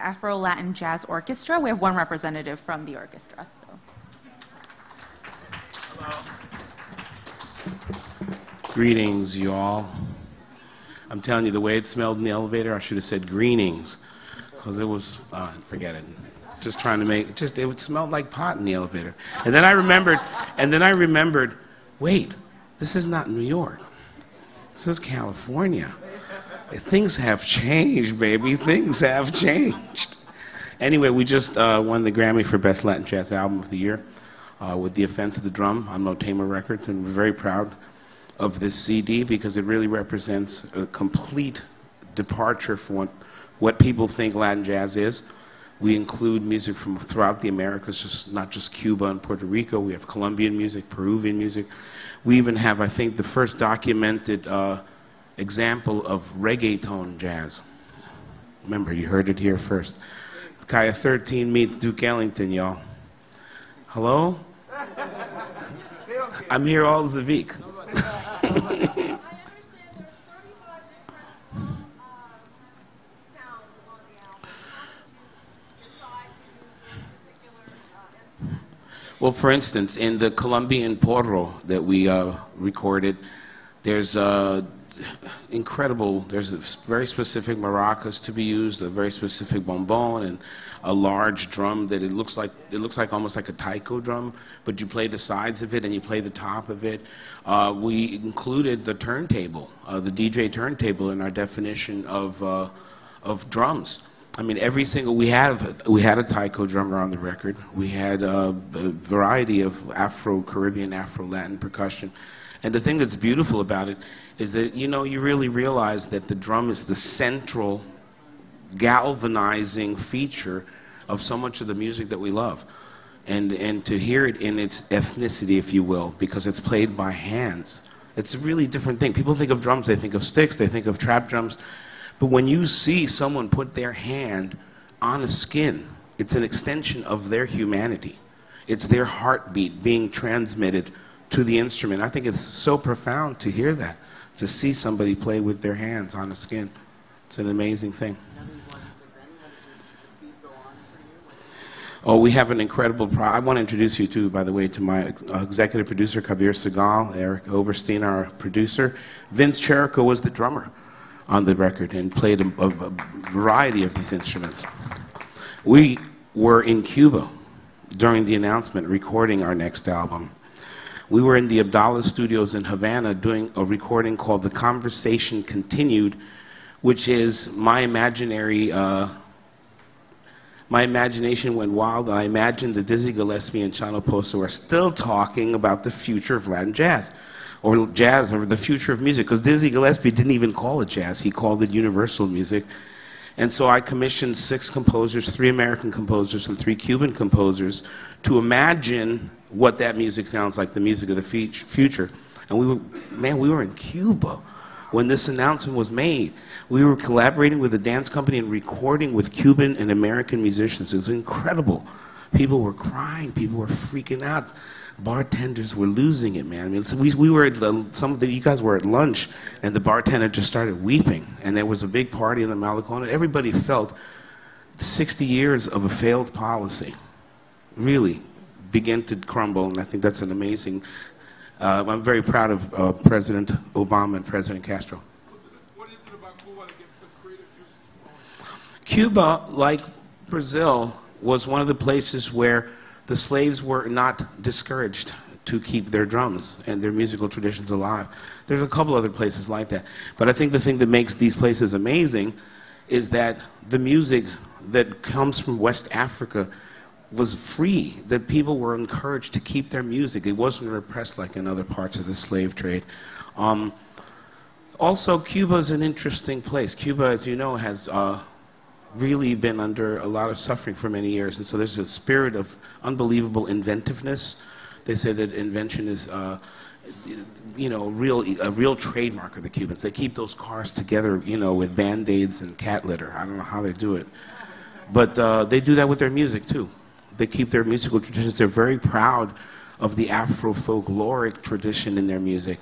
Afro-Latin Jazz Orchestra. We have one representative from the orchestra. Hello. Greetings, y'all. I'm telling you, the way it smelled in the elevator, I should have said greenings, because it was, forget it. Just trying to make, it would smell like pot in the elevator. And then I remembered, wait, this is not New York. This is California. Things have changed, baby. Things have changed. Anyway, we just won the Grammy for Best Latin Jazz Album of the Year with The Offense of the Drum on Motema Records, and we're very proud of this CD because it really represents a complete departure from what people think Latin jazz is. We include music from throughout the Americas, just not just Cuba and Puerto Rico. We have Colombian music, Peruvian music. We even have, I think, the first documented example of reggaeton jazz. Remember, you heard it here first. Kaya 13 meets Duke Ellington, y'all. Hello? I'm here all Zavik. Well, for instance, in the Colombian porro that we recorded, there's incredible, there's very specific maracas to be used, a very specific bombon, and a large drum that it looks like almost like a taiko drum, but you play the sides of it and you play the top of it. We included the turntable, the DJ turntable, in our definition of drums. I mean, every single, we had a taiko drummer on the record. We had a variety of Afro-Caribbean, Afro-Latin percussion. And the thing that's beautiful about it is that, you know, you really realize that the drum is the central galvanizing feature of so much of the music that we love. And to hear it in its ethnicity, if you will, because it's played by hands. It's a really different thing. People think of drums, they think of sticks, they think of trap drums. But when you see someone put their hand on a skin, it's an extension of their humanity. It's their heartbeat being transmitted to the instrument. I think it's so profound to hear that, to see somebody play with their hands on a skin. It's an amazing thing. Oh, we have an incredible I want to introduce you to, by the way, to my executive producer, Kabir Segal, Eric Oberstein, our producer. Vince Cherico was the drummer on the record and played a variety of these instruments. We were in Cuba during the announcement recording our next album. We were in the Abdallah Studios in Havana doing a recording called The Conversation Continued, which is my imagination went wild, and I imagined that Dizzy Gillespie and Chano Pozo are still talking about the future of Latin jazz, or the future of music, because Dizzy Gillespie didn't even call it jazz, he called it universal music. And so I commissioned 6 composers, 3 American composers and 3 Cuban composers, to imagine what that music sounds like, the music of the future. And we were in Cuba when this announcement was made. We were collaborating with a dance company and recording with Cuban and American musicians. It was incredible. People were crying, people were freaking out. Bartenders were losing it, man. I mean, so we were at you guys were at lunch, and the bartender just started weeping, and there was a big party in the Malecón. Everybody felt 60 years of a failed policy really begin to crumble, and I think that's an amazing. I'm very proud of President Obama and President Castro. What is it about Cuba that gets the creative juices? Cuba, like Brazil, was one of the places where the slaves were not discouraged to keep their drums and their musical traditions alive. There's a couple other places like that. But I think the thing that makes these places amazing is that the music that comes from West Africa was free, that people were encouraged to keep their music. It wasn't repressed like in other parts of the slave trade. Also, Cuba is an interesting place. Cuba, as you know, has really been under a lot of suffering for many years, and so there's a spirit of unbelievable inventiveness. They say that invention is, you know, a real trademark of the Cubans. They keep those cars together, you know, with Band-Aids and cat litter. I don't know how they do it, but they do that with their music too. They keep their musical traditions. They're very proud of the Afro-folkloric tradition in their music,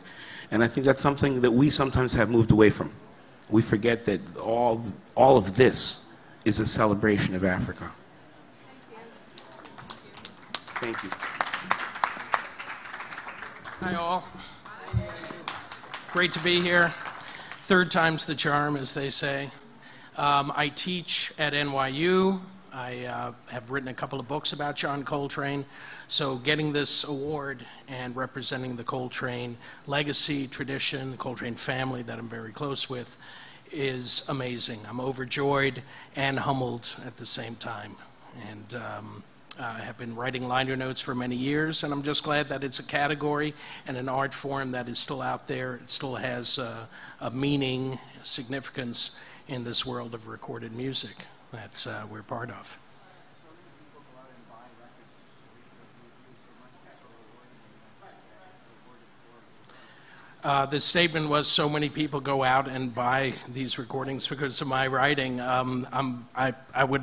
and I think that's something that we sometimes have moved away from. We forget that all of this is a celebration of Africa. Thank you. Hi, all. Great to be here. Third time's the charm, as they say. I teach at NYU. I have written a couple of books about John Coltrane. So getting this award and representing the Coltrane legacy, tradition, the Coltrane family that I'm very close with is amazing. I'm overjoyed and humbled at the same time. And I have been writing liner notes for many years, and I'm just glad that it's a category and an art form that is still out there. It still has a meaning, significance in this world of recorded music that we're part of. The statement was, so many people go out and buy these recordings because of my writing. I would,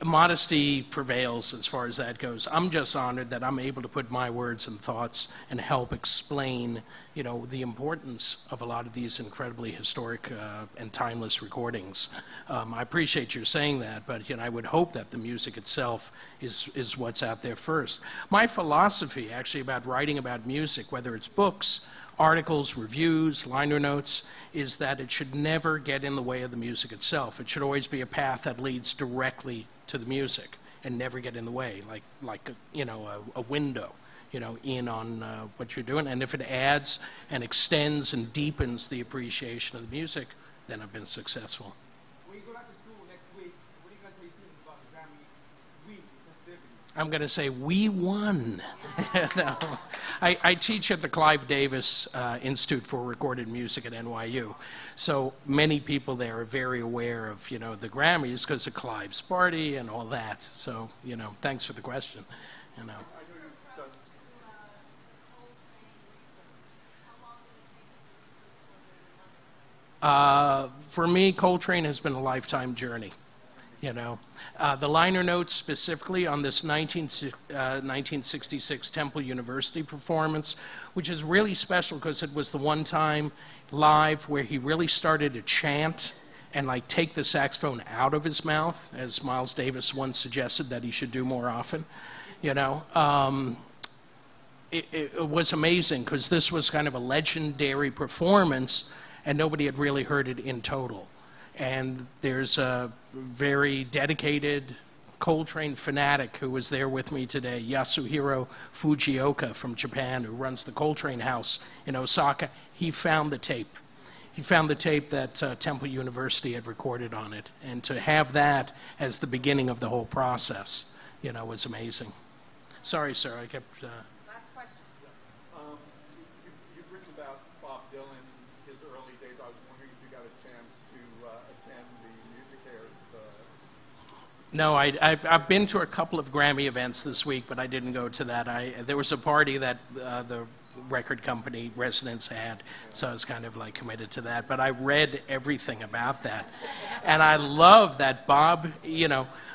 modesty prevails as far as that goes. I'm just honored that I'm able to put my words and thoughts and help explain, the importance of a lot of these incredibly historic and timeless recordings. I appreciate your saying that, but I would hope that the music itself is what's out there first. My philosophy, actually, about writing about music, whether it's books, articles, reviews, liner notes, is that it should never get in the way of the music itself. It should always be a path that leads directly to the music and never get in the way, like a window, in on what you're doing. And if it adds and extends and deepens the appreciation of the music, then I've been successful. When you go back to school next week, what are you going to say students about the Grammy week festivities? I'm going to say we won. No. I teach at the Clive Davis Institute for Recorded Music at NYU. So many people there are very aware of, the Grammys because of Clive's party and all that. So, thanks for the question. For me, Coltrane has been a lifetime journey. The liner notes specifically on this 1966 Temple University performance, which is really special because it was the one time live where he really started to chant and take the saxophone out of his mouth, as Miles Davis once suggested that he should do more often. It was amazing because this was kind of a legendary performance and nobody had really heard it in total. And there's a very dedicated Coltrane fanatic who was there with me today, Yasuhiro Fujioka from Japan, who runs the Coltrane House in Osaka. He found the tape. He found the tape that Temple University had recorded on it. And to have that as the beginning of the whole process, was amazing. Sorry, sir, I kept... Last question. You've written about Bob Dylan, his early days. I was wondering if you got a chance to attend the Music Airs. No, I've been to a couple of Grammy events this week, but I didn't go to that. There was a party that the record company residents had, so I was kind of committed to that. But I read everything about that. And I love that Bob,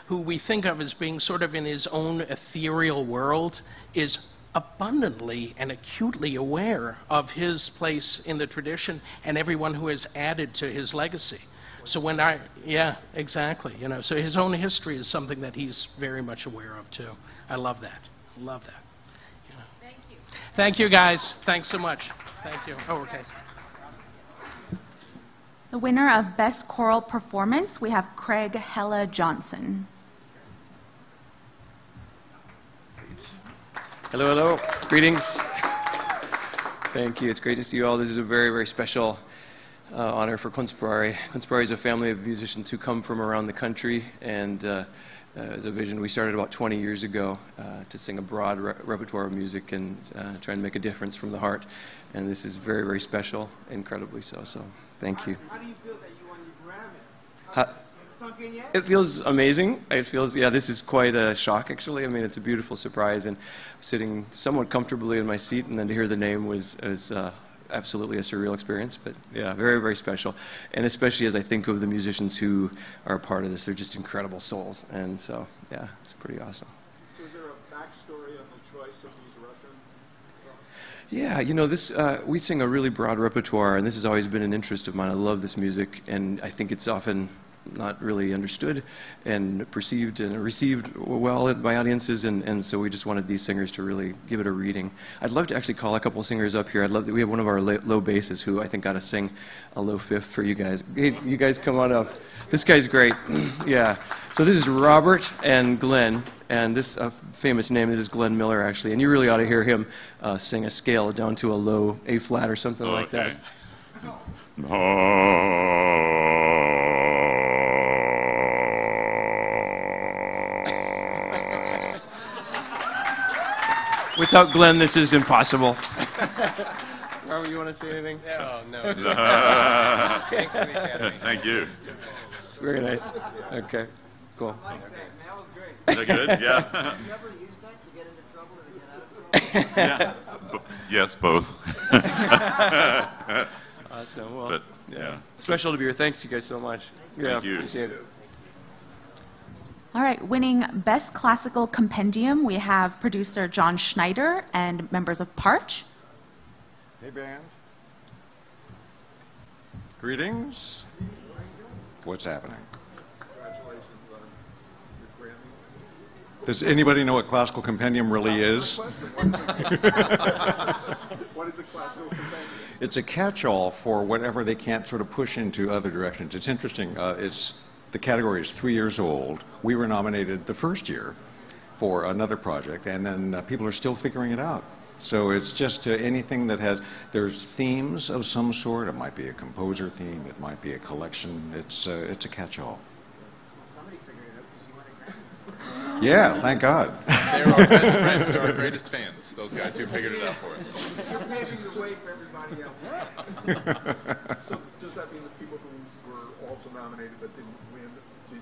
who we think of as being sort of in his own ethereal world, is abundantly and acutely aware of his place in the tradition and everyone who has added to his legacy. So yeah, exactly. So his own history is something that he's very much aware of too. I love that. Love that. Thank you. Thank you, guys. Thanks so much. Thank you. Oh, okay. The winner of Best Choral Performance, we have Craig Helle Johnson. Hello, hello. Greetings. Thank you. It's great to see you all. This is a very, very special honor for Conspirare. Conspirare is a family of musicians who come from around the country, and it's a vision we started about 20 years ago to sing a broad repertoire of music and try and make a difference from the heart. And this is very, very special, incredibly so. So thank you. How do you feel that you won your Grammy? How, Has it sunk in yet? It feels amazing. It feels, this is quite a shock, actually. I mean, it's a beautiful surprise, and sitting somewhat comfortably in my seat, and then to hear the name was absolutely a surreal experience. But yeah, very, very special. And especially as I think of the musicians who are a part of this, they're just incredible souls. And so, yeah, it's pretty awesome. So is there a backstory on the choice of these Russian songs? Yeah, you know, this we sing a really broad repertoire, and this has always been an interest of mine. I love this music, and I think it's often not really understood and perceived and received well by audiences, and so we just wanted these singers to really give it a reading. I'd love to actually call a couple singers up here. I'd love that we have one of our low basses who I think got to sing a low fifth for you guys. Hey, you guys come on up. This guy's great. Yeah. So this is Robert and Glynne, and this famous name, this is Glenn Miller actually, and you really ought to hear him sing a scale down to a low A flat or something like that. Without Glenn, this is impossible. Robert, you want to say anything? No. Thanks for the academy. Thank you. It's very nice. Okay, cool. I like that, man. That was great. Is that good? Yeah. Did you ever use that to get into trouble or to get out of trouble? Yeah. Yes, both. Awesome. Well, But, yeah. special to be here. Thanks, you guys, so much. Thank you. Appreciate it. All right, winning Best Classical Compendium, we have producer John Schneider and members of Partch. Hey, band. Greetings. What's happening? Congratulations on your Grammy. Does anybody know what classical compendium really is? What is a classical compendium? It's a catch-all for whatever they can't sort of push into other directions. It's interesting. The category is 3 years old. We were nominated the first year for another project, and then people are still figuring it out. So it's just anything that there's themes of some sort. It might be a composer theme. It might be a collection. It's a catch-all. Somebody figured it out because you won a Grammy. Yeah, thank God. They're our best friends. They're our greatest fans. Those guys who figured it out for us. You're paving the way for everybody else. So does that mean that people who were also nominated but didn't win did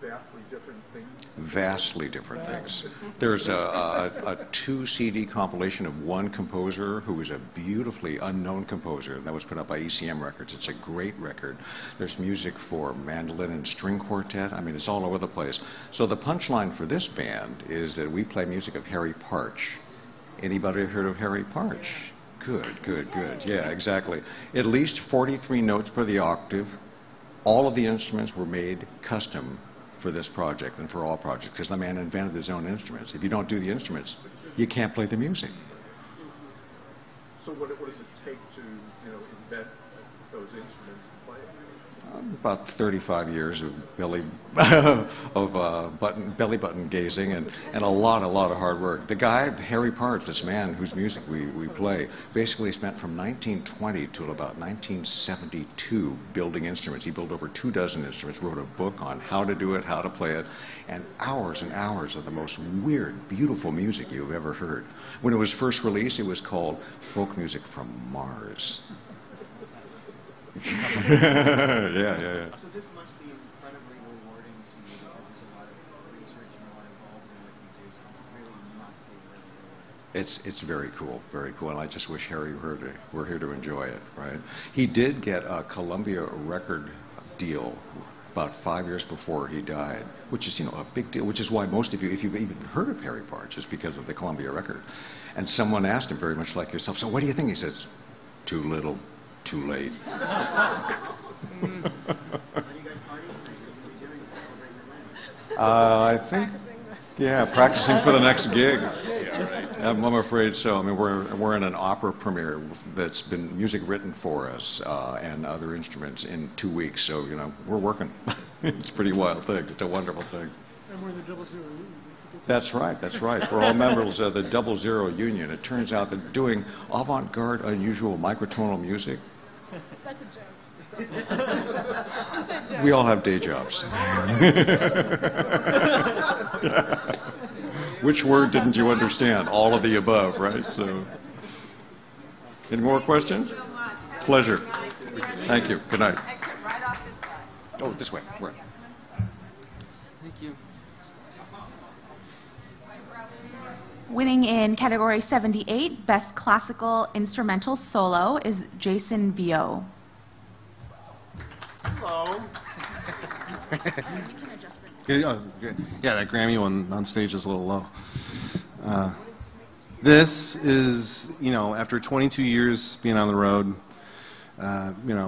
vastly different things? Vastly different things. There's a 2 CD compilation of one composer who is a beautifully unknown composer that was put out by ECM Records. It's a great record. There's music for mandolin and string quartet. I mean, it's all over the place. So the punchline for this band is that we play music of Harry Partch. Anybody heard of Harry Partch? Good, good, good. Yeah, exactly. At least 43 notes per the octave. All of the instruments were made custom for this project and for all projects because the man invented his own instruments. If you don't do the instruments, you can't play the music. So what does it take to invent those instruments to play? About 35 years of belly button gazing and a lot of hard work. The guy, Harry Partch, this man whose music we play, basically spent from 1920 till about 1972 building instruments. He built over 24 instruments, wrote a book on how to do it, how to play it, and hours of the most weird, beautiful music you've ever heard. When it was first released, it was called Folk Music from Mars. Yeah. So this must be incredibly rewarding to you because there's a lot of research and a lot involved in what you do. So it's really must be really rewarding. It's very cool, and I just wish Harry were here to enjoy it, right? He did get a Columbia record deal about 5 years before he died, which is, a big deal, which is why most of you, if you've even heard of Harry Partch, is because of the Columbia record. And someone asked him, very much like yourself, so what do you think? He says, too little, too late. What do you guys party? What are you doing to celebrate your win? I think, practicing for the next gig. I'm afraid so. I mean, we're in an opera premiere that's been music written for us and other instruments in 2 weeks. So we're working. It's a pretty wild thing. It's a wonderful thing. And we're in the 000 union. That's right. We're all members of the 00 Union. It turns out that doing avant-garde, unusual microtonal music. That's a joke. That's a joke. We all have day jobs. Which word didn't you understand? All of the above, right? So, any more questions? Thank you so much. Pleasure. Congratulations. Thank you. Good night. Exit right off this side. Oh, this way. Right. Thank you. Winning in category 78, Best Classical Instrumental Solo, is Jason Vieaux. Hello. Yeah, that Grammy one on stage is a little low. This is, after 22 years being on the road,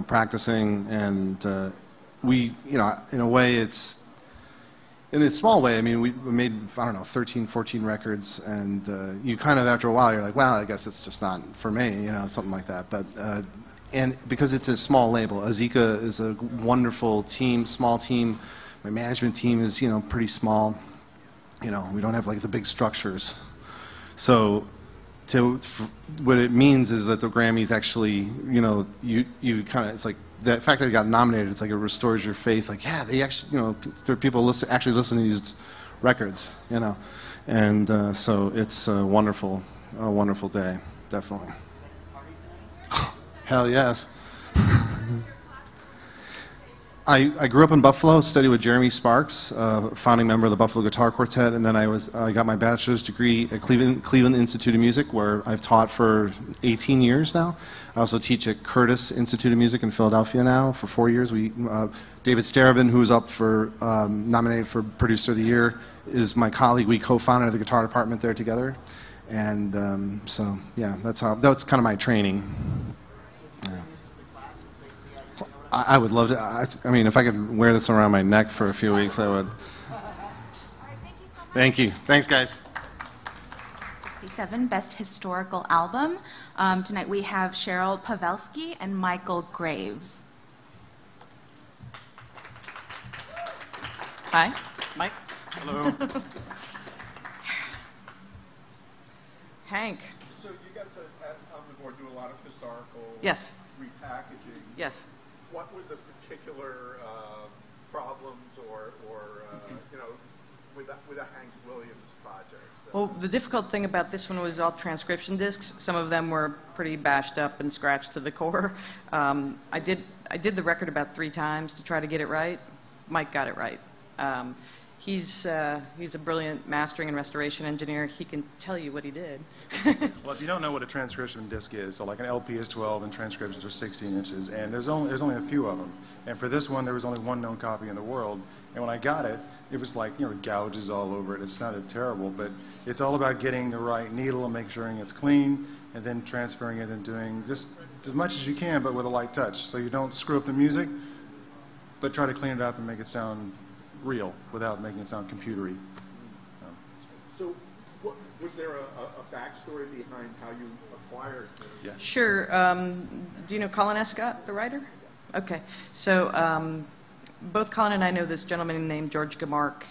practicing, and we, in a way, in a small way, I mean, we made, 13, 14 records, and you kind of, after a while, you're like, well, I guess it's just not for me, something like that. But, and because it's a small label, Azika is a wonderful team, small team. My management team is, pretty small. We don't have, like, the big structures. So, what it means is that the Grammys actually, you kind of, it's like, the fact that you got nominated, it's like it restores your faith. Like, yeah, they actually, there are people actually listening to these records, and so it's a wonderful day, definitely. Hell yes. I grew up in Buffalo, studied with Jeremy Sparks, founding member of the Buffalo Guitar Quartet, and then I got my bachelor's degree at Cleveland Institute of Music, where I've taught for 18 years now. I also teach at Curtis Institute of Music in Philadelphia now for 4 years. David Starobin, who's up for nominated for Producer of the Year, is my colleague. We co-founded the guitar department there together, and so yeah, that's kind of my training. Yeah. I would love to. I mean, if I could wear this around my neck for a few weeks, I would. Thank you. Thanks, guys. 67, Best Historical Album. Tonight we have Cheryl Pawelski and Michael Graves. Hi, Mike. Hello. Hank. So you guys on the board do a lot of historical Yes. repackaging. Yes. What were the particular problems or with a Hank Williams project? Well, the difficult thing about this one was all transcription discs. Some of them were pretty bashed up and scratched to the core. I did the record about 3 times to try to get it right. Mike got it right. He's a brilliant mastering and restoration engineer. He can tell you what he did. Well, if you don't know what a transcription disc is, so like an LP is 12 and transcriptions are 16 inches, and there's only a few of them. And for this one, there was only one known copy in the world. And when I got it, it was like, gouges all over it. It sounded terrible, but it's all about getting the right needle and making sure it's clean, and then transferring it and doing just as much as you can, but with a light touch. So you don't screw up the music, but try to clean it up and make it sound real without making it sound computery. So was there a backstory behind how you acquired this? Yeah. Sure. Do you know Colin Escott, the writer? Okay. So both Colin and I know this gentleman named George Gamark.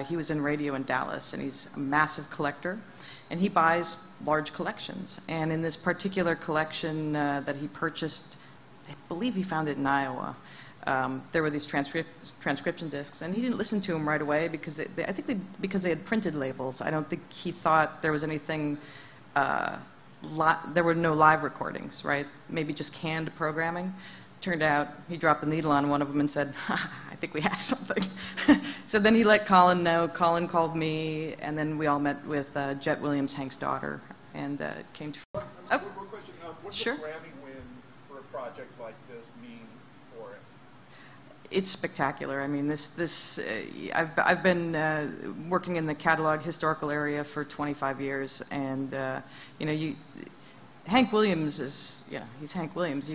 He was in radio in Dallas, and he's a massive collector. And he buys large collections. And in this particular collection that he purchased, I believe he found it in Iowa, there were these transcription discs, and he didn't listen to them right away because because they had printed labels. I don't think he thought there was anything. There were no live recordings, right? Maybe just canned programming. Turned out he dropped the needle on one of them and said, "I think we have something." So then he let Colin know. Colin called me, and then we all met with Jet Williams, Hank's daughter, and it came to. One question. What's Sure. a Grammy win for a project like this mean for it? It's spectacular. I mean, I've been working in the catalog historical area for 25 years, and Hank Williams is, he's Hank Williams.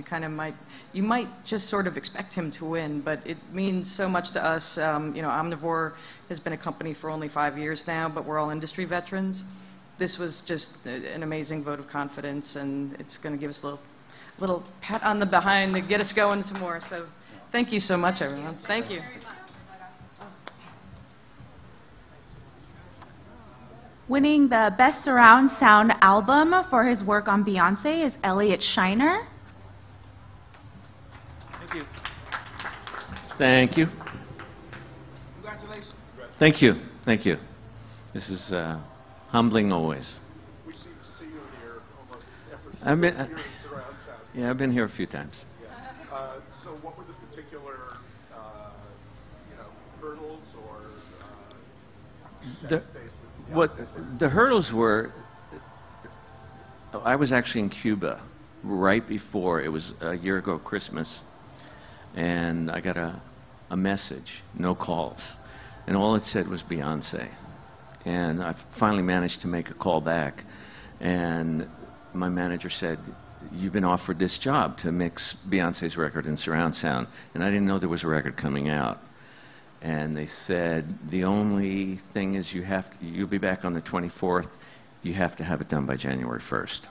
You might just sort of expect him to win, but it means so much to us. Omnivore has been a company for only 5 years now, but we're all industry veterans. This was just an amazing vote of confidence, and it's going to give us a little pat on the behind to get us going some more. So. Thank you so much, everyone. Thank you. Winning the Best Surround Sound Album for his work on Beyonce is Elliot Scheiner. Thank you. Thank you. Congratulations. Thank you. Thank you. This is humbling always. We seem to see you here almost every I've year as surround sound. Yeah, I've been here a few times. So what were the particular, hurdles or The hurdles were, I was actually in Cuba right before, it was a year ago Christmas, and I got a message, no calls, and all it said was Beyonce. And I finally managed to make a call back, And my manager said, "You've been offered this job to mix Beyonce's record in surround sound." And I didn't know there was a record coming out. And they said, "The only thing is you'll be back on the 24th. You have to have it done by January 1st.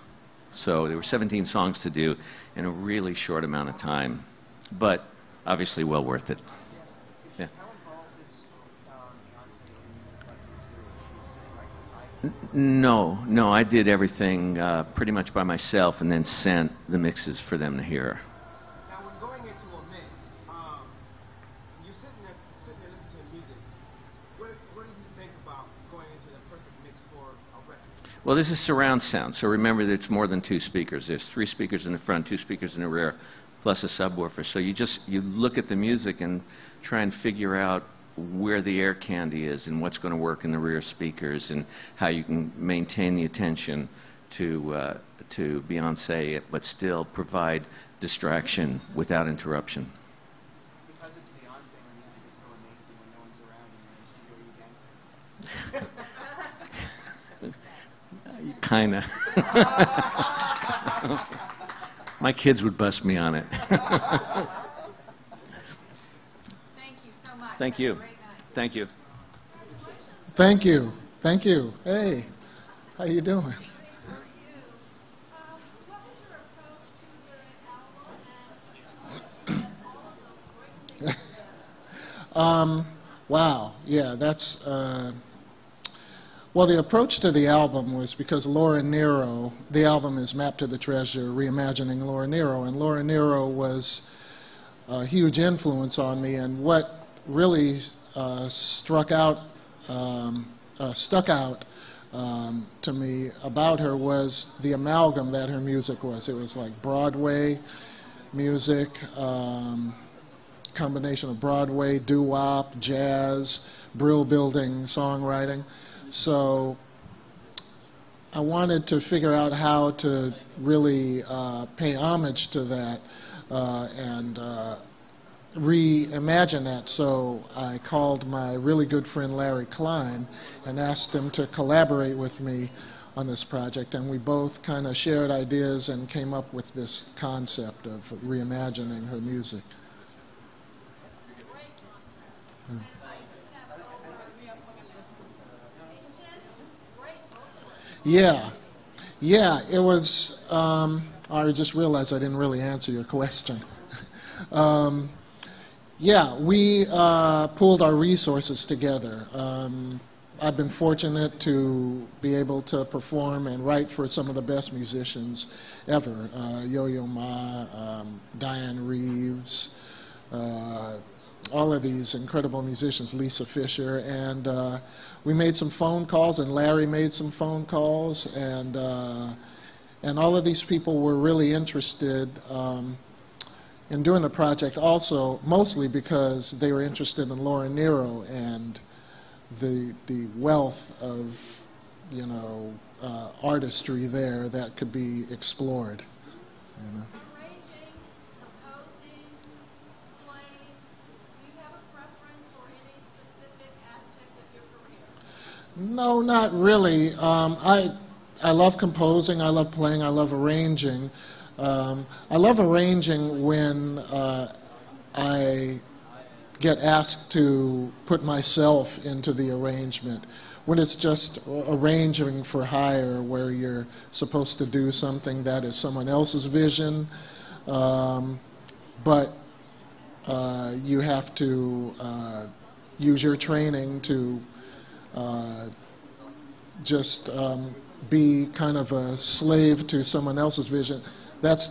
So there were 17 songs to do in a really short amount of time, but obviously well worth it. Yeah. No, I did everything pretty much by myself and then sent the mixes for them to hear. Now, when going into a mix, you're sitting there listening to music. What do you think about going into the perfect mix for a record? Well, this is surround sound, so remember that it's more than 2 speakers. There's 3 speakers in the front, 2 speakers in the rear, plus a subwoofer. So you look at the music and try and figure out where the air candy is and what's going to work in the rear speakers and how you can maintain the attention to Beyonce but still provide distraction without interruption. Because it's Beyonce, her music is so amazing when no one's around and she's Kinda. My kids would bust me on it. Thank you so much. Thank you. Thank you. Thank you. Thank you. Hey, how you doing? Wow. Yeah, that's. Well, the approach to the album was because Laura Nyro, the album is Map to the Treasure, reimagining Laura Nyro, and Laura Nyro was a huge influence on me, and what really stuck out to me about her was the amalgam that her music was. It was like Broadway music, combination of Broadway, doo-wop, jazz, brill-building songwriting. So I wanted to figure out how to really pay homage to that and reimagine that. So I called my really good friend Larry Klein and asked him to collaborate with me on this project, and we both kind of shared ideas and came up with this concept of reimagining her music. Yeah, it was, I just realized I didn't really answer your question. Yeah, we pooled our resources together. I've been fortunate to be able to perform and write for some of the best musicians ever. Yo-Yo Ma, Diane Reeves, all of these incredible musicians, Lisa Fisher, and we made some phone calls, and Larry made some phone calls, and all of these people were really interested in doing the project also, mostly because they were interested in Laura Nyro and the wealth of, you know, artistry there that could be explored, you know. No, not really. I love composing, I love playing, I love arranging. I love arranging when I get asked to put myself into the arrangement. When it's just arranging for hire, where you're supposed to do something that is someone else's vision, but you have to use your training to just be kind of a slave to someone else's vision. That's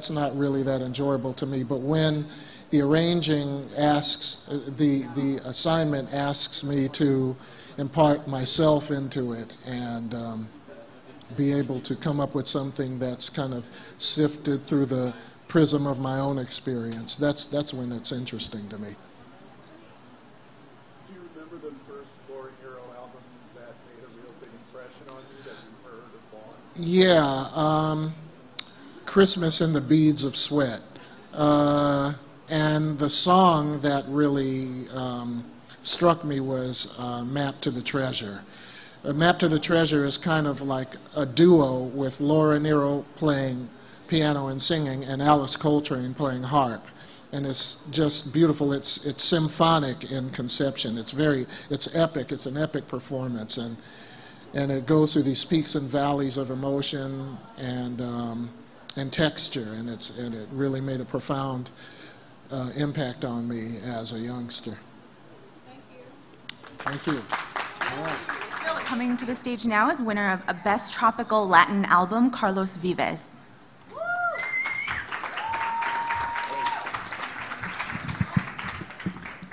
not really that enjoyable to me. But when the arranging asks, the assignment asks me to impart myself into it and be able to come up with something that's kind of sifted through the prism of my own experience, that's when it's interesting to me. Do you remember the first Laura Nyro album that made a real big impression on you that you heard or bought? Yeah, Christmas and the Beads of Sweat. And the song that really struck me was Map to the Treasure. A Map to the Treasure is kind of like a duo with Laura Nero playing piano and singing and Alice Coltrane playing harp. And it's just beautiful. It's symphonic in conception. It's epic. It's an epic performance. And it goes through these peaks and valleys of emotion and texture. And it really made a profound impact on me as a youngster. Thank you. All right. Coming to the stage now is winner of a Best Tropical Latin Album, Carlos Vives.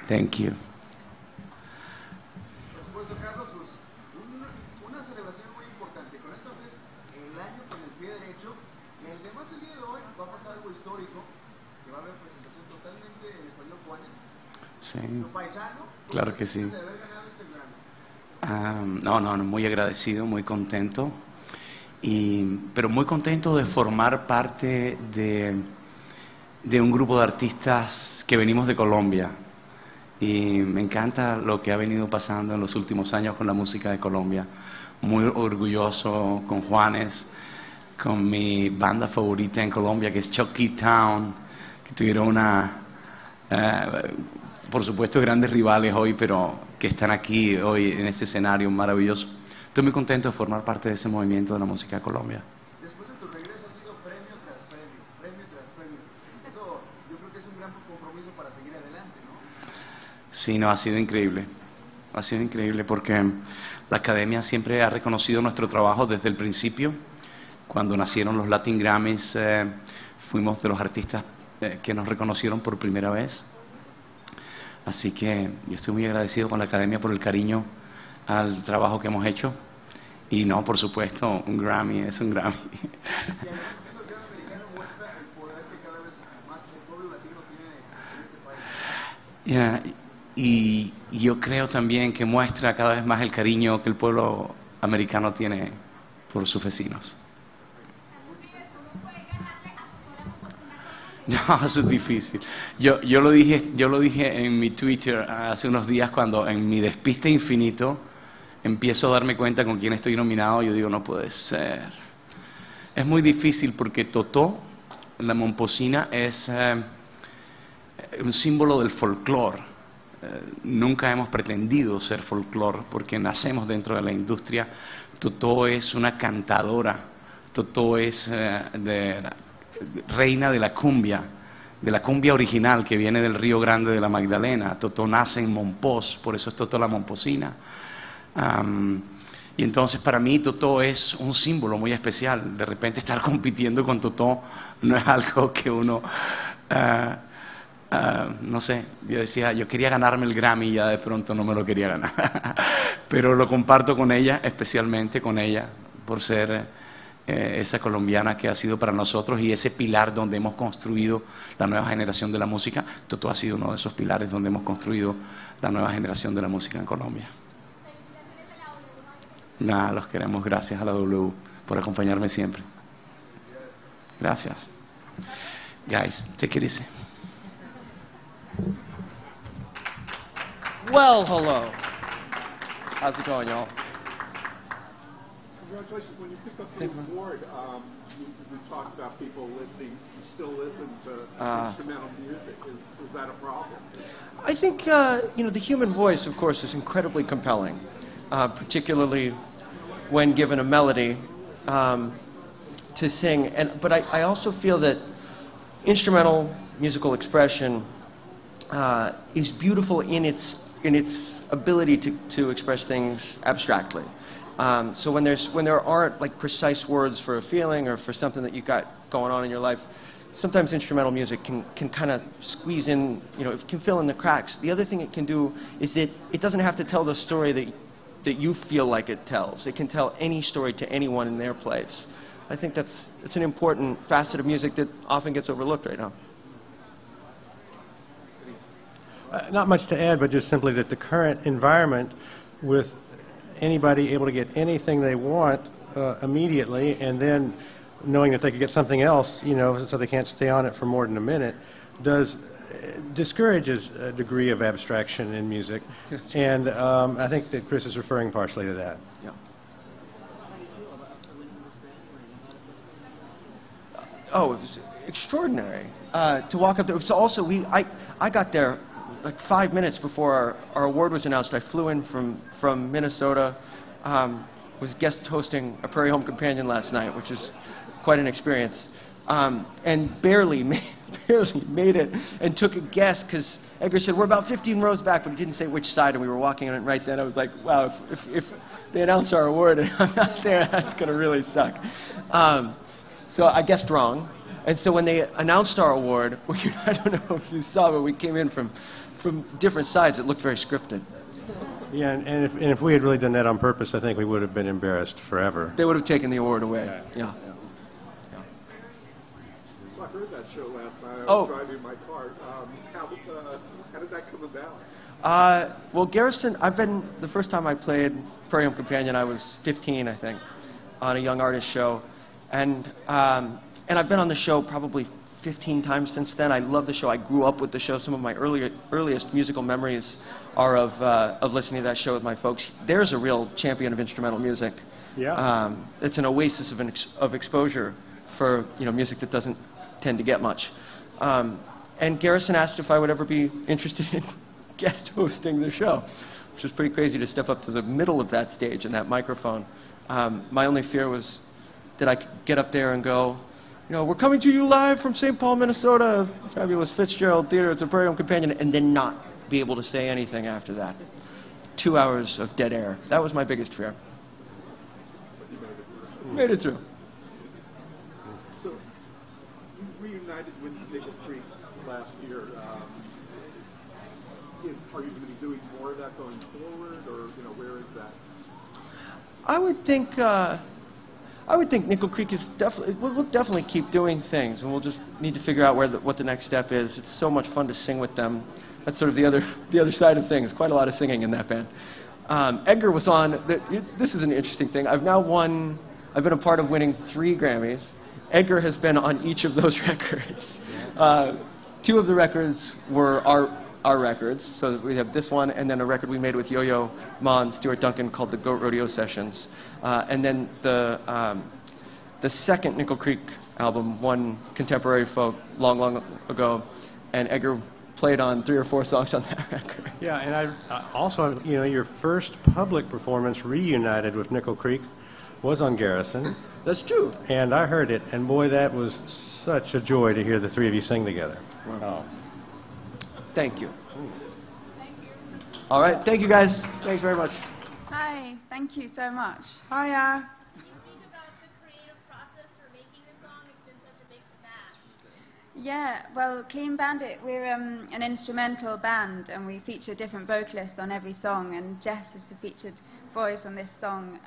Thank you. Por supuesto, Carlos, pues, una celebración muy importante. Con esto es el año con el pie derecho. Y además el día de hoy va a pasar algo histórico, que va a haber presentación totalmente en español, Juanes. Sí. ¿Lo paisano? Claro que sí. De haber ganado este Grammy. No, muy agradecido, muy contento, pero muy contento de formar parte de un grupo de artistas que venimos de Colombia. Y me encanta lo que ha venido pasando en los últimos años con la música de Colombia. Muy orgulloso con Juanes, con mi banda favorita en Colombia, que es Chucky Town, que tuvieron por supuesto, grandes rivales hoy, pero que están aquí hoy en este escenario maravilloso. Estoy muy contento de formar parte de ese movimiento de la música de Colombia. Después de tu regreso ha sido premio tras premio, premio tras premio. Eso yo creo que es un gran compromiso para seguir adelante, ¿no? Sí, no, ha sido increíble. Ha sido increíble porque la Academia siempre ha reconocido nuestro trabajo desde el principio. Cuando nacieron los Latin Grammys, fuimos de los artistas que nos reconocieron por primera vez. Así que yo estoy muy agradecido con la Academia por el cariño al trabajo que hemos hecho. Y no, por supuesto, un Grammy es un Grammy. Y además siendo el gran americano muestra el poder que cada vez más el pueblo latino tiene en este país. Y yo creo también que muestra cada vez más el cariño que el pueblo americano tiene por sus vecinos. No, eso es difícil. Yo lo dije en mi Twitter hace unos días cuando en mi despiste infinito empiezo a darme cuenta con quién estoy nominado. Yo digo, no puede ser. Es muy difícil porque Totó, la momposina, es un símbolo del folclore. Nunca hemos pretendido ser folclore porque nacemos dentro de la industria. Totó es una cantadora. Totó es reina de la cumbia original que viene del Río Grande de la Magdalena. Totó nace en Monpós, por eso es Totó la momposina. Y entonces para mí Totó es un símbolo muy especial. De repente estar compitiendo con Totó no es algo que uno, no sé, yo decía, yo quería ganarme el Grammy y ya de pronto no me lo quería ganar. Pero lo comparto con ella, especialmente con ella, por ser esa colombiana que ha sido para nosotros y ese pilar donde hemos construido la nueva generación de la música. Totó ha sido uno de esos pilares donde hemos construido la nueva generación de la música en Colombia. Nada, los queremos. Gracias a la W por acompañarme siempre. Gracias. Guys, take it easy. Well, hello. How's it going, y'all? Congratulations. When you picked up the award, you talked about people listening, you still listen to instrumental music. Is that a problem? I think, the human voice, of course, is incredibly compelling, particularly when given a melody to sing. But I also feel that instrumental musical expression is beautiful in its ability to express things abstractly. So when there aren't like precise words for a feeling or for something that you got going on in your life, sometimes instrumental music can kind of squeeze in, it can fill in the cracks. The other thing it can do is that it doesn't have to tell the story that you feel like it tells. It can tell any story to anyone in their place. I think it's an important facet of music that often gets overlooked right now. Not much to add, but just simply that the current environment with anybody able to get anything they want immediately and then knowing that they could get something else, so they can't stay on it for more than a minute, does discourages a degree of abstraction in music, and I think that Chris is referring partially to that. Yeah. Oh, it was extraordinary to walk up there. So also, I got there like 5 minutes before our award was announced. I flew in from Minnesota, was guest hosting a Prairie Home Companion last night, which is quite an experience, and barely made it, and took a guess because Edgar said, we're about 15 rows back, but he didn't say which side, and we were walking on it right then. I was like, wow, if they announce our award and I'm not there, that's going to really suck. So I guessed wrong. And so when they announced our award, I don't know if you saw, but we came in from different sides. It looked very scripted. Yeah, and if we had really done that on purpose, I think we would have been embarrassed forever. They would have taken the award away. Yeah. So I heard that show last night. I was driving my car. How did that come about? Well, Garrison, the first time I played Prairie Home Companion, I was 15, I think, on a Young Artist show. And I've been on the show probably 15 times since then. I love the show. I grew up with the show. Some of my earliest musical memories are of listening to that show with my folks. There's a real champion of instrumental music. Yeah. It's an oasis of exposure for music that doesn't tend to get much. And Garrison asked if I would ever be interested in guest hosting the show, which was pretty crazy to step up to the middle of that stage and that microphone. My only fear was that I could get up there and go, we're coming to you live from St. Paul, Minnesota, fabulous Fitzgerald Theater, it's a Prairie Home Companion, and then not be able to say anything after that. 2 hours of dead air. That was my biggest fear. Made it through. So, you reunited with Nickel Creek last year. Are you going to be doing more of that going forward, or where is that? I would think Nickel Creek is definitely. We'll definitely keep doing things, and we'll just need to figure out what the next step is. It's so much fun to sing with them. That's sort of the other side of things. Quite a lot of singing in that band. Edgar was on. This is an interesting thing. I've been a part of winning 3 Grammys. Edgar has been on each of those records. 2 of the records were our records. So we have this one, and then a record we made with Yo-Yo Ma and Stuart Duncan called the Goat Rodeo Sessions. And then the second Nickel Creek album won Contemporary Folk long ago, and Edgar played on 3 or 4 songs on that record. Yeah, and I also, your first public performance reunited with Nickel Creek was on Garrison. That's true. And I heard it, and boy, that was such a joy to hear the 3 of you sing together. Wow. Thank you. Thank you. All right, thank you guys. Thanks very much. Hi, thank you so much. Hiya. Can you speak about the creative process for making the song? It's been such a big smash. Yeah, well, Clean Bandit, we're an instrumental band, and we feature different vocalists on every song, and Jess is the featured voice on this song.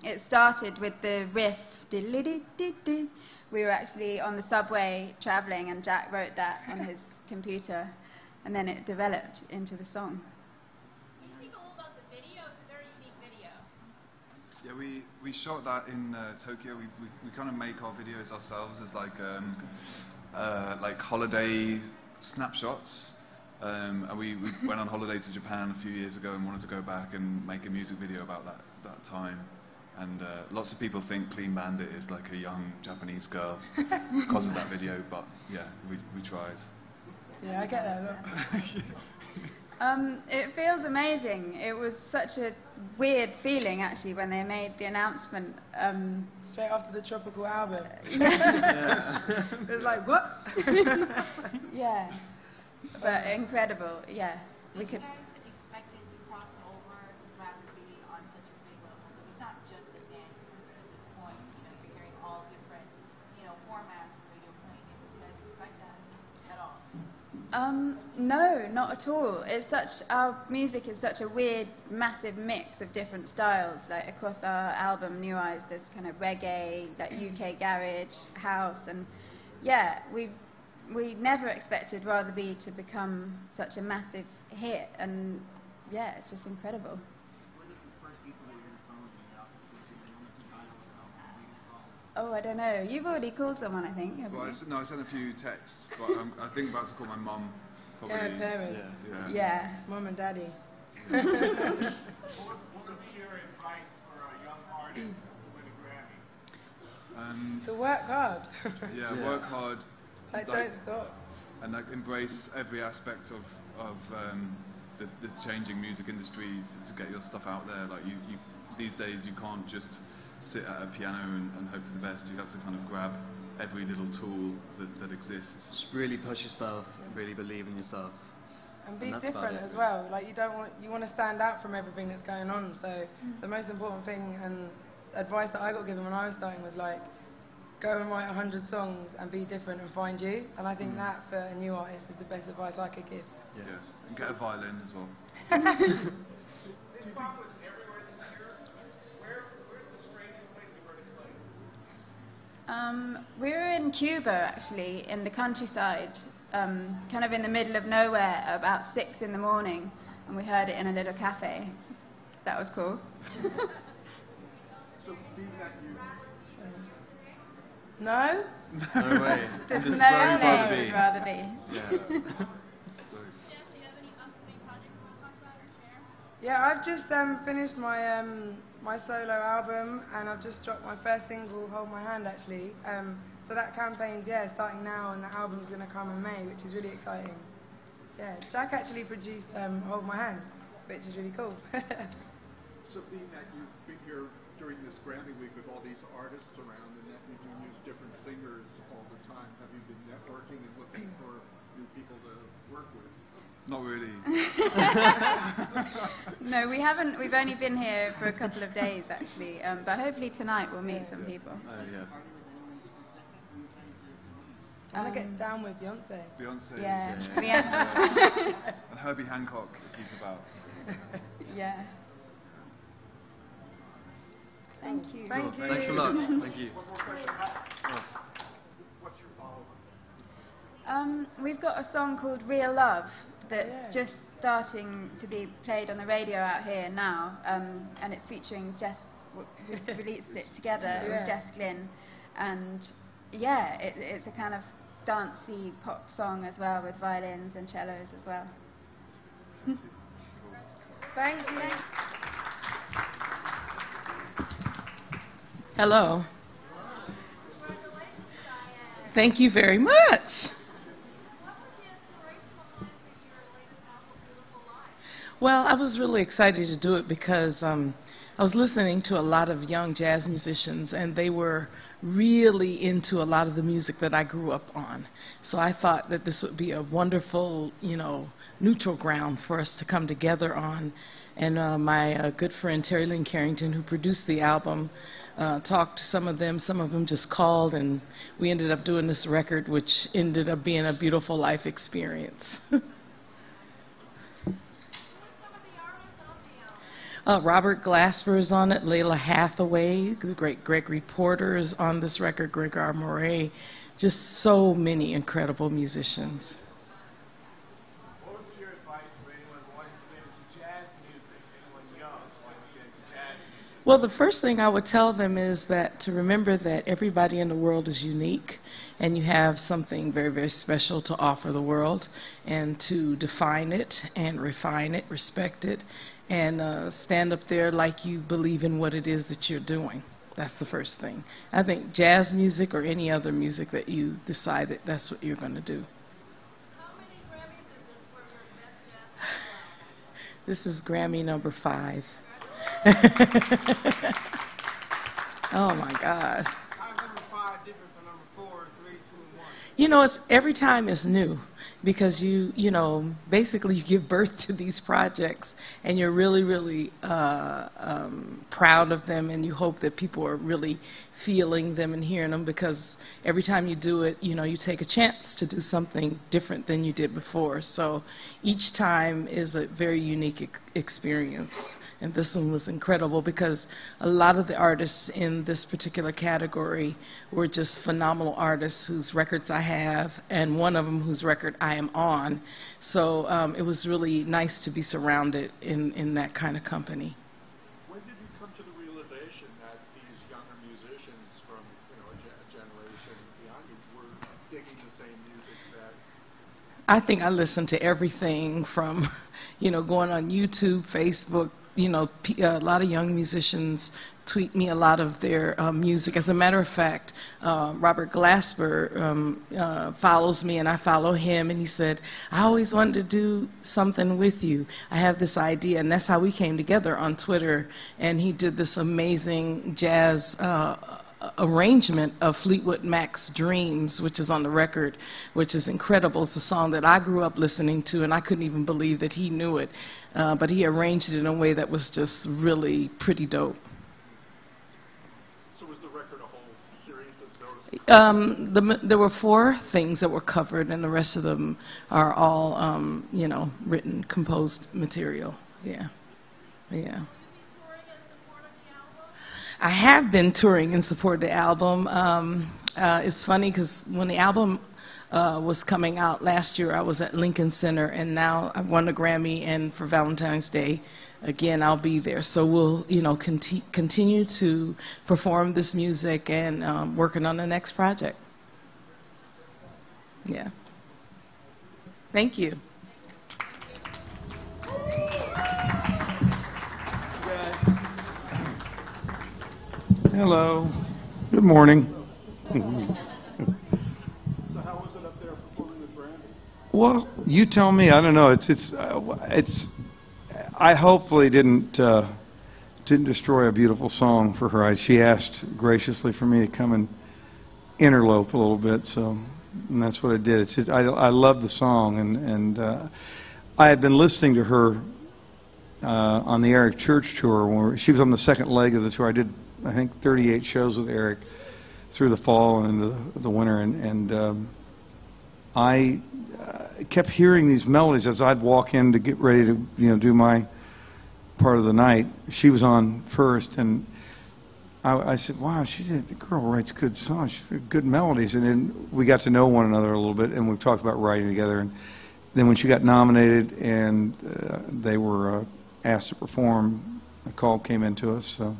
It started with the riff, diddly-dee-dee-dee. We were actually on the subway traveling, and Jack wrote that on his computer, and then it developed into the song. Can you speak a little about the video? It's a very unique video. Yeah, we shot that in Tokyo. We kind of make our videos ourselves as like holiday snapshots. And we went on holiday to Japan a few years ago and wanted to go back and make a music video about that time. And lots of people think Clean Bandit is like a young Japanese girl because of that video, but yeah, we tried. Yeah, I get that. It feels amazing. It was such a weird feeling, actually, when they made the announcement. Straight after the Tropical album. Yeah. It was like, what? Yeah. But incredible, yeah. We could. You guys expected to cross over rapidly on such a big level? Because it's not just a dance group at this point. You're hearing all different, formats of radio playing. Did you guys expect that at all? No, not at all. Our music is such a weird, massive mix of different styles. Like across our album, New Eyes, there's kind of reggae, like UK garage, house, and yeah, we never expected Rather Be to become such a massive hit, and yeah, it's just incredible. Oh, I don't know. You've already called someone, I think, haven't you? Well, I sent a few texts, but I think I'm about to call my mum Probably. Yeah, parents. Yeah. Mom and daddy. What would be your advice for a young artist to win a Grammy? To work hard. Yeah, work hard. Like, don't stop. And like embrace every aspect of the changing music industry to get your stuff out there. Like you these days you can't just sit at a piano and hope for the best. You have to kind of grab every little tool that exists. Just really push yourself, really believe in yourself. And be different as well. Like you want to stand out from everything that's going on. So the most important thing and advice that I got given when I was starting was like, go and write 100 songs and be different and find you. And I think that for a new artist is the best advice I could give. Yeah. And get a violin as well. This song was everywhere this year. Where's the strangest place you heard it play? We were in Cuba, actually, in the countryside, kind of in the middle of nowhere, about 6 in the morning, and we heard it in a little cafe. That was cool. So being that you... No? No way. There's This is no where we'd place rather be. we'd rather be. Yeah. Yeah, I've just finished my my solo album, and I've just dropped my first single, Hold My Hand, actually. So that campaign's, starting now, and the album's going to come in May, which is really exciting. Yeah, Jack actually produced Hold My Hand, which is really cool. So being that you've been here during this Grammy week with all these artists around, and that you do use different singers all the time, have you been networking and looking for new people to work with? Not really. No, we haven't. We've only been here for a couple of days, actually. But hopefully tonight we'll meet some people. I want to get down with Beyonce. Beyonce. Yeah. And Herbie Hancock, if he's about. Yeah. Thank you. Thank you. Thanks a lot. Thank you. One more question. What's your follow-up? We've got a song called Real Love that's just starting to be played on the radio out here now, and it's featuring Jess, who released it together with Jess, Glynne, and it's a kind of dancey pop song as well with violins and cellos as well. Thank you. Hello. Thank you very much. Well, I was really excited to do it because I was listening to a lot of young jazz musicians, and they were really into a lot of the music that I grew up on. So I thought that this would be a wonderful, neutral ground for us to come together on. And my good friend Terry Lynn Carrington, who produced the album, talked to some of them just called, and we ended up doing this record, which ended up being a beautiful life experience. Robert Glasper is on it, Layla Hathaway, the great Gregory Porter is on this record, Gregor Moret, just so many incredible musicians. What would be your advice for anyone wanting to get into jazz music, anyone young wanting to get into jazz music? Well, the first thing I would tell them is that to remember that everybody in the world is unique, and you have something very, very special to offer the world, and to define it and refine it, respect it, and stand up there like you believe in what it is that you're doing. That's the first thing. I think jazz music or any other music that you decide that that's what you're going to do. How many Grammys is this for your best jazz? This is Grammy number 5. Oh my God. How's number 5 different from number 4, 3, 2, and 1? It's every time it's new, because you basically you give birth to these projects, and you're really, really proud of them, and you hope that people are really feeling them and hearing them, because every time you do it, you take a chance to do something different than you did before. So each time is a very unique experience, and this one was incredible because a lot of the artists in this particular category were just phenomenal artists whose records I have, and one of them whose record I am on. So it was really nice to be surrounded in that kind of company. When did you come to the realization that these younger musicians from a generation beyond you were digging the same music that I think I listen to everything from, going on YouTube, Facebook. A lot of young musicians tweet me a lot of their music. As a matter of fact, Robert Glasper follows me, and I follow him, and he said, I always wanted to do something with you. I have this idea, and that's how we came together on Twitter, and he did this amazing jazz arrangement of Fleetwood Mac's Dreams, which is on the record, which is incredible. It's a song that I grew up listening to, and I couldn't even believe that he knew it. But he arranged it in a way that was just really pretty dope. So was the record a whole series of those? There were 4 things that were covered, and the rest of them are all, written, composed material. Yeah. Yeah. I have been touring in support of the album. It's funny because when the album was coming out last year, I was at Lincoln Center, and now I won a Grammy, and for Valentine's Day, again, I'll be there. So we'll, continue to perform this music and working on the next project. Yeah. Thank you. Hello. Good morning. So how was it up there performing with Brandon? Well, you tell me. I don't know. It's. I hopefully didn't destroy a beautiful song for her. She asked graciously for me to come and interlope a little bit, so and that's what I did. It's just, I love the song, and I had been listening to her on the Eric Church tour. Where she was on the second leg of the tour. I did, I think, 38 shows with Eric through the fall and into the winter, and I kept hearing these melodies as I'd walk in to get ready to do my part of the night. She was on first, and I said, "Wow, the girl writes good songs, good melodies." And then we got to know one another a little bit, and we talked about writing together. And then when she got nominated and they were asked to perform, a call came into us. So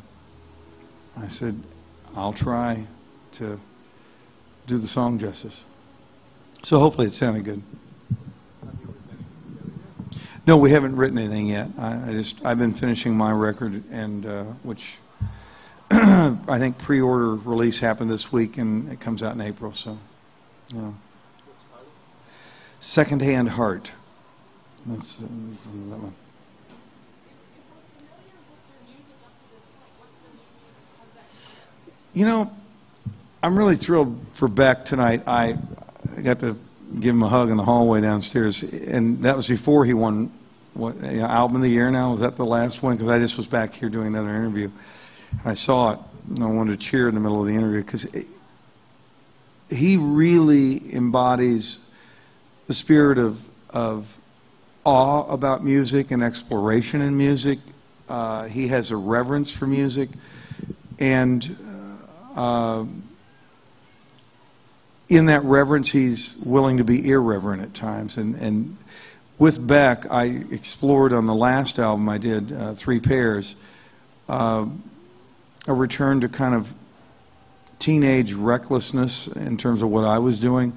I said, I'll try to do the song justice. So hopefully it sounded good. No, we haven't written anything yet. I've been finishing my record, and which I think pre-order release happened this week, and it comes out in April. So, Secondhand Heart. That's that one. I'm really thrilled for Beck tonight. I got to give him a hug in the hallway downstairs, and that was before he won Album of the Year. Now was that the last one? Because I just was back here doing another interview. I saw it, and I wanted to cheer in the middle of the interview because he really embodies the spirit of awe about music and exploration in music. He has a reverence for music, and in that reverence, he's willing to be irreverent at times. And with Beck, I explored on the last album I did, 3 Pairs, a return to kind of teenage recklessness in terms of what I was doing.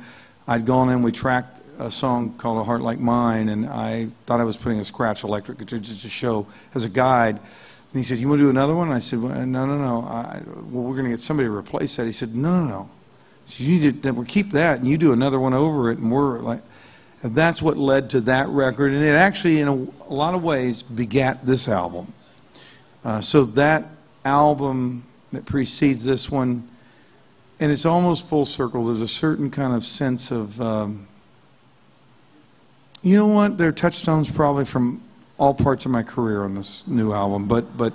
I'd gone in, we tracked a song called A Heart Like Mine, and I thought I was putting a scratch electric guitar just to show as a guide. And he said, "You want to do another one?" And I said, "No. Well, we're going to get somebody to replace that." He said, No. So you need to keep that, and you do another one over it, and we're like, and that's what led to that record, and it actually, in a lot of ways, begat this album. So that album that precedes this one, and it's almost full circle. There's a certain kind of sense of, you know what? There are touchstones probably from all parts of my career on this new album, but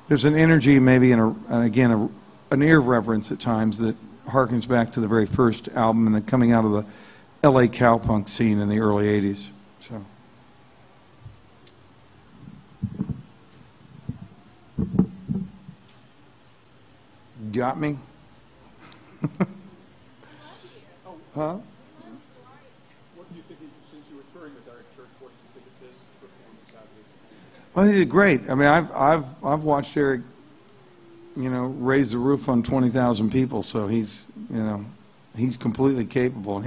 there's an energy, maybe, and again, an irreverence at times that harkens back to the very first album and then coming out of the LA cowpunk scene in the early 80s. So. Got me? Huh? What do you think, since you were touring with Eric Church, what do you think of his performance out here? Well, he did great. I mean, I've watched Eric, raise the roof on 20,000 people, so he's, He's completely capable.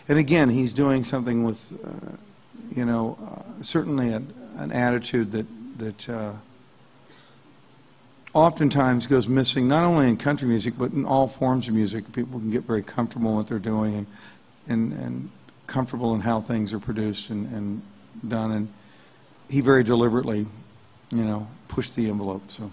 And again, he's doing something with, certainly an attitude that oftentimes goes missing, not only in country music, but in all forms of music. People can get very comfortable in what they're doing and comfortable in how things are produced and done. And he very deliberately, pushed the envelope. So,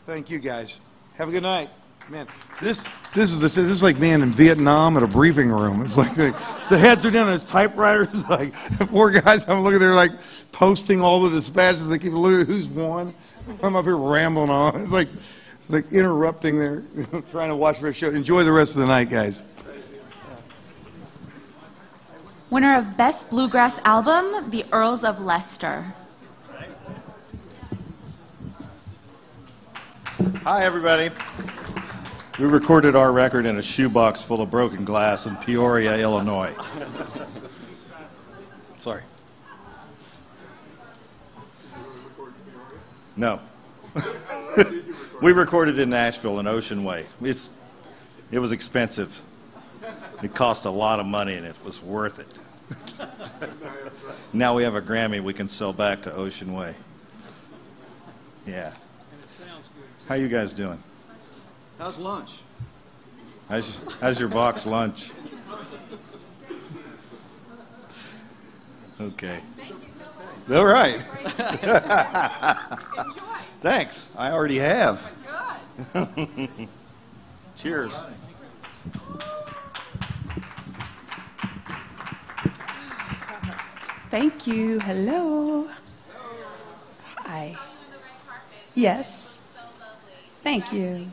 thank you, guys. Have a good night. Man, this is like being in Vietnam at a briefing room. It's like the heads are down on his typewriters. Like poor guys, I'm looking there like posting all the dispatches. They keep looking at who's won. I'm up here rambling on. It's like interrupting there, trying to watch their show. Enjoy the rest of the night, guys. Winner of Best Bluegrass Album, the Earls of Leicester. Hi, everybody. We recorded our record in a shoebox full of broken glass in Peoria, Illinois. Sorry. No. We recorded in Nashville in Ocean Way. It was expensive. It cost a lot of money, and it was worth it. Now we have a Grammy we can sell back to Ocean Way. Yeah. And it sounds good. How you guys doing? How's lunch? How's your box lunch? Okay. Thank you so much. All right. Enjoy. Thanks. I already have. Good. Cheers. Thank you. Hello. Hi. Yes. Thank you.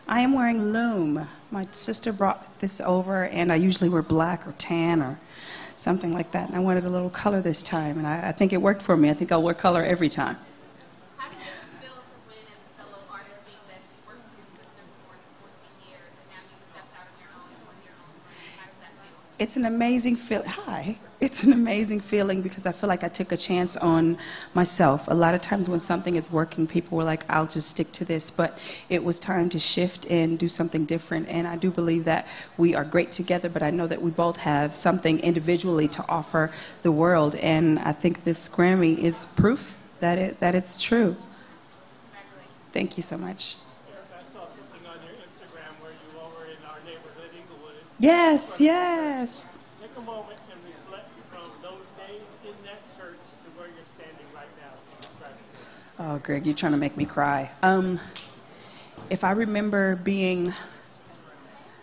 I am wearing Loom. My sister brought this over, and I usually wear black or tan or something like that, and I wanted a little color this time, and I think it worked for me. I think I'll wear color every time. How do you feel to win as a solo artist, being that you worked with your sister for 14 years, and now you stepped out on your own and won your own brand? How does that feel? It's an amazing feeling. Hi. It's an amazing feeling because I feel like I took a chance on myself. A lot of times when something is working, people were like, I'll just stick to this. But it was time to shift and do something different. And I do believe that we are great together, but I know that we both have something individually to offer the world. And I think this Grammy is proof that it's true. Thank you so much. I saw something on your Instagram where you were in our neighborhood, Inglewood. Yes, yes. Take a moment and reflect from those days in that church to where you're standing right now. Oh, Greg, you're trying to make me cry. If I remember being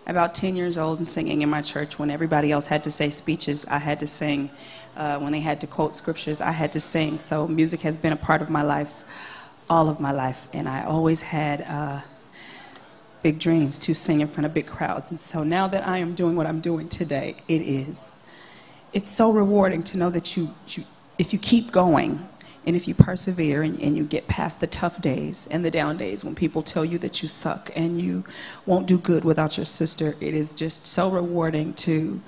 about 10 years old and singing in my church when everybody else had to say speeches, I had to sing. When they had to quote scriptures, I had to sing. So music has been a part of my life, all of my life. And I always had big dreams to sing in front of big crowds. And so now that I am doing what I'm doing today, it's so rewarding to know that if you keep going and if you persevere and you get past the tough days and the down days when people tell you that you suck and you won't do good without your sister, it is just so rewarding to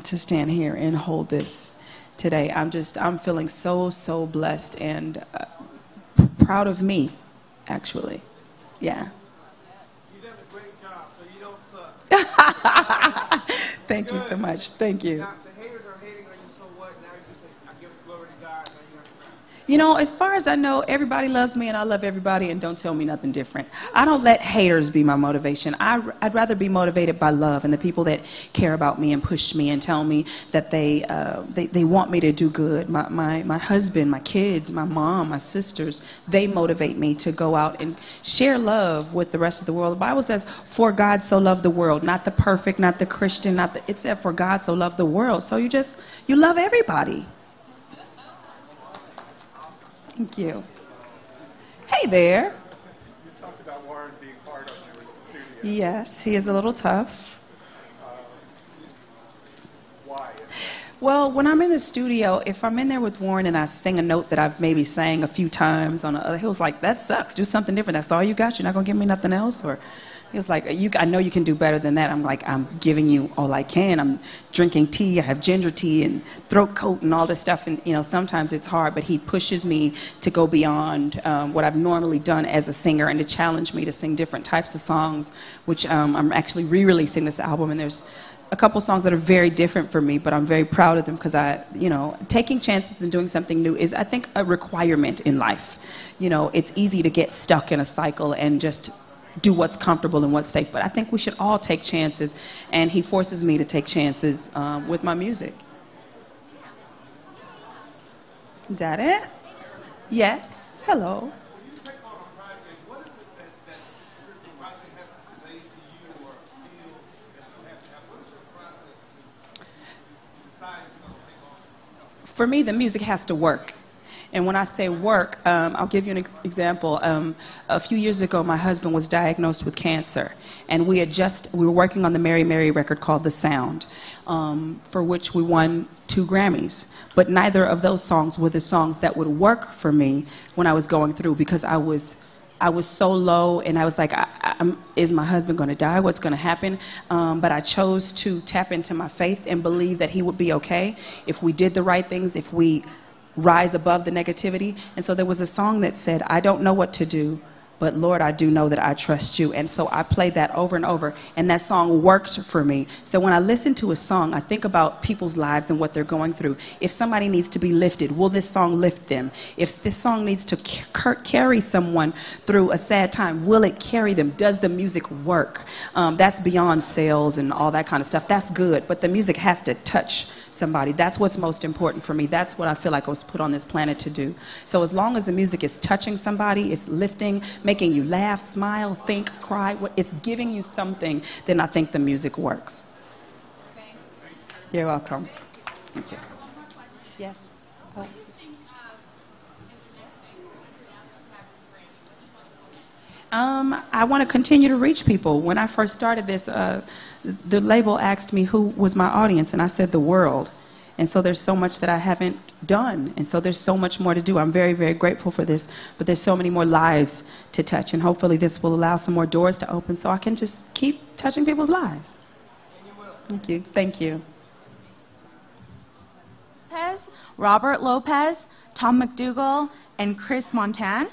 stand here and hold this today. I'm feeling so blessed and proud of me, actually. Yeah. Thank you so much. Thank you. Now, the haters are hating on you, so what? Now you say, I give glory to God. Now you're You know, as far as I know, everybody loves me and I love everybody, and don't tell me nothing different. I don't let haters be my motivation. I'd rather be motivated by love and the people that care about me and push me and tell me that they want me to do good. My husband, my kids, my mom, my sisters, they motivate me to go out and share love with the rest of the world. The Bible says, for God so loved the world, not the perfect, not the Christian, it said for God so loved the world. So you love everybody. Thank you. Hey there. You talked about Warren being hard on you in the studio. Yes, he is a little tough. Why? Well, when I'm in the studio, if I'm in there with Warren and I sing a note that I've maybe sang a few times on the other, he was like, that sucks, do something different. That's all you got? You're not going to give me nothing else? Or he was like, I know you can do better than that. I'm like, I'm giving you all I can. I'm drinking tea. I have ginger tea and throat coat and all this stuff. And, you know, sometimes it's hard, but he pushes me to go beyond what I've normally done as a singer and to challenge me to sing different types of songs, which I'm actually re-releasing this album. And there's a couple songs that are very different for me, but I'm very proud of them because taking chances and doing something new is, I think, a requirement in life. You know, it's easy to get stuck in a cycle and just do what's comfortable and what's safe, but I think we should all take chances, and he forces me to take chances with my music. Is that it? Yes. Hello. For me, the music has to work. And when I say work, I'll give you an example. A few years ago, my husband was diagnosed with cancer. And we were working on the Mary Mary record called The Sound, for which we won 2 Grammys. But neither of those songs were the songs that would work for me when I was going through, because I was so low, and I was like, is my husband going to die? What's going to happen? But I chose to tap into my faith and believe that he would be okay if we did the right things, if we rise above the negativity. And so there was a song that said, I don't know what to do, but Lord, I do know that I trust you. And so I played that over and over, and that song worked for me. So when I listen to a song, I think about people's lives and what they're going through. If somebody needs to be lifted, will this song lift them? If this song needs to carry someone through a sad time, will it carry them? Does the music work? That's beyond sales and all that kind of stuff. That's good, but the music has to touch somebody. That's what's most important for me. That's what I feel like I was put on this planet to do. So as long as the music is touching somebody, it's lifting, making you laugh, smile, think, cry, it's giving you something, then I think the music works. You're welcome. Thank you. Yes? Oh. I want to continue to reach people. When I first started this, the label asked me who was my audience, and I said the world. And so there's so much that I haven't done, and so there's so much more to do. I'm very, very grateful for this, but there's so many more lives to touch, and hopefully this will allow some more doors to open so I can just keep touching people's lives. Thank you. Thank you. Robert Lopez, Tom McDougall, and Chris Montan.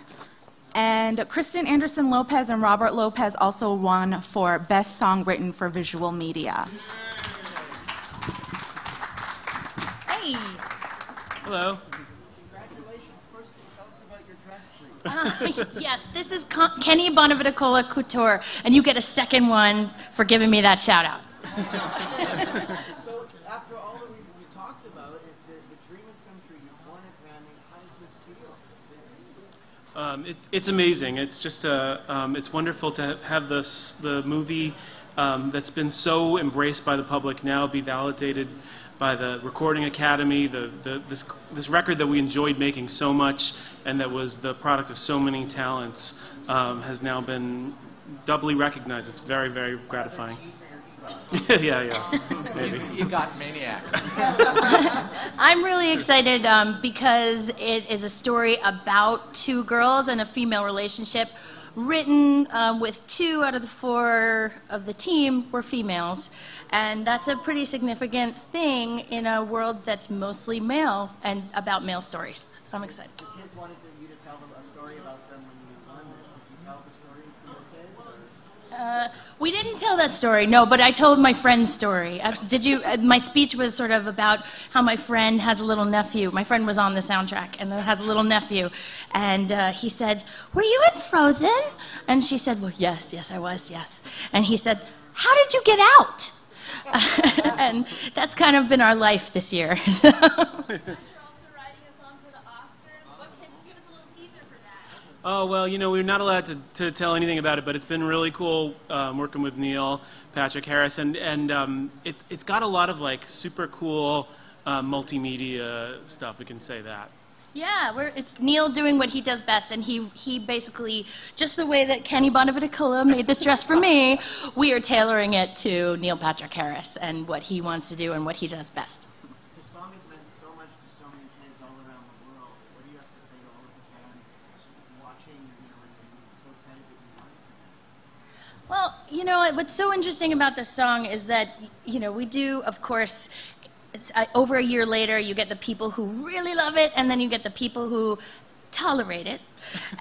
And Kristen Anderson Lopez and Robert Lopez also won for Best Song Written for Visual Media. Hey. Hello. Congratulations. First, tell us about your dress, please. Yes, this is Kenny Bonaviticola Couture, and you get a second one for giving me that shout out. So, after all that we talked about, the dream has come true. You've won a Grammy. How does this feel? It's amazing. It's just it's wonderful to have the movie that's been so embraced by the public now be validated by the Recording Academy. This record that we enjoyed making so much and that was the product of so many talents has now been doubly recognized. It's very, very gratifying. yeah, maybe. You got Maniac. I'm really excited because it is a story about 2 girls and a female relationship written with 2 out of the 4 of the team were females. And that's a pretty significant thing in a world that's mostly male and about male stories. So I'm excited. The kids wanted you to tell them a story about them when you won this. Did you tell the story to your kids? We didn't tell that story, no, but I told my friend's story. My speech was sort of about how my friend has a little nephew. My friend was on the soundtrack and has a little nephew. And he said, were you in Frozen? And she said, well, yes, I was, yes. And he said, how did you get out? And that's kind of been our life this year. Oh, well, we're not allowed to tell anything about it, but it's been really cool working with Neil Patrick Harris, and it's got a lot of super cool multimedia stuff, we can say that. Yeah, it's Neil doing what he does best, and he basically, just the way that Kenny Bonaviticola made this dress for me, we are tailoring it to Neil Patrick Harris and what he wants to do and what he does best. The song Well, you know, what's so interesting about this song is that, you know, we do, of course, over a year later, you get the people who really love it, and then you get the people who tolerate it.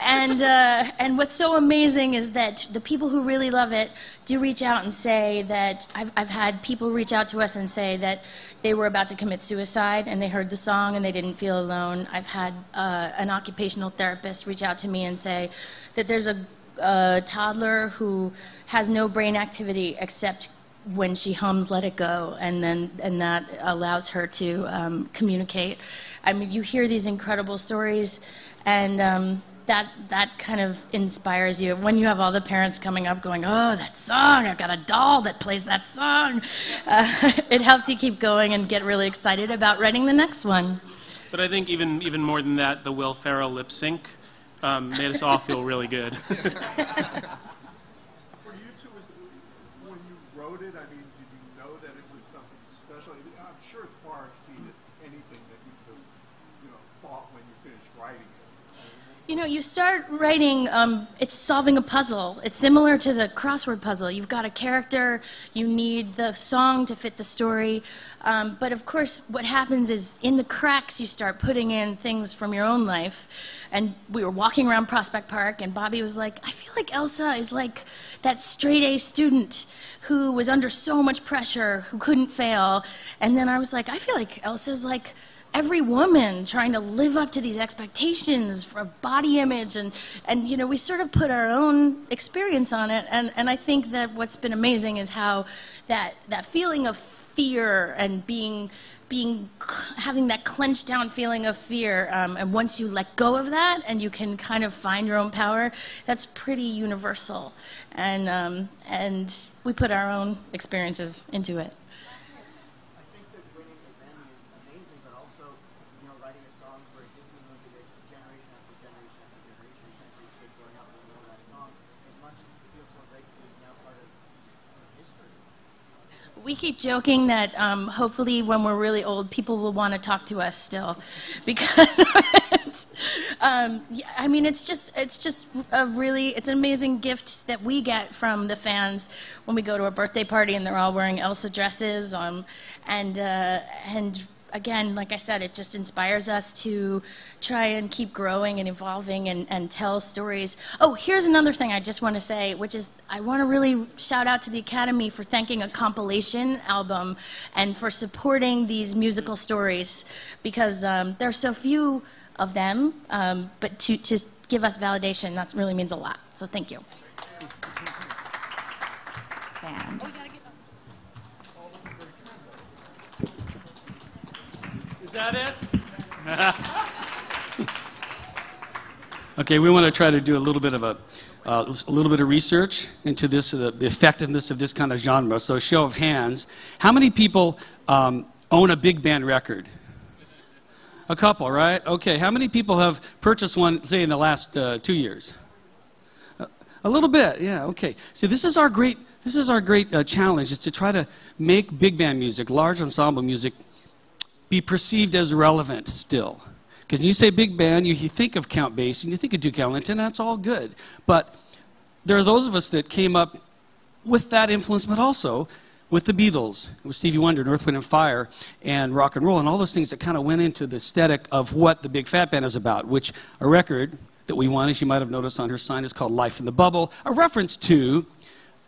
And what's so amazing is that the people who really love it do reach out and say that, I've had people reach out to us and say that they were about to commit suicide and they heard the song and they didn't feel alone. I've had an occupational therapist reach out to me and say that there's a toddler who has no brain activity except when she hums Let It Go, and that allows her to communicate. I mean, you hear these incredible stories, and that kind of inspires you. When you have all the parents coming up going, oh, that song, I've got a doll that plays that song, it helps you keep going and get really excited about writing the next one. But I think even more than that, the Will Ferrell lip sync made us all feel really good. For you two, when you wrote it, I mean, did you know that it was something special? I'm sure it far exceeded anything that you could have, thought when you finished writing it. You know, you start writing, it's solving a puzzle. It's similar to the crossword puzzle. You've got a character, you need the song to fit the story. But of course, what happens is in the cracks, you start putting in things from your own life. And we were walking around Prospect Park, and Bobby was like, I feel like Elsa is like that straight-A student who was under so much pressure, who couldn't fail. And then I was like, I feel like Elsa's like every woman trying to live up to these expectations for body image, and you know, we sort of put our own experience on it, and I think that what's been amazing is how that feeling of fear and having that clenched down feeling of fear, and once you let go of that and you can kind of find your own power, that's pretty universal, and we put our own experiences into it. We keep joking that hopefully when we're really old, people will want to talk to us still, because of it. Yeah, I mean, it's just it's an amazing gift that we get from the fans when we go to a birthday party and they're all wearing Elsa dresses, and again, like I said, it just inspires us to try and keep growing and evolving and tell stories. Oh, here's another thing I just want to say, which is I want to really shout out to the Academy for thanking a compilation album and for supporting these musical stories, because there are so few of them, but to give us validation, that really means a lot. So thank you. Band. Is that it? Okay, we want to try to do a little bit of research into this, the effectiveness of this kind of genre. So, show of hands, how many people own a big band record? A couple, right? Okay, how many people have purchased one, say, in the last 2 years? A little bit, yeah. Okay. See, this is our great challenge, is to try to make big band music, large ensemble music, be perceived as relevant still. Because when you say big band, you think of Count Basie and you think of Duke Ellington, and that's all good. But there are those of us that came up with that influence, but also with the Beatles, with Stevie Wonder, and Earth, Wind & Fire, and rock and roll, and all those things that kind of went into the aesthetic of what the Big Fat Band is about, which a record that we won, as you might have noticed on her sign, is called Life in the Bubble, a reference to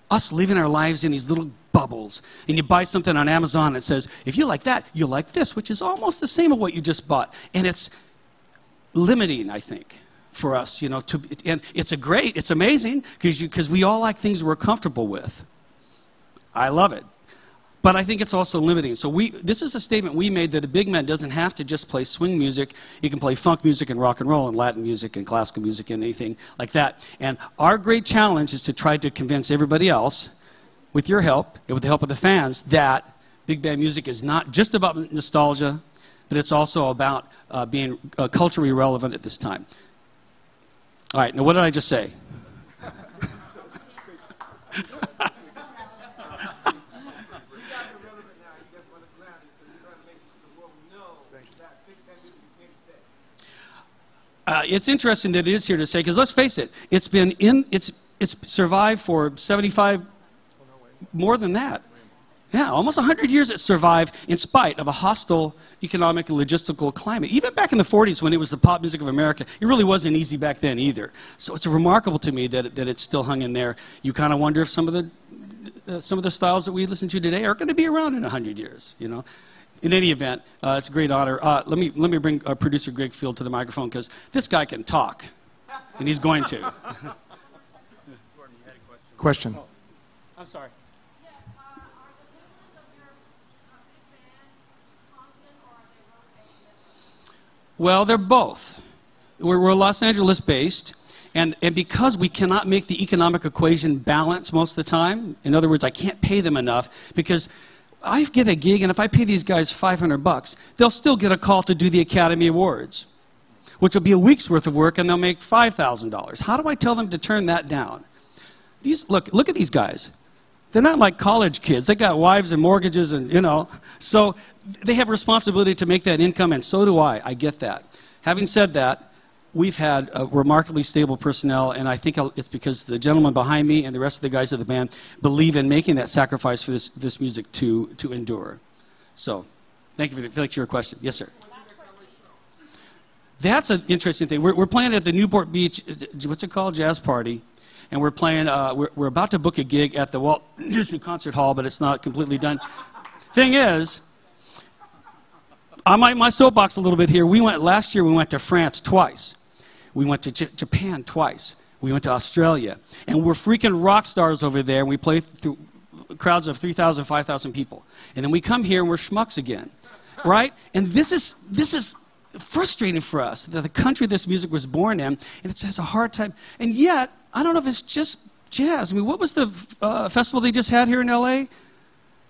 us living our lives in these little bubbles. And you buy something on Amazon and it says, if you like that, you'll like this, which is almost the same as what you just bought. And it's limiting, I think, for us, and it's amazing, because we all like things we're comfortable with. I love it. But I think it's also limiting. So this is a statement we made, that a big band doesn't have to just play swing music. You can play funk music and rock and roll and Latin music and classical music and anything like that. And our great challenge is to try to convince everybody else, with your help and with the help of the fans, that big band music is not just about nostalgia, but it's also about being culturally relevant at this time. All right, now what did I just say? It's interesting that it is here to say, because let's face it, it's it's survived for 75, more than that. Yeah, almost 100 years it survived in spite of a hostile economic and logistical climate. Even back in the 40s when it was the pop music of America, it really wasn't easy back then either. So it's remarkable to me that it's still hung in there. You kind of wonder if some of the styles that we listen to today are going to be around in 100 years, you know. In any event, it's a great honor. Let me bring producer Greg Field to the microphone because this guy can talk, and he's going to. Question. Oh, I'm sorry. Well, they're both. We're Los Angeles based, and because we cannot make the economic equation balance most of the time, in other words, I can't pay them enough because I get a gig, and if I pay these guys $500, they'll still get a call to do the Academy Awards, which will be a week's worth of work, and they'll make $5,000. How do I tell them to turn that down? Look at these guys. They're not like college kids. They got wives and mortgages and, you know. So they have a responsibility to make that income, and so do I. I get that. Having said that, we've had a remarkably stable personnel, and I think it's because the gentleman behind me and the rest of the guys of the band believe in making that sacrifice for this music to endure. So thank you for your question. Yes, sir. That's an interesting thing. We're playing at the Newport Beach, what's it called, Jazz Party. And we're playing, we're about to book a gig at the Walt Disney Concert Hall, but it's not completely done. Thing is, on my soapbox a little bit here, last year we went to France twice. We went to Japan twice. We went to Australia. And we're freaking rock stars over there, and we play through crowds of 3,000, 5,000 people. And then we come here and we're schmucks again, right? And this is frustrating for us, that the country this music was born in, and it has a hard time. And yet, I don't know if it's just jazz. I mean, what was the festival they just had here in LA a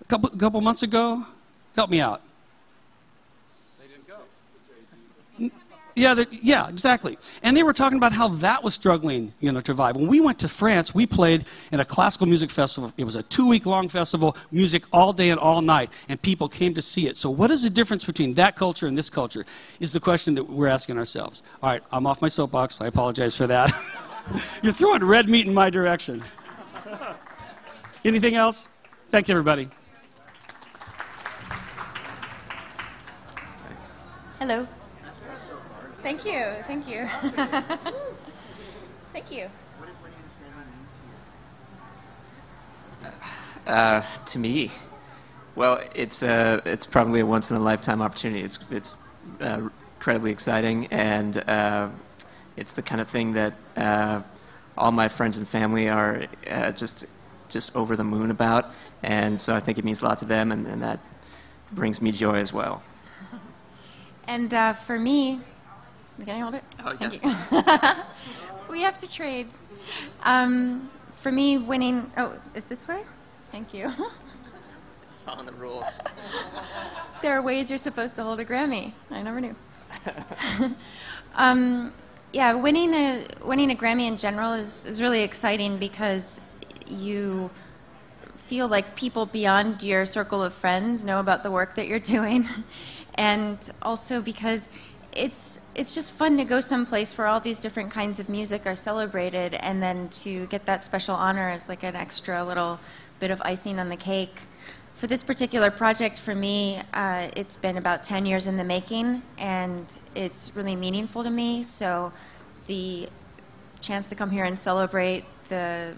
couple months ago? Help me out. They didn't go. Yeah, exactly. And they were talking about how that was struggling, you know, to survive. When we went to France, we played in a classical music festival. It was a 2-week-long festival, music all day and all night, and people came to see it. So what is the difference between that culture and this culture is the question that we're asking ourselves. All right, I'm off my soapbox. I apologize for that. You're throwing red meat in my direction. Anything else? Thank you, everybody. Thanks. Hello. Thank you. Thank you. Thank you. To me, well, it's probably a once-in-a-lifetime opportunity. It's incredibly exciting, and it's the kind of thing that all my friends and family are just over the moon about, and so I think it means a lot to them, and that brings me joy as well. And for me, can I hold it? Oh, yeah. Thank you. We have to trade. For me, winning. Oh, is this way? Thank you. Just following the rules. There are ways you're supposed to hold a Grammy. I never knew. Yeah, winning a Grammy in general is really exciting because you feel like people beyond your circle of friends know about the work that you're doing, and also because it's just fun to go someplace where all these different kinds of music are celebrated, and then to get that special honor as like an extra little bit of icing on the cake. For this particular project, for me, it's been about 10 years in the making, and it's really meaningful to me. So the chance to come here and celebrate the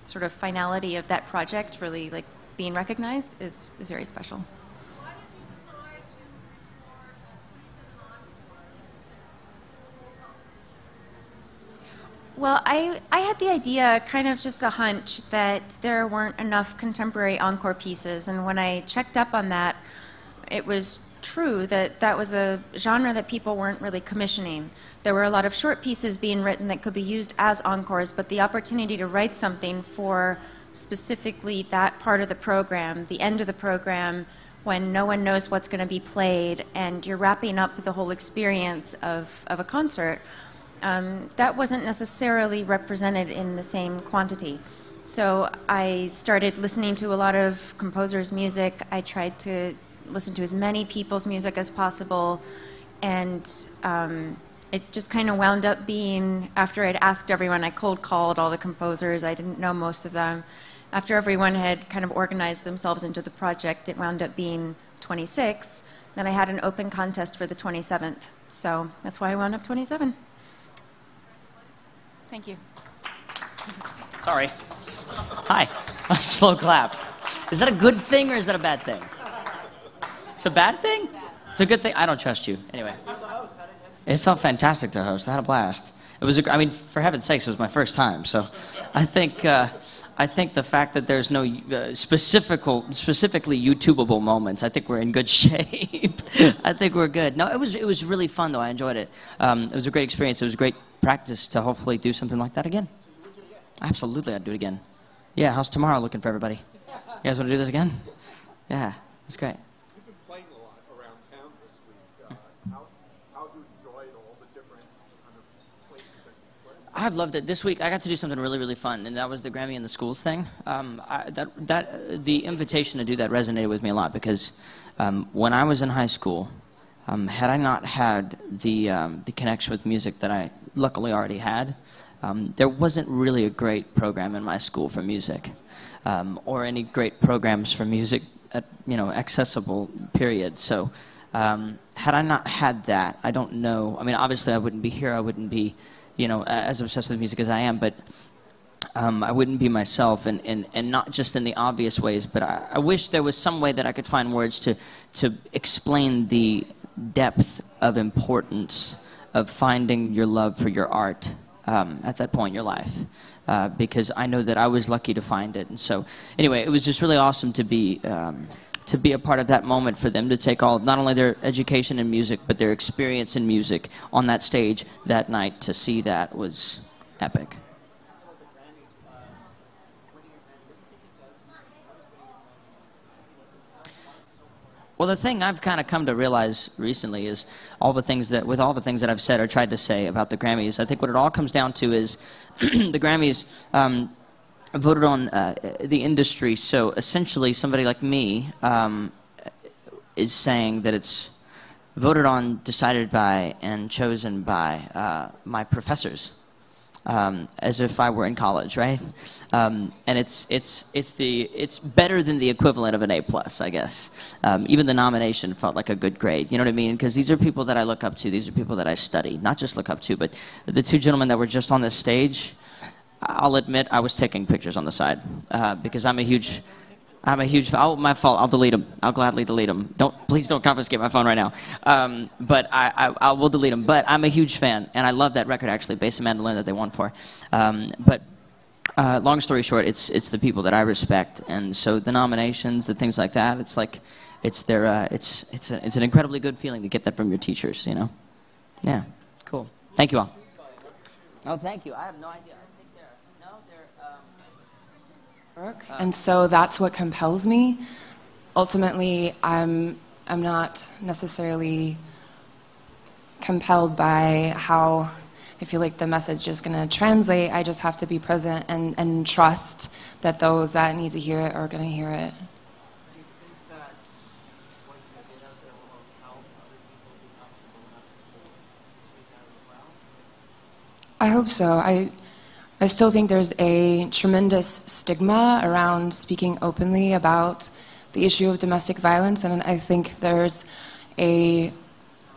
sort of finality of that project, really like being recognized, is very special. Well, I had the idea, kind of just a hunch, that there weren't enough contemporary encore pieces, and when I checked up on that, it was true that that was a genre that people weren't really commissioning. There were a lot of short pieces being written that could be used as encores, but the opportunity to write something for specifically that part of the program, the end of the program, when no one knows what's going to be played, and you're wrapping up the whole experience of a concert, that wasn't necessarily represented in the same quantity. So I started listening to a lot of composers' music. I tried to listen to as many people's music as possible, and it just kind of wound up being, after I'd asked everyone, I cold called all the composers, I didn't know most of them. After everyone had kind of organized themselves into the project, it wound up being 26. Then I had an open contest for the 27th. So that's why I wound up 27. Thank you. Sorry. Hi. A slow clap. Is that a good thing or is that a bad thing? It's a bad thing? It's a good thing? I don't trust you. Anyway. It felt fantastic to host. I had a blast. It was, I mean, for heaven's sakes, it was my first time. So I think the fact that there's no specifically YouTubeable moments, I think we're in good shape. I think we're good. No, it was really fun, though. I enjoyed it. It was a great experience. It was great practice to hopefully do something like that again. Absolutely, I'd do it again. Yeah, how's tomorrow looking for everybody? You guys want to do this again? Yeah, it's great. You've been playing a lot around town this week. How have you enjoyed all the different kind of places that you've played? I've loved it. This week I got to do something really, really fun, and that was the Grammy in the Schools thing. The invitation to do that resonated with me a lot because when I was in high school, had I not had the connection with music that I luckily already had, there wasn't really a great program in my school for music, or any great programs for music at accessible period. So had I not had that, I don't know. I mean, obviously I wouldn't be here. I wouldn't be as obsessed with music as I am, but I wouldn't be myself, and not just in the obvious ways, but I wish there was some way that I could find words to explain the depth of importance of finding your love for your art at that point in your life, because I know that I was lucky to find it. And so anyway, it was just really awesome to be a part of that moment for them to take all of not only their education in music, but their experience in music on that stage that night. To see that was epic. Well, the thing I've kind of come to realize recently is with all the things that I've said or tried to say about the Grammys, I think what it all comes down to is the Grammys voted on the industry. So essentially, somebody like me is saying that it's voted on, decided by, and chosen by my professors. As if I were in college, right? And it's better than the equivalent of an A+, I guess. Even the nomination felt like a good grade. You know what I mean? Because these are people that I look up to. These are people that I study. Not just look up to, but the two gentlemen that were just on this stage, I'll admit I was taking pictures on the side because I'm a huge. Oh, my fault. I'll delete them. I'll gladly delete them. Please don't confiscate my phone right now. But I will delete them. But I'm a huge fan, and I love that record actually, Bass and Mandolin, that they won for. But long story short, it's the people that I respect, and so the nominations, the things like that, it's like it's an incredibly good feeling to get that from your teachers, you know. Yeah, cool. Thank you all. Oh, thank you. I have no idea. And so that's what compels me. Ultimately, I'm not necessarily compelled by how I feel like the message is going to translate. I just have to be present and trust that those that need to hear it are going to hear it. I hope so. I still think there's a tremendous stigma around speaking openly about the issue of domestic violence, and I think there's a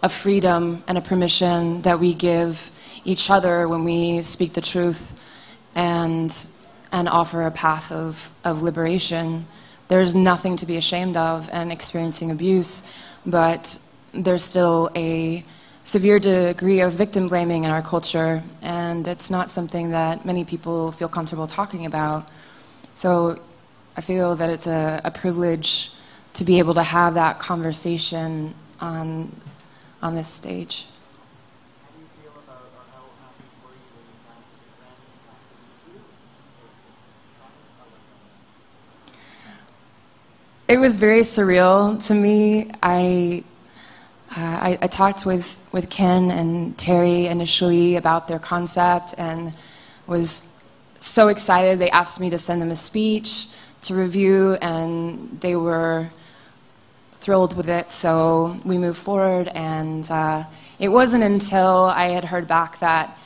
freedom and a permission that we give each other when we speak the truth and offer a path of liberation. There's nothing to be ashamed of in experiencing abuse, but there's still a severe degree of victim blaming in our culture, and it's not something that many people feel comfortable talking about. So I feel that it's a privilege to be able to have that conversation on this stage. It was very surreal to me. I talked with Ken and Terry initially about their concept and was so excited. They asked me to send them a speech to review, and they were thrilled with it, so we moved forward, and it wasn't until I had heard back that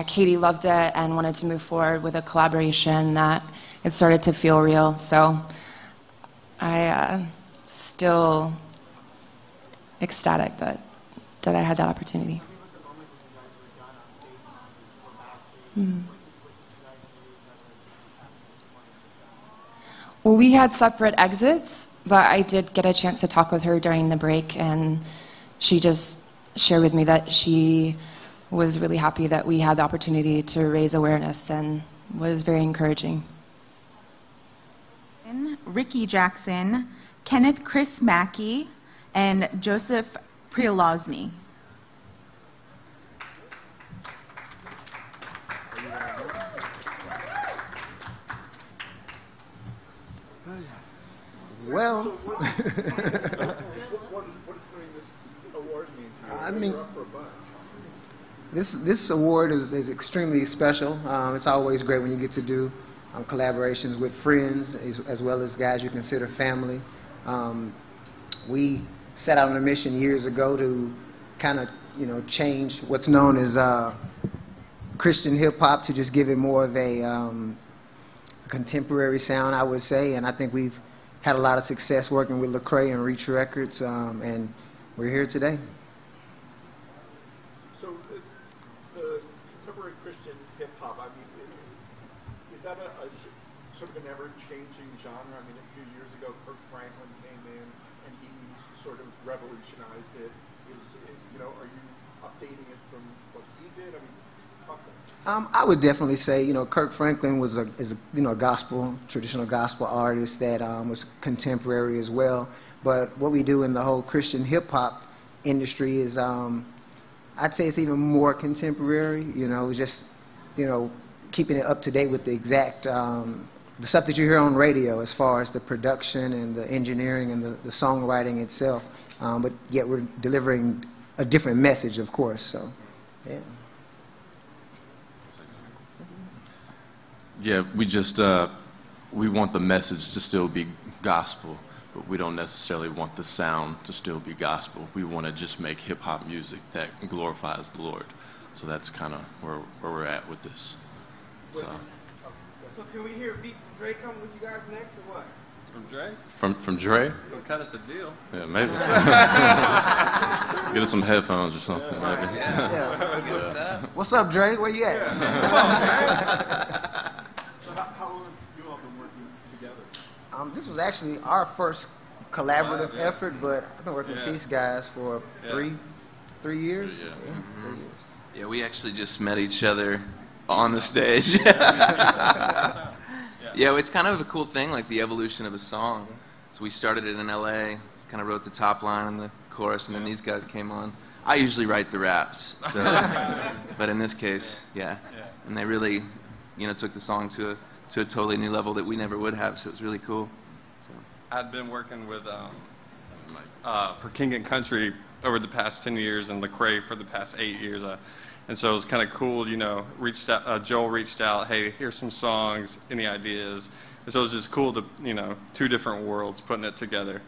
Katie loved it and wanted to move forward with a collaboration that it started to feel real. So I still ecstatic that I had that opportunity. Well, we had separate exits, but I did get a chance to talk with her during the break, and she just shared with me that she was really happy that we had the opportunity to raise awareness, and was very encouraging. Ricky Jackson, Kenneth Chris Mackey, and Joseph Priolozny. Well, what does winning this award mean to you? I mean, You're up for a bunch. this award is extremely special. It's always great when you get to do collaborations with friends as well as guys you consider family. We set out on a mission years ago to kind of change what's known as Christian hip hop, to just give it more of a contemporary sound, I would say, and I think we've had a lot of success working with Lecrae and Reach Records, and we're here today. So the contemporary Christian hip hop, I mean, is that a sort of an ever-changing genre? I mean, a few years ago, Kirk Franklin came in and he sort of revolutionized it. Are you updating it from what he did? I mean, talk to me. I would definitely say, Kirk Franklin is a traditional gospel artist that was contemporary as well. But what we do in the whole Christian hip hop industry is, I'd say it's even more contemporary. Just keeping it up to date with the exact the stuff that you hear on radio, as far as the production and the engineering and the songwriting itself. But yet we're delivering a different message, of course. So, yeah. Yeah, we just we want the message to still be gospel, but we don't necessarily want the sound to still be gospel. We want to just make hip hop music that glorifies the Lord. So that's kind of where we're at with this. So can we hear a beat from Dre coming with you guys next, or what? from Dre? From Dre? He'll cut us a deal. Yeah, maybe. Get us some headphones or something, maybe. Yeah. What's up, Dre? Where you at? So how long have you all been working together? This was actually our first collaborative effort, but I've been working with these guys for three years. Yeah. 3 years. Yeah, we actually just met each other on the stage. Yeah, it's kind of a cool thing, like the evolution of a song. So we started it in LA, kind of wrote the top line and the chorus, and then these guys came on. I usually write the raps, so, but in this case, and they really, took the song to a totally new level that we never would have. So it's really cool. So. I've been working with for King and Country over the past 10 years, and Lecrae for the past 8 years. And so it was kind of cool, Joel reached out, hey, here's some songs, any ideas? And so it was just cool to, two different worlds, putting it together,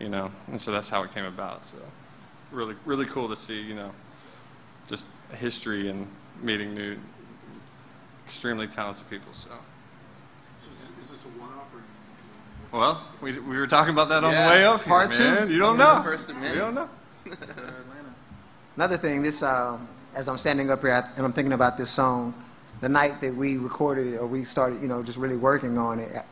and so that's how it came about. So really, really cool to see, just history and meeting new, extremely talented people, so. Is this a one-off or? Well, we were talking about that on the way up here, Part man. two. You don't know. You don't know. Another thing, as I'm standing up here and I'm thinking about this song, the night that we recorded it, or we started, just really working on it,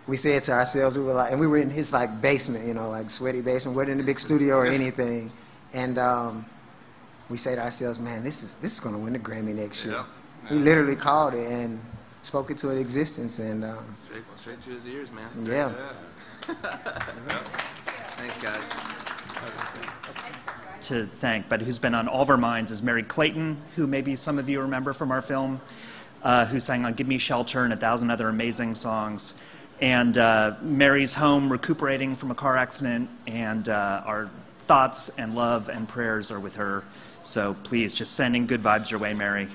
we said to ourselves, we were in his basement, sweaty basement, wasn't in a big studio or anything, and we say to ourselves, man, this is going to win the Grammy next year. We literally called it and spoke it to an existence, and straight to his ears, man. Yeah. Thanks, guys. To thank, but who's been on all of our minds is Mary Clayton, who maybe some of you remember from our film, who sang on Give Me Shelter and 1,000 other amazing songs. And Mary's home recuperating from a car accident, and our thoughts and love and prayers are with her. So please, just sending good vibes your way, Mary.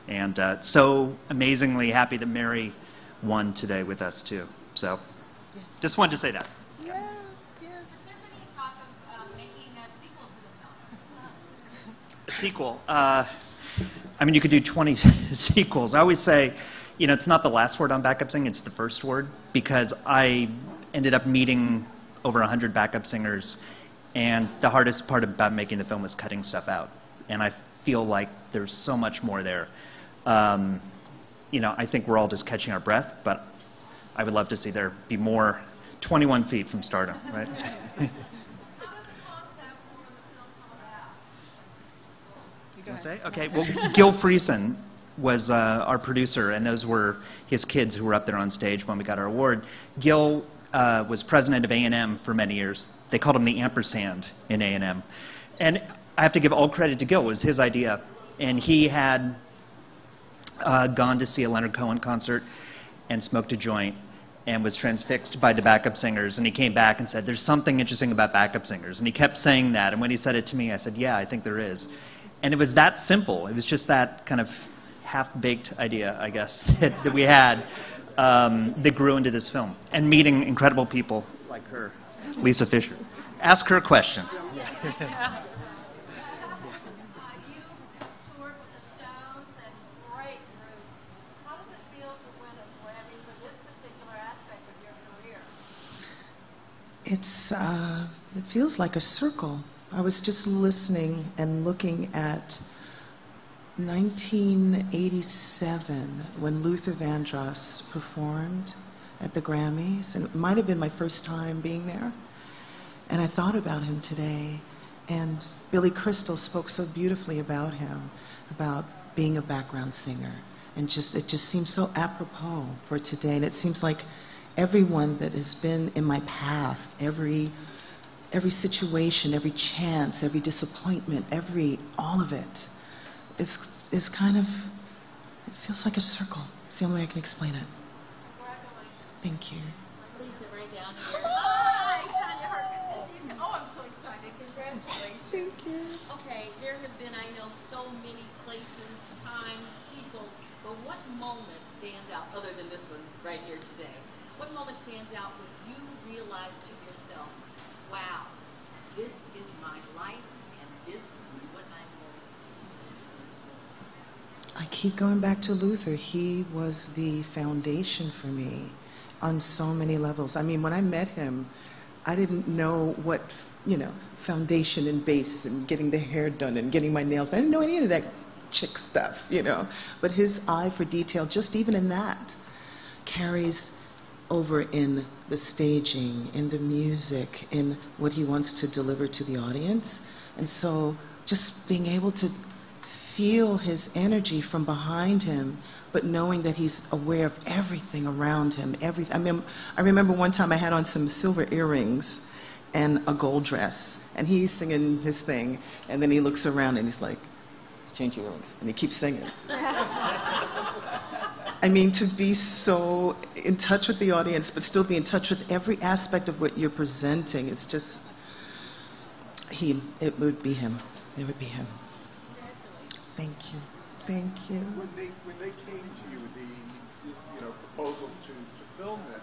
And so amazingly happy that Mary won today with us, too. So just wanted to say that. sequel. I mean, you could do 20 sequels. I always say, you know, it's not the last word on backup singing, it's the first word, because I ended up meeting over 100 backup singers, and the hardest part about making the film was cutting stuff out. And I feel like there's so much more there. You know, I think we're all just catching our breath, but I would love to see there be more 21 feet from stardom, right? Say? Okay, well, Gil Friesen was our producer, and those were his kids who were up there on stage when we got our award. Gil was president of A&M for many years. They called him the ampersand in A&M. And I have to give all credit to Gil. It was his idea. And he had gone to see a Leonard Cohen concert and smoked a joint and was transfixed by the backup singers. And he came back and said, there's something interesting about backup singers. And he kept saying that. And when he said it to me, I said, yeah, I think there is. And it was that simple. It was just that kind of half-baked idea, I guess, that we had that grew into this film. And meeting incredible people like her, Lisa Fisher. Ask her questions. It feels like a circle. I was just listening and looking at 1987 when Luther Vandross performed at the Grammys, and it might have been my first time being there. And I thought about him today, and Billy Crystal spoke so beautifully about him, about being a background singer, and it just seems so apropos for today. And it seems like everyone that has been in my path, every situation, every chance, every disappointment, all of it is kind of, it feels like a circle. It's the only way I can explain it. Thank you. Lisa, right down here. Hi, Tanya Harkin. To see you. Oh, I'm so excited. Congratulations. Thank you. Okay, there have been, I know, so many places, times, people, but what moment stands out, other than this one right here today? What moment stands out when you realize to yourself, wow, this is my life, and this is what I'm going to do? I keep going back to Luther. He was the foundation for me on so many levels. I mean, when I met him, I didn't know what, foundation and base and getting the hair done and getting my nails done. I didn't know any of that chick stuff, But his eye for detail, just even in that, carries over in the staging, in the music, in what he wants to deliver to the audience. And so just being able to feel his energy from behind him, but knowing that he's aware of everything around him, everything. I remember one time I had on some silver earrings and a gold dress, and he's singing his thing, and then he looks around and he's like, change your earrings, and he keeps singing. I mean, to be so in touch with the audience, but still be in touch with every aspect of what you're presenting, it's just, it would be him. It would be him. Thank you. Thank you. When they came to you with the proposal to film this,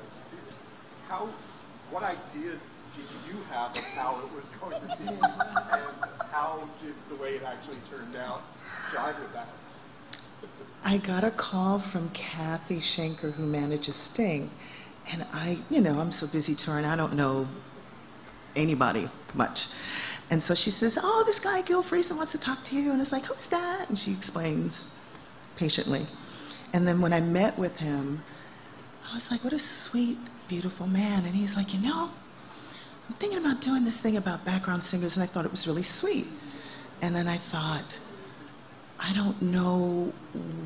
what idea did you have of how it was going to be, and how did the way it actually turned out jive with that? I got a call from Kathy Schenker, who manages Sting, and I'm so busy touring, I don't know anybody much. And so she says, oh, this guy, Gil Friesen, wants to talk to you. And it's like, who's that? And she explains patiently. And then when I met with him, I was like, what a sweet, beautiful man. And he's like, I'm thinking about doing this thing about background singers, and I thought it was really sweet. And then I thought, I don't know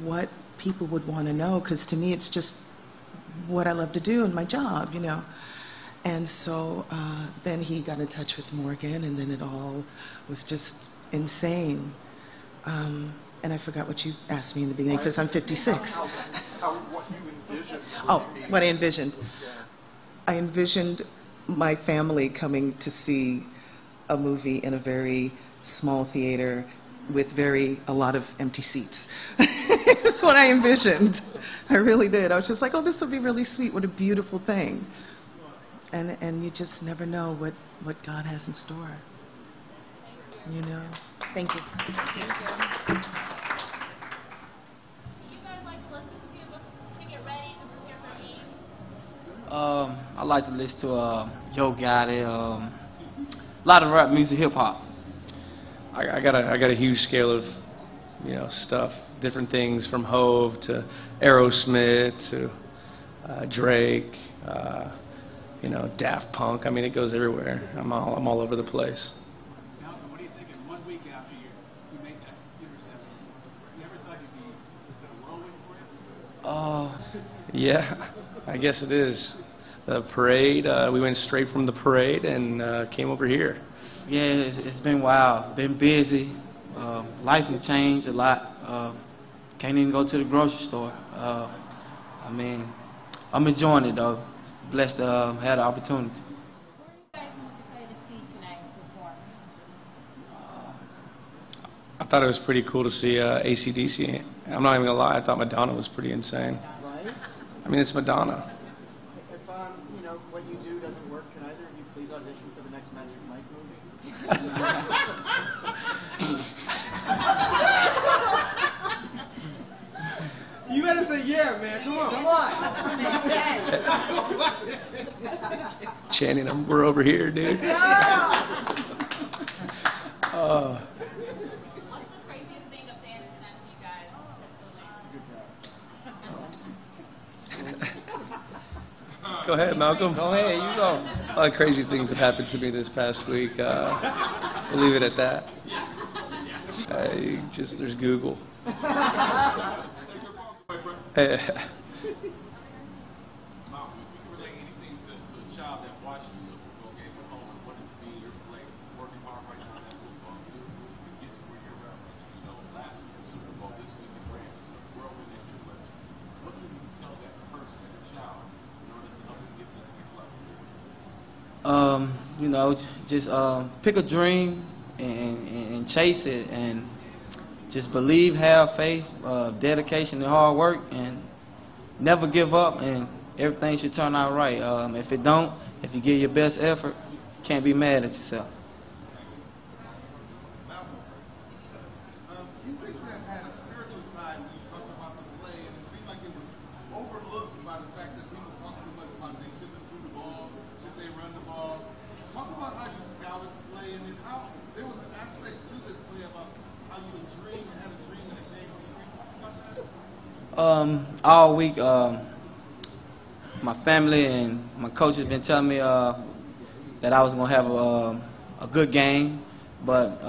what people would want to know, because to me it's just what I love to do in my job, And so then he got in touch with Morgan, and then it all was just insane. And I forgot what you asked me in the beginning, because I'm 56. What you envisioned. What I envisioned. I envisioned my family coming to see a movie in a very small theater with a lot of empty seats. That's what I envisioned. I really did. I was just like, oh, this will be really sweet. What a beautiful thing. And you just never know what God has in store. you know. Thank you. I like to listen to Yo Gotti, a lot of rap music, hip hop. I got a huge scale of, stuff, different things from Hove to Aerosmith to Drake, Daft Punk. I mean, it goes everywhere. I'm all over the place. Malcolm, what do you think in 1 week after you make that interception? You ever thought you'd be, is it a whirlwind for you? Yeah, I guess it is. The parade, we went straight from the parade and came over here. Yeah, it's been wild. Been busy. Life has changed a lot. Can't even go to the grocery store. I'm enjoying it though. Blessed to have the opportunity. What are you guys most excited to see tonight perform? I thought it was pretty cool to see AC/DC. I'm not even gonna lie, I thought Madonna was pretty insane. Right? I mean, it's Madonna. If what you do doesn't work, can either of you please audition for the next Magic Mike movie? You better say yeah, man. Come on. Channing, we're over here, dude. What's the craziest thing a fan has done to you guys since the win? Go ahead, Malcolm. Go ahead, you go. A lot of crazy things have happened to me this past week. We'll leave it at that. There's Google. Just pick a dream and chase it, and just believe, have faith, dedication, and hard work, and never give up, and everything should turn out right. If it don't, if you give your best effort, you can't be mad at yourself. You seem to have had a spiritual side when you talked about the play, and it seemed like it was overlooked by the fact that people talk too much about they shouldn't do the ball, should they run the ball. Talk about how you scouted the play, and then how there was an aspect to this play about how you had a dream and it came to you. Talk about that. All week, my family and my coach has been telling me that I was going to have a good game, but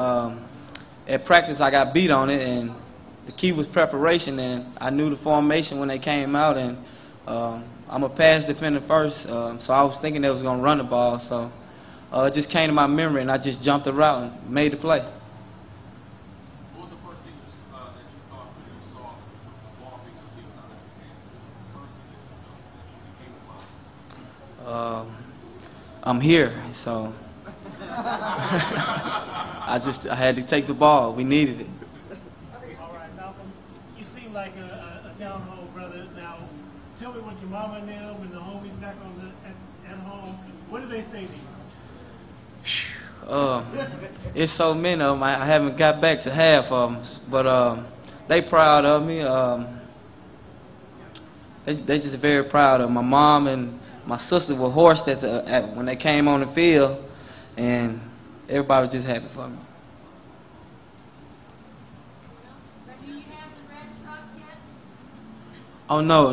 at practice I got beat on it, and the key was preparation, and I knew the formation when they came out, and I'm a pass defender first, so I was thinking they was going to run the ball, so it just came to my memory, and I just jumped the route and made the play. What was the first thing that you thought when you saw the ball being released out of his hand? The first thing that you came about? I'm here, so I had to take the ball. We needed it. All right, Malcolm, you seem like a down-home brother. Now, tell me what your mama and them and the homies back at home, what do they say to you? It's so many of them. I haven't got back to half of them, but they proud of me. They just very proud of me. My mom and my sister were horsed when they came on the field, and everybody was just happy for me. Do you have the red truck yet? Oh no,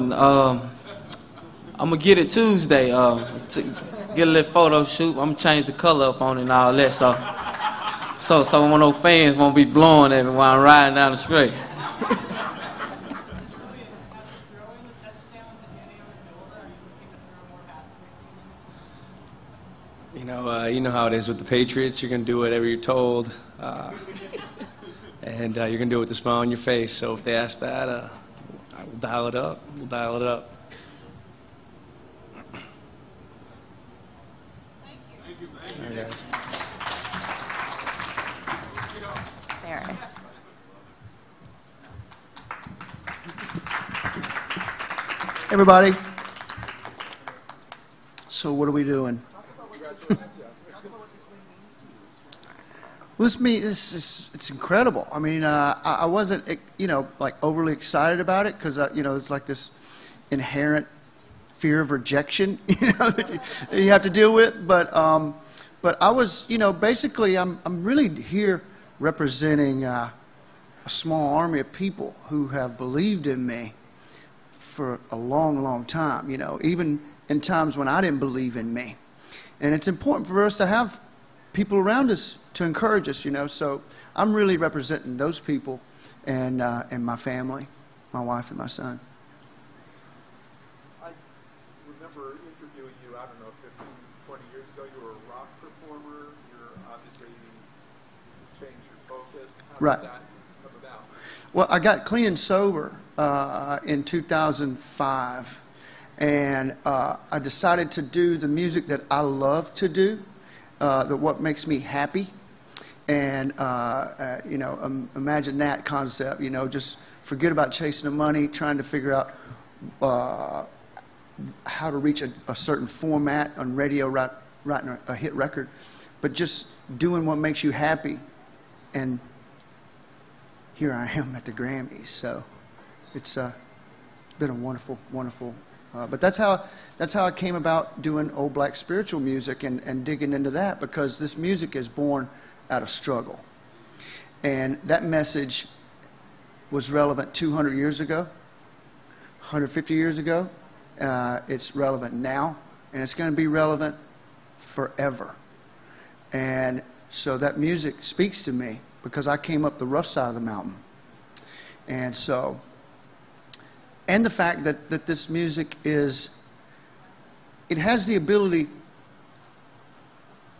I'm gonna get it Tuesday. Get a little photo shoot. I'm gonna change the color up on it and all that, so one of those fans won't be blowing at me while I'm riding down the street. You know how it is with the Patriots. You're gonna do whatever you're told, and you're gonna do it with a smile on your face. So if they ask that, I will dial it up. We'll dial it up. Thank you. All right, guys. Ferris. Everybody. So what are we doing? Well, it's incredible. I mean, I wasn't, like overly excited about it because, it's like this inherent fear of rejection, that you have to deal with. But I was, basically, I'm really here representing a small army of people who have believed in me for a long, long time, even in times when I didn't believe in me. And it's important for us to have people around us to encourage us, So I'm really representing those people and my family, my wife and my son. I remember interviewing you, I don't know, 15, 20 years ago. You were a rock performer. You're obviously changed your focus. How Right. did that come about? Well, I got clean and sober in 2005, and I decided to do the music that I love to do, that what makes me happy, and imagine that concept. Just forget about chasing the money, trying to figure out how to reach a certain format on radio, writing a hit record, but just doing what makes you happy. And here I am at the Grammys, so it's been a wonderful, wonderful. But that's how I came about doing old black spiritual music and digging into that, because this music is born out of struggle, and that message was relevant 200 years ago, 150 years ago. It's relevant now, and it's going to be relevant forever. And so that music speaks to me because I came up the rough side of the mountain. And so, and the fact that this music it has the ability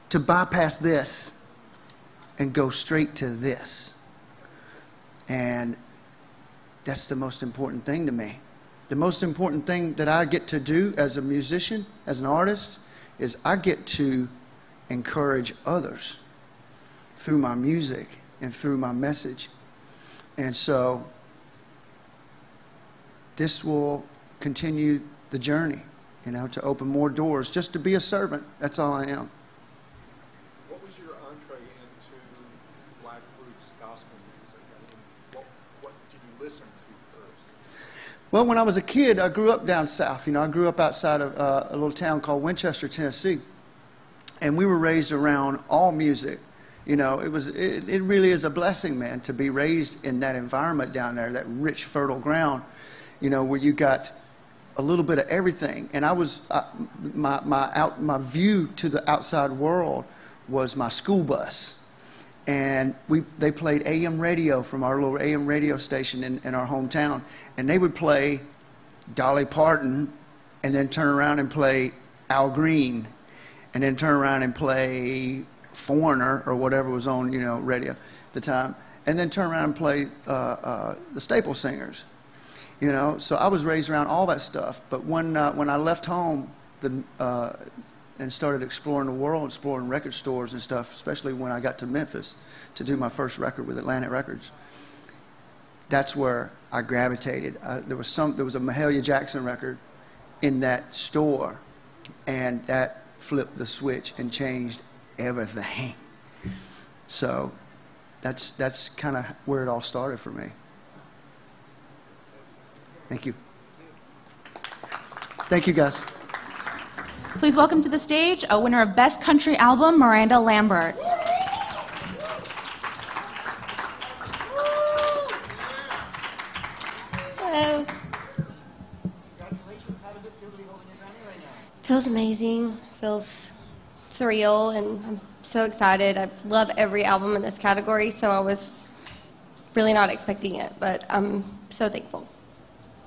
to bypass this and go straight to this. And that's the most important thing to me. The most important thing that I get to do as a musician, as an artist, is I get to encourage others through my music and through my message. And so this will continue the journey, to open more doors, just to be a servant. That's all I am. What was your entree into Blackwood's gospel music? I mean, what did you listen to first? Well, when I was a kid, I grew up down south. I grew up outside of a little town called Winchester, Tennessee. And we were raised around all music. It really is a blessing, man, to be raised in that environment down there, that rich, fertile ground, where you got a little bit of everything. And I was, my view to the outside world was my school bus. And they played AM radio from our little AM radio station in our hometown. And they would play Dolly Parton and then turn around and play Al Green and then turn around and play Foreigner or whatever was on, radio at the time, and then turn around and play the Staple Singers, So I was raised around all that stuff. But when I left home and started exploring the world, exploring record stores and stuff, especially when I got to Memphis to do my first record with Atlantic Records, that's where I gravitated. There was a Mahalia Jackson record in that store, and that flipped the switch and changed everything. So that's kind of where it all started for me. Thank you. Thank you, guys. Please welcome to the stage a winner of Best Country Album, Miranda Lambert. Hello. Congratulations. How does it feel to be holding your Grammy right now? Feels amazing. Feels surreal, and I'm so excited. I love every album in this category, so I was really not expecting it, but I'm so thankful.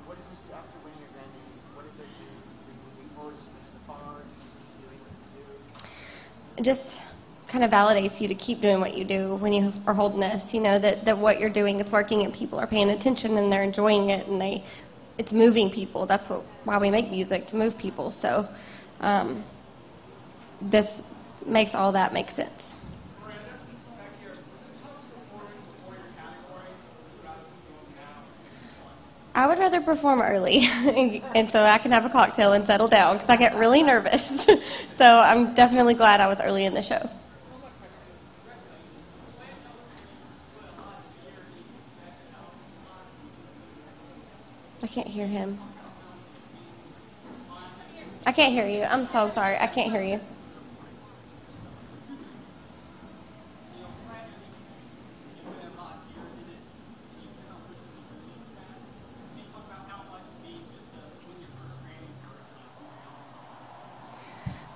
What does this do after winning your Grammy? What does it do for moving forward? Does it raise the bar? Do you just keep doing what you do? It just kind of validates you to keep doing what you do when you are holding this, that what you're doing is working and people are paying attention and they're enjoying it and it's moving people. That's why we make music, to move people. So this makes all that make sense. I would rather perform early, and so I can have a cocktail and settle down, because I get really nervous. So I'm definitely glad I was early in the show. I can't hear him. I can't hear you. I'm so sorry. I can't hear you.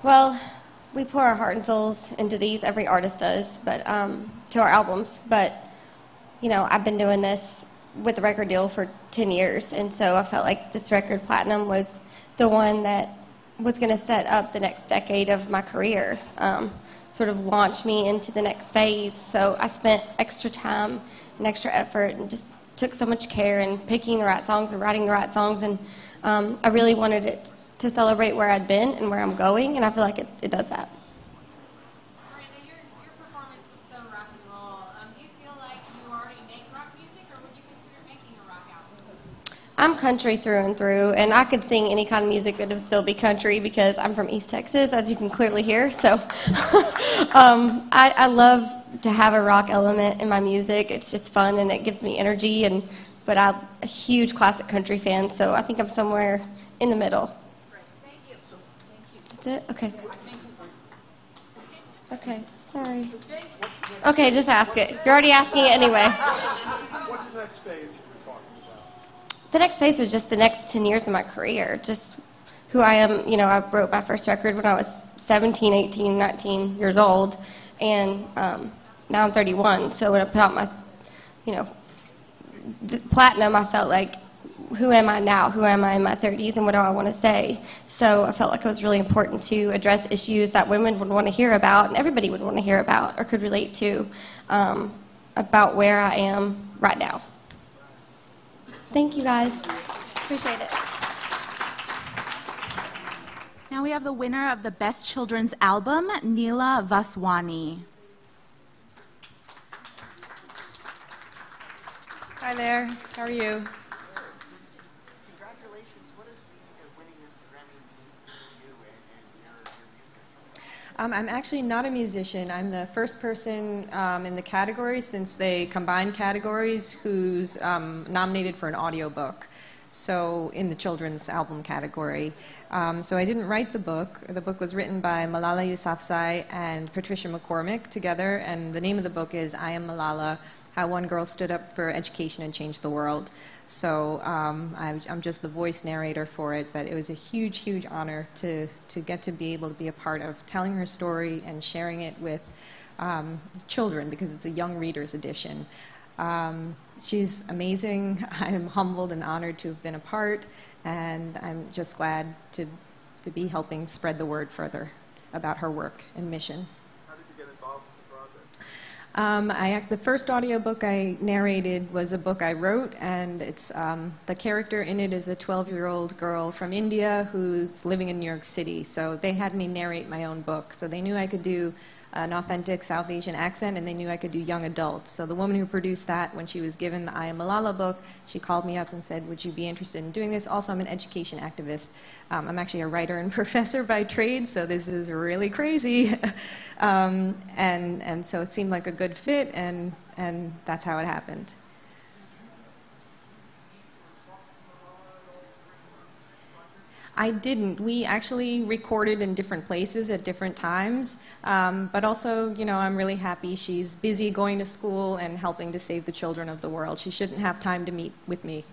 Well, we pour our heart and souls into these. Every artist does, but to our albums. But you know, I've been doing this with the record deal for 10 years, and so I felt like this record, Platinum, was the one that was going to set up the next decade of my career, sort of launch me into the next phase. So I spent extra time and extra effort and just took so much care in picking the right songs and writing the right songs, and I really wanted it to celebrate where I'd been and where I'm going, and I feel like it does that. Your performance was so rock and roll. Do you feel like you already make rock music, or would you consider making a rock album? I'm country through and through, and I could sing any kind of music that would still be country because I'm from East Texas, as you can clearly hear. So I love to have a rock element in my music. It's just fun, and it gives me energy. But I'm a huge classic country fan, so I think I'm somewhere in the middle. Thank you. That's it? Okay. Okay, sorry. Okay, just ask it. You're already asking it anyway. What's the next phase you're talking about? The next phase was just the next 10 years of my career, just who I am. You know, I wrote my first record when I was 17, 18, 19 years old, and now I'm 31. So when I put out my, Platinum, I felt like, who am I now? Who am I in my 30s, and what do I want to say? So I felt like it was really important to address issues that women would want to hear about, and everybody would want to hear about or could relate to, about where I am right now. Thank you, guys. Appreciate it. Now we have the winner of the Best Children's Album, Neela Vaswani. Hi there. How are you? Congratulations. What does winning this Grammy mean for you and your music? I'm actually not a musician. I'm the first person in the category, since they combine categories, who's nominated for an audiobook. So in the children's album category. So I didn't write the book. The book was written by Malala Yousafzai and Patricia McCormick together, and the name of the book is I Am Malala: How One Girl Stood Up for Education and Changed the World. So I'm just the voice narrator for it, but it was a huge, huge honor to get to be able to be a part of telling her story and sharing it with children, because it's a young reader's edition. She's amazing. I'm humbled and honored to have been a part, and I'm just glad to be helping spread the word further about her work and mission. How did you get involved with the project? The first audiobook I narrated was a book I wrote, and it's the character in it is a 12-year-old girl from India who's living in New York City. So they had me narrate my own book. So they knew I could do an authentic South Asian accent, and they knew I could do young adults. So the woman who produced that, when she was given the I Am Malala book, she called me up and said, would you be interested in doing this? Also, I'm an education activist. I'm actually a writer and professor by trade, so this is really crazy. And so it seemed like a good fit, and that's how it happened. I didn't. We actually recorded in different places at different times, but also, I'm really happy she's busy going to school and helping to save the children of the world. She shouldn't have time to meet with me.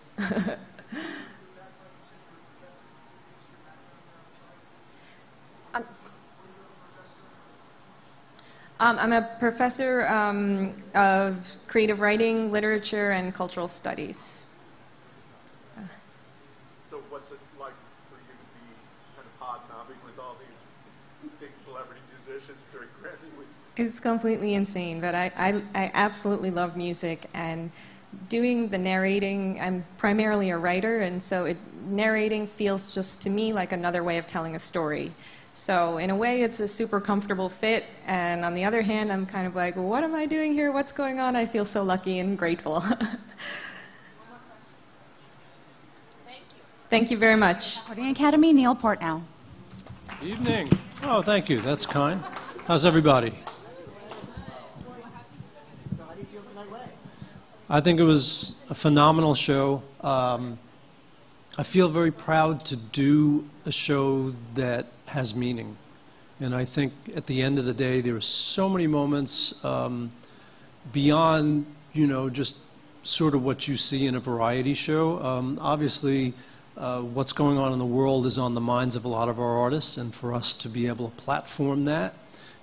I'm a professor of creative writing, literature, and cultural studies. So what's it like for you to be kind of hobnobbing with all these big celebrity musicians during Grammy week? It's completely insane, but I absolutely love music, and doing the narrating, I'm primarily a writer, and so narrating feels just to me like another way of telling a story. So in a way, it's a super comfortable fit, and on the other hand, I'm kind of like, well, what am I doing here? What's going on? I feel so lucky and grateful. Thank you very much. Recording Academy, Neil Portnow. Evening. Oh, thank you. That's kind. How's everybody? So how do you feel tonight, Ray? I think it was a phenomenal show. I feel very proud to do a show that has meaning. And I think at the end of the day, there are so many moments beyond, you know, just sort of what you see in a variety show. Obviously, what's going on in the world is on the minds of a lot of our artists, and for us to be able to platform that,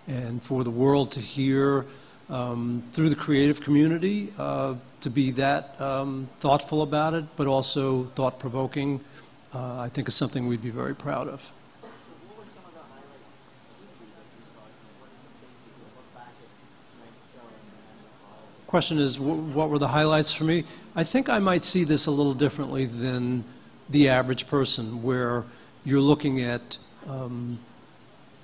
and for the world to hear through the creative community, to be that thoughtful about it, but also thought-provoking, I think is something we'd be very proud of. Question is, what were the highlights for me? I think I might see this a little differently than the average person, where you're looking at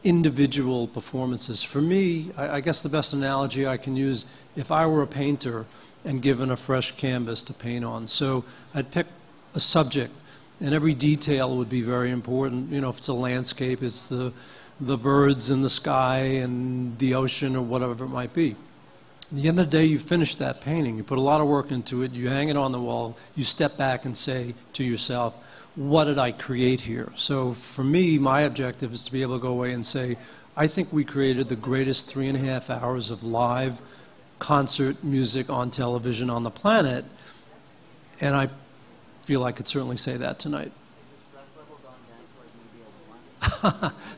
individual performances. For me, I guess the best analogy I can use, if I were a painter and given a fresh canvas to paint on. So I'd pick a subject, and every detail would be very important. You know, if it's a landscape, it's the birds in the sky and the ocean or whatever it might be. At the end of the day, you finish that painting. You put a lot of work into it. You hang it on the wall. You step back and say to yourself, what did I create here? So for me, my objective is to be able to go away and say, I think we created the greatest 3.5 hours of live concert music on television on the planet. And I feel I could certainly say that tonight.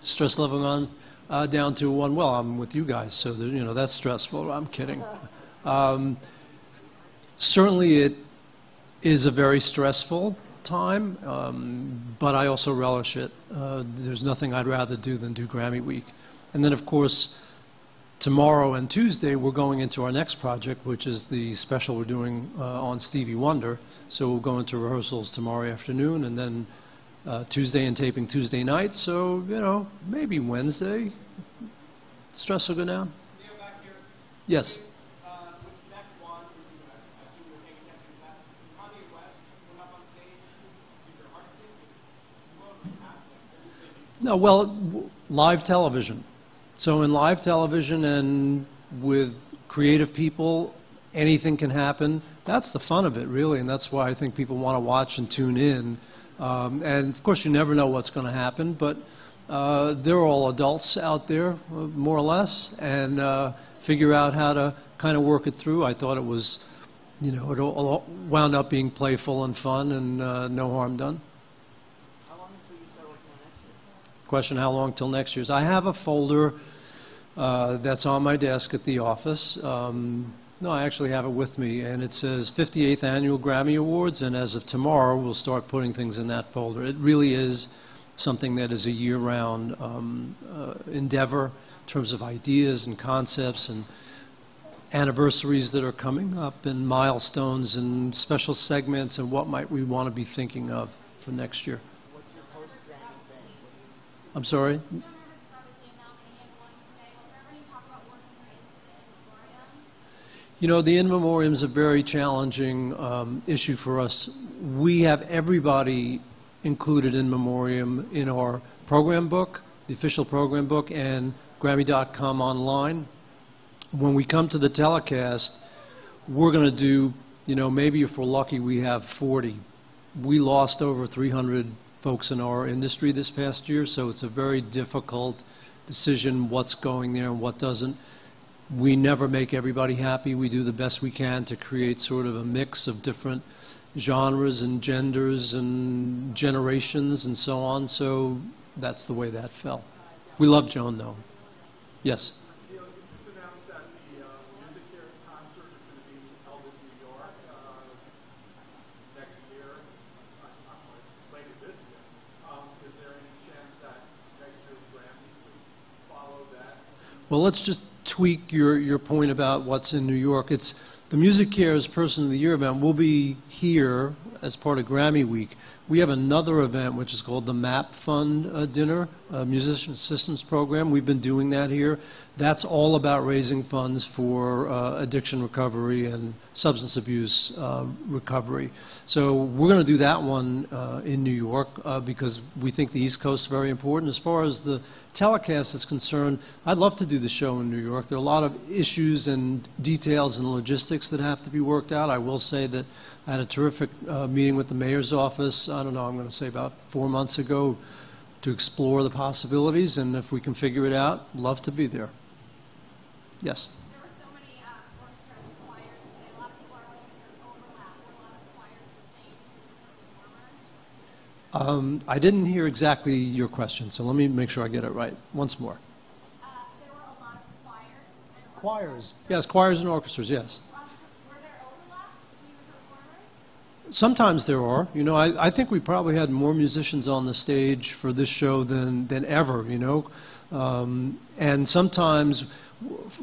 Stress level gone down to 1. Well, I'm with you guys, so that, you know, that's stressful. I'm kidding. Certainly it is a very stressful time, but I also relish it. There's nothing I'd rather do than do Grammy Week. And then, of course, tomorrow and Tuesday, we're going into our next project, which is the special we're doing on Stevie Wonder. So we'll go into rehearsals tomorrow afternoon, and then Tuesday and taping Tuesday night. So, you know, maybe Wednesday, stress will go down. Yes. No, well, live television. So in live television and with creative people, anything can happen. That's the fun of it, really, and that's why I think people want to watch and tune in. And of course, you never know what's going to happen, but they're all adults out there, more or less, and figure out how to kind of work it through. I thought it was, you know, it all wound up being playful and fun, and no harm done. Question, how long till next year's? I have a folder that's on my desk at the office. No, I actually have it with me, and it says 58th Annual Grammy Awards, and as of tomorrow, we'll start putting things in that folder. It really is something that is a year-round endeavor in terms of ideas and concepts and anniversaries that are coming up and milestones and special segments and what might we want to be thinking of for next year. I'm sorry? You know, the in memoriam is a very challenging issue for us. We have everybody included in memoriam in our program book, the official program book, and Grammy.com online. When we come to the telecast, we're going to do, you know, maybe if we're lucky, we have 40. We lost over 300 folks in our industry this past year, so it's a very difficult decision what's going there and what doesn't. We never make everybody happy. We do the best we can to create sort of a mix of different genres and genders and generations and so on, so that's the way that fell. We love Joan, though. Yes? Well, let's just tweak your point about what's in New York. It's the Music Cares Person of the Year event will be here as part of Grammy Week. We have another event which is called the MAP Fund Dinner, Musician Assistance Program. We've been doing that here. That's all about raising funds for addiction recovery and substance abuse recovery. So we're going to do that one in New York because we think the East Coast is very important. As far as the telecast is concerned, I'd love to do the show in New York. There are a lot of issues and details and logistics that have to be worked out. I will say that I had a terrific meeting with the mayor's office I don't know, I'm going to say about 4 months ago, to explore the possibilities, and if we can figure it out, love to be there. Yes? There were so many orchestras and choirs today. A lot of people are hoping there's overlap. Were a lot of choirs the same performers? I didn't hear exactly your question, so let me make sure I get it right. Once more. There were a lot of choirs and Choirs. Yes, choirs and orchestras, yes. were there overlap between the performers? Sometimes there are. You know, I think we probably had more musicians on the stage for this show than ever, you know. And sometimes,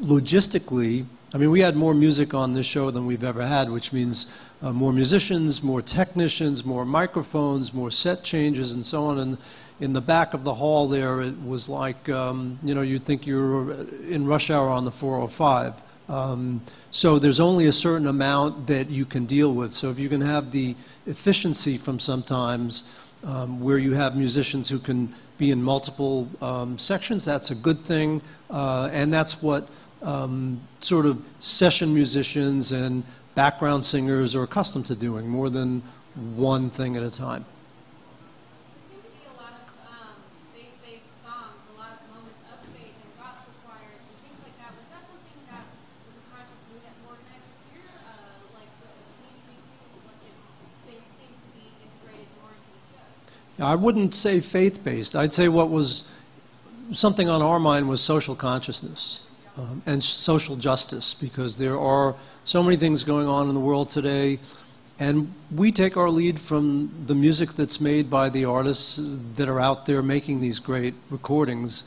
logistically, I mean, we had more music on this show than we've ever had, which means more musicians, more technicians, more microphones, more set changes, and so on. And in the back of the hall there, it was like, you know, you'd think you're in rush hour on the 405. So there's only a certain amount that you can deal with. So if you can have the efficiency from sometimes where you have musicians who can be in multiple sections, that's a good thing. And that's what sort of session musicians and background singers are accustomed to doing, more than one thing at a time. There seem to be a lot of faith-based songs, a lot of moments of faith and gospel choirs and things like that. Was that something that was a conscious move at organizers here? Like, can you speak to what faith seems to be integrated more into the show? I wouldn't say faith-based. I'd say what was something on our mind was social consciousness and social justice, because there are so many things going on in the world today, and we take our lead from the music that's made by the artists that are out there making these great recordings,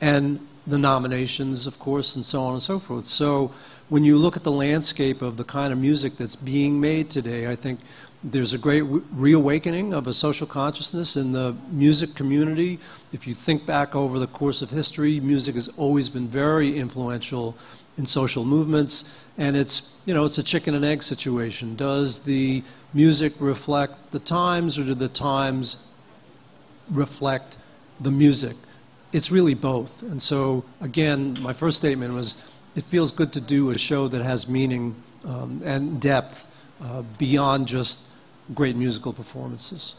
and the nominations, of course, and so on and so forth. So when you look at the landscape of the kind of music that's being made today, I think there's a great reawakening of a social consciousness in the music community. If you think back over the course of history, music has always been very influential in social movements, and it's, you know, it's a chicken and egg situation. Does the music reflect the times, or do the times reflect the music? It's really both. And so, again, my first statement was, it feels good to do a show that has meaning and depth beyond just great musical performances.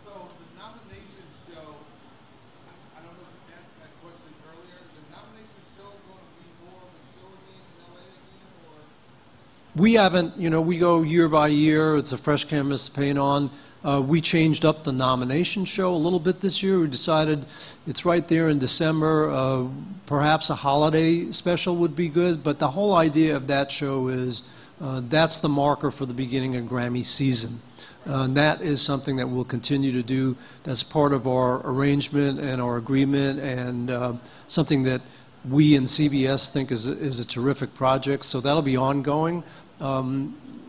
So the nomination show, I don't know if you answered that question earlier. Is the nomination show going to be more of a show again in LA again, or? We haven't, you know, we go year by year. It's a fresh canvas to paint on. We changed up the nomination show a little bit this year. We decided it's right there in December. Perhaps a holiday special would be good, but the whole idea of that show is that's the marker for the beginning of Grammy season. And that is something that we'll continue to do. That's part of our arrangement and our agreement, and something that we in CBS think is a terrific project. So that'll be ongoing.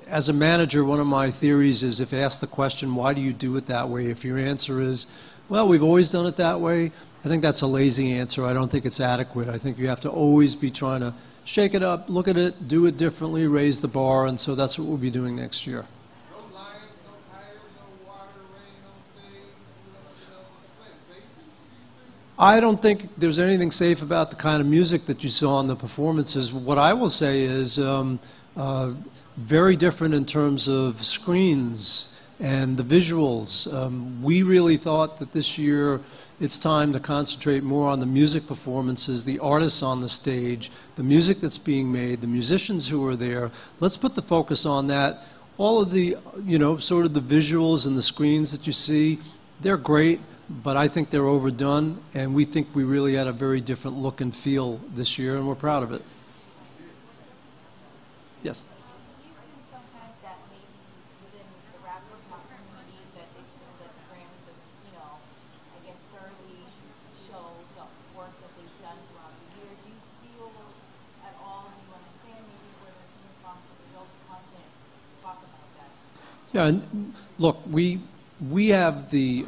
As a manager, one of my theories is, if asked the question, why do you do it that way? If your answer is, well, we've always done it that way, I think that's a lazy answer. I don't think it's adequate. I think you have to always be trying to shake it up, look at it, do it differently, raise the bar, and so that's what we'll be doing next year. No lions, no tigers, no water, rain on stage, safety? I don't think there's anything safe about the kind of music that you saw in the performances. What I will say is very different in terms of screens and the visuals. We really thought that this year it's time to concentrate more on the music performances, the artists on the stage, the music that's being made, the musicians who are there. Let's put the focus on that. All of the, you know, sort of the visuals and the screens that you see, they're great, but I think they're overdone, and we think we really had a very different look and feel this year, and we're proud of it. Yes? Yeah, and look, we have the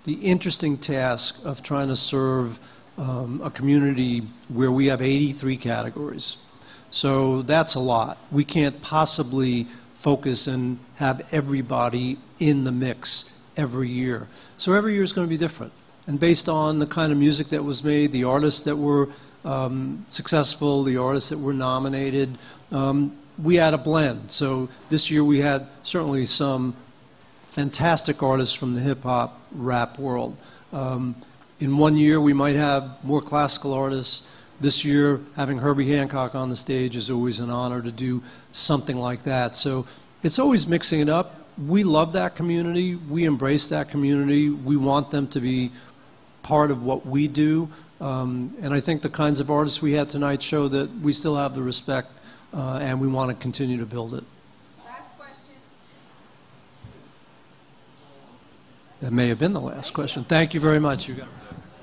interesting task of trying to serve a community where we have 83 categories. So that's a lot. We can't possibly focus and have everybody in the mix every year. So every year is going to be different. And based on the kind of music that was made, the artists that were successful, the artists that were nominated, we had a blend. So this year we had certainly some fantastic artists from the hip-hop rap world. In one year we might have more classical artists. This year, having Herbie Hancock on the stage is always an honor to do something like that. So it's always mixing it up. We love that community. We embrace that community. We want them to be part of what we do. And I think the kinds of artists we had tonight show that we still have the respect and we want to continue to build it. Last question. That may have been the last question. Thank you very much, you guys.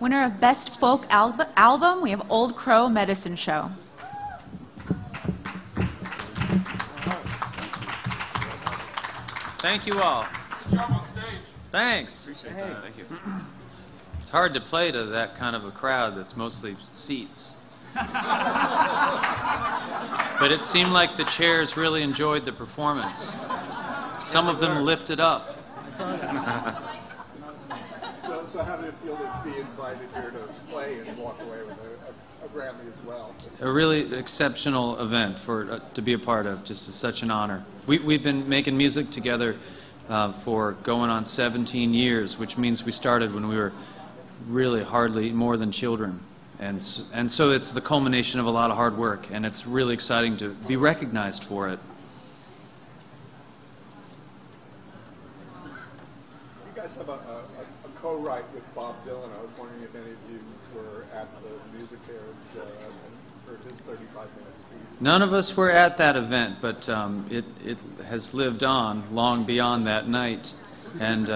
Winner of Best Folk Album, we have Old Crow Medicine Show. Thank you all. Good job on stage. Thanks. Appreciate that. Thank you. It's hard to play to that kind of a crowd that's mostly seats. But it seemed like the chairs really enjoyed the performance. Some of them lifted up. So how did it feel to be invited here to play and walk away with a Grammy as well? A really exceptional event to be a part of. Just such an honor. We've been making music together for going on 17 years, which means we started when we were really hardly more than children. And so it's the culmination of a lot of hard work, and it's really exciting to be recognized for it. You guys have a co-write with Bob Dylan. I was wondering if any of you were at the Music Fairs for his 35-minute speech. None of us were at that event, but it has lived on long beyond that night, and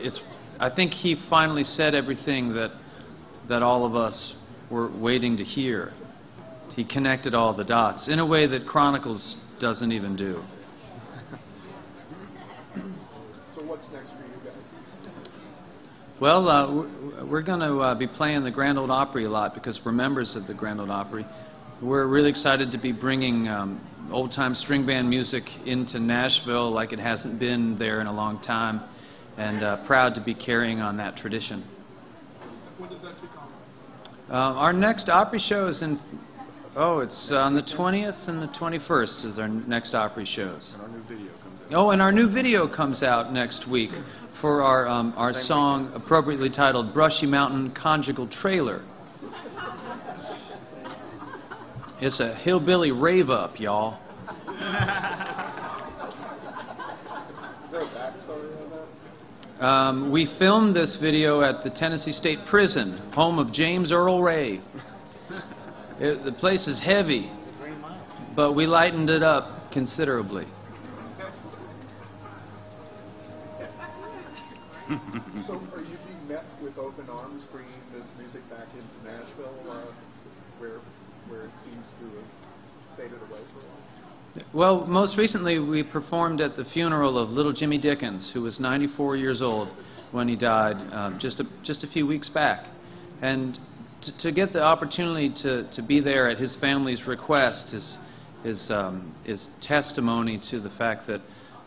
it's. I think he finally said everything that all of us were waiting to hear. He connected all the dots in a way that Chronicles doesn't even do. So what's next for you guys? Well, we're going to be playing the Grand Ole Opry a lot because we're members of the Grand Ole Opry. We're really excited to be bringing old-time string band music into Nashville like it hasn't been there in a long time, and proud to be carrying on that tradition. When does that kick off? Our next Opry show is it's on the 20th and the 21st is our next Opry shows. And our new video comes out. Oh, and our new video comes out next week for our song appropriately titled Brushy Mountain Conjugal Trailer. It's a hillbilly rave-up, y'all. Is there a backstory on that? We filmed this video at the Tennessee State Prison, home of James Earl Ray. The place is heavy, but we lightened it up considerably. So are you being met with open arms bringing this music back into Nashville where it seems to have faded away for a while? Well, most recently we performed at the funeral of little Jimmy Dickens, who was 94 years old when he died just a few weeks back. And to get the opportunity to be there at his family's request is testimony to the fact that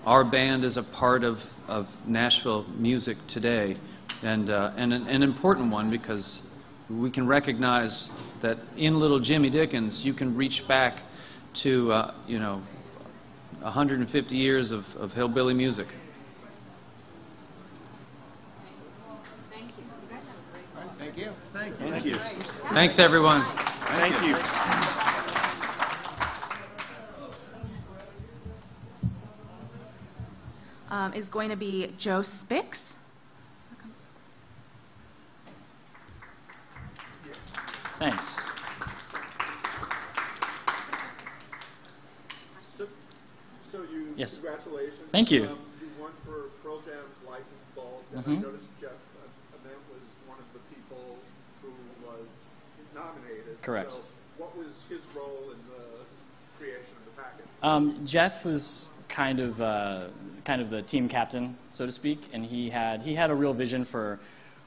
our band is a part of Nashville music today, and an important one, because we can recognize that in little Jimmy Dickens you can reach back to 150 years of hillbilly music. Thank you. You guys have a great one. Thank you. Thank you. Thanks, everyone. Thank you. Is going to be Joe Spix. Thanks. So you, yes. Congratulations. Thank you. You won for Pearl Jam's Lightning Bolt, and I noticed Jeff Ament was one of the people who was nominated. Correct. So what was his role in the creation of the package? Jeff was kind of the team captain, so to speak, and he had a real vision for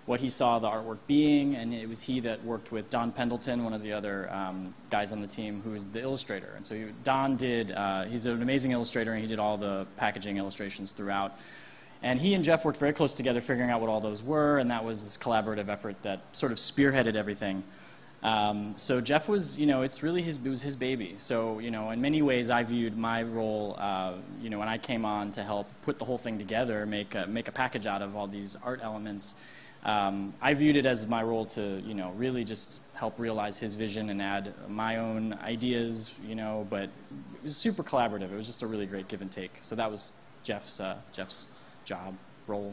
what he saw the artwork being, and it was he that worked with Don Pendleton, one of the other guys on the team, who is the illustrator. And so Don he's an amazing illustrator, and he did all the packaging illustrations throughout. And he and Jeff worked very close together figuring out what all those were, and that was this collaborative effort that sort of spearheaded everything. So Jeff was, it's really it was his baby. So, in many ways I viewed my role, when I came on to help put the whole thing together, make a package out of all these art elements. I viewed it as my role to, really just help realize his vision and add my own ideas, but it was super collaborative. It was just a really great give and take. So that was Jeff's job, role.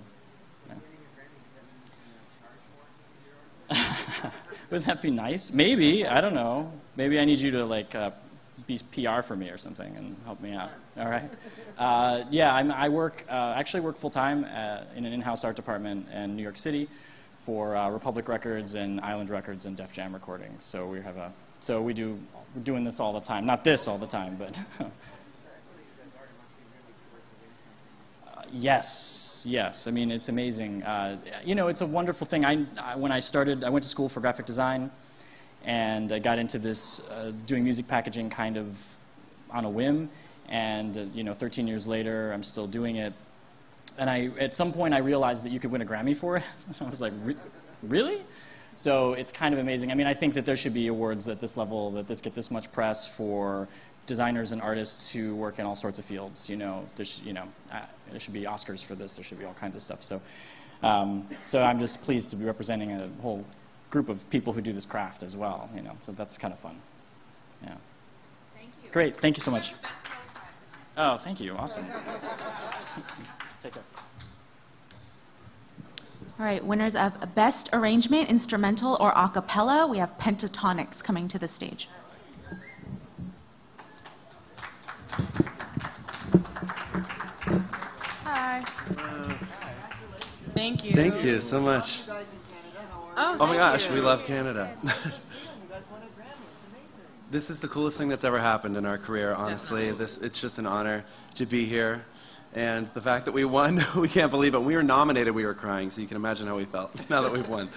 Would that be nice? Maybe. I don't know. Maybe I need you to be PR for me or something and help me out. All right. I actually work full time in an in-house art department in New York City for Republic Records and Island Records and Def Jam recordings. So we're doing this all the time. Not this all the time, but. Yes. I mean, it's amazing. It's a wonderful thing. When I started, I went to school for graphic design, and I got into this doing music packaging kind of on a whim. And 13 years later, I'm still doing it. And at some point, I realized that you could win a Grammy for it. I was like, really? So it's kind of amazing. I mean, I think that there should be awards at this level, that get this much press for designers and artists who work in all sorts of fields. There should be Oscars for this. There should be all kinds of stuff. So I'm just pleased to be representing a whole group of people who do this craft as well. So that's kind of fun. Yeah. Thank you. Great. Thank you so much. Oh, thank you. Awesome. Take care. All right, winners of Best Arrangement, Instrumental, or A Cappella, we have Pentatonics coming to the stage. Hi. Thank you. Thank you so much. Oh my gosh, you. we love Canada. This is the coolest thing that's ever happened in our career, honestly. It's just an honor to be here. And the fact that we won, we can't believe it. When we were nominated, we were crying, so you can imagine how we felt now that we've won.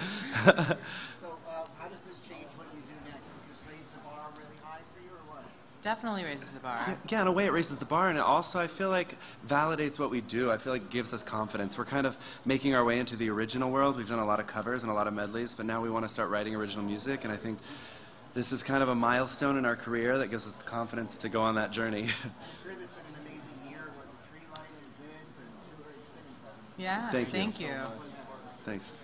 So how does this change what you do next? Does this raise the bar really high for you, or what? Definitely raises the bar. Yeah, in a way it raises the bar, and it also, I feel like, validates what we do. I feel like it gives us confidence. We're kind of making our way into the original world. We've done a lot of covers and a lot of medleys, but now we want to start writing original music, and I think this is kind of a milestone in our career that gives us the confidence to go on that journey. Yeah, thank you. Thanks.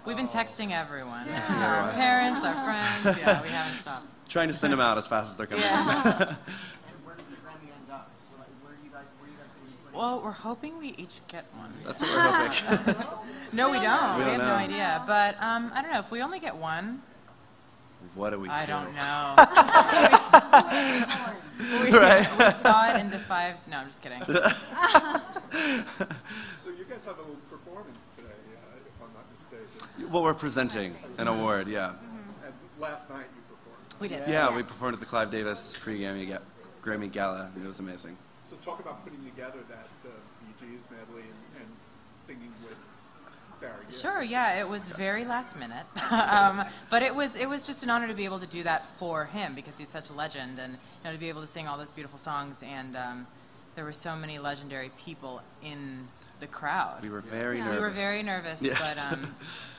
We've been texting everyone. Yeah. Our parents, our friends. Yeah, we haven't stopped. Trying to send them out as fast as they're coming. Yeah. And where does the Grammy end up? So, where are you guys going to be putting Well, we're hoping we each get one. That's what we're hoping. No, we don't. We have don't no know. idea. But I don't know. If we only get one, What do we do? I don't know. Right. We saw it into fives. No, I'm just kidding. So you guys have a little performance today, if I'm not mistaken. Well, we're presenting an award, yeah. And last night you performed. We did. Yeah, we performed at the Clive Davis pre-Grammy Gala, and it was amazing. So talk about putting together that Bee Gees medley and singing with Barry. Sure, yeah, it was very last minute, but it was just an honor to be able to do that for him because he's such a legend, and to be able to sing all those beautiful songs, and there were so many legendary people in the crowd. We were very nervous. We were very nervous, Yes. but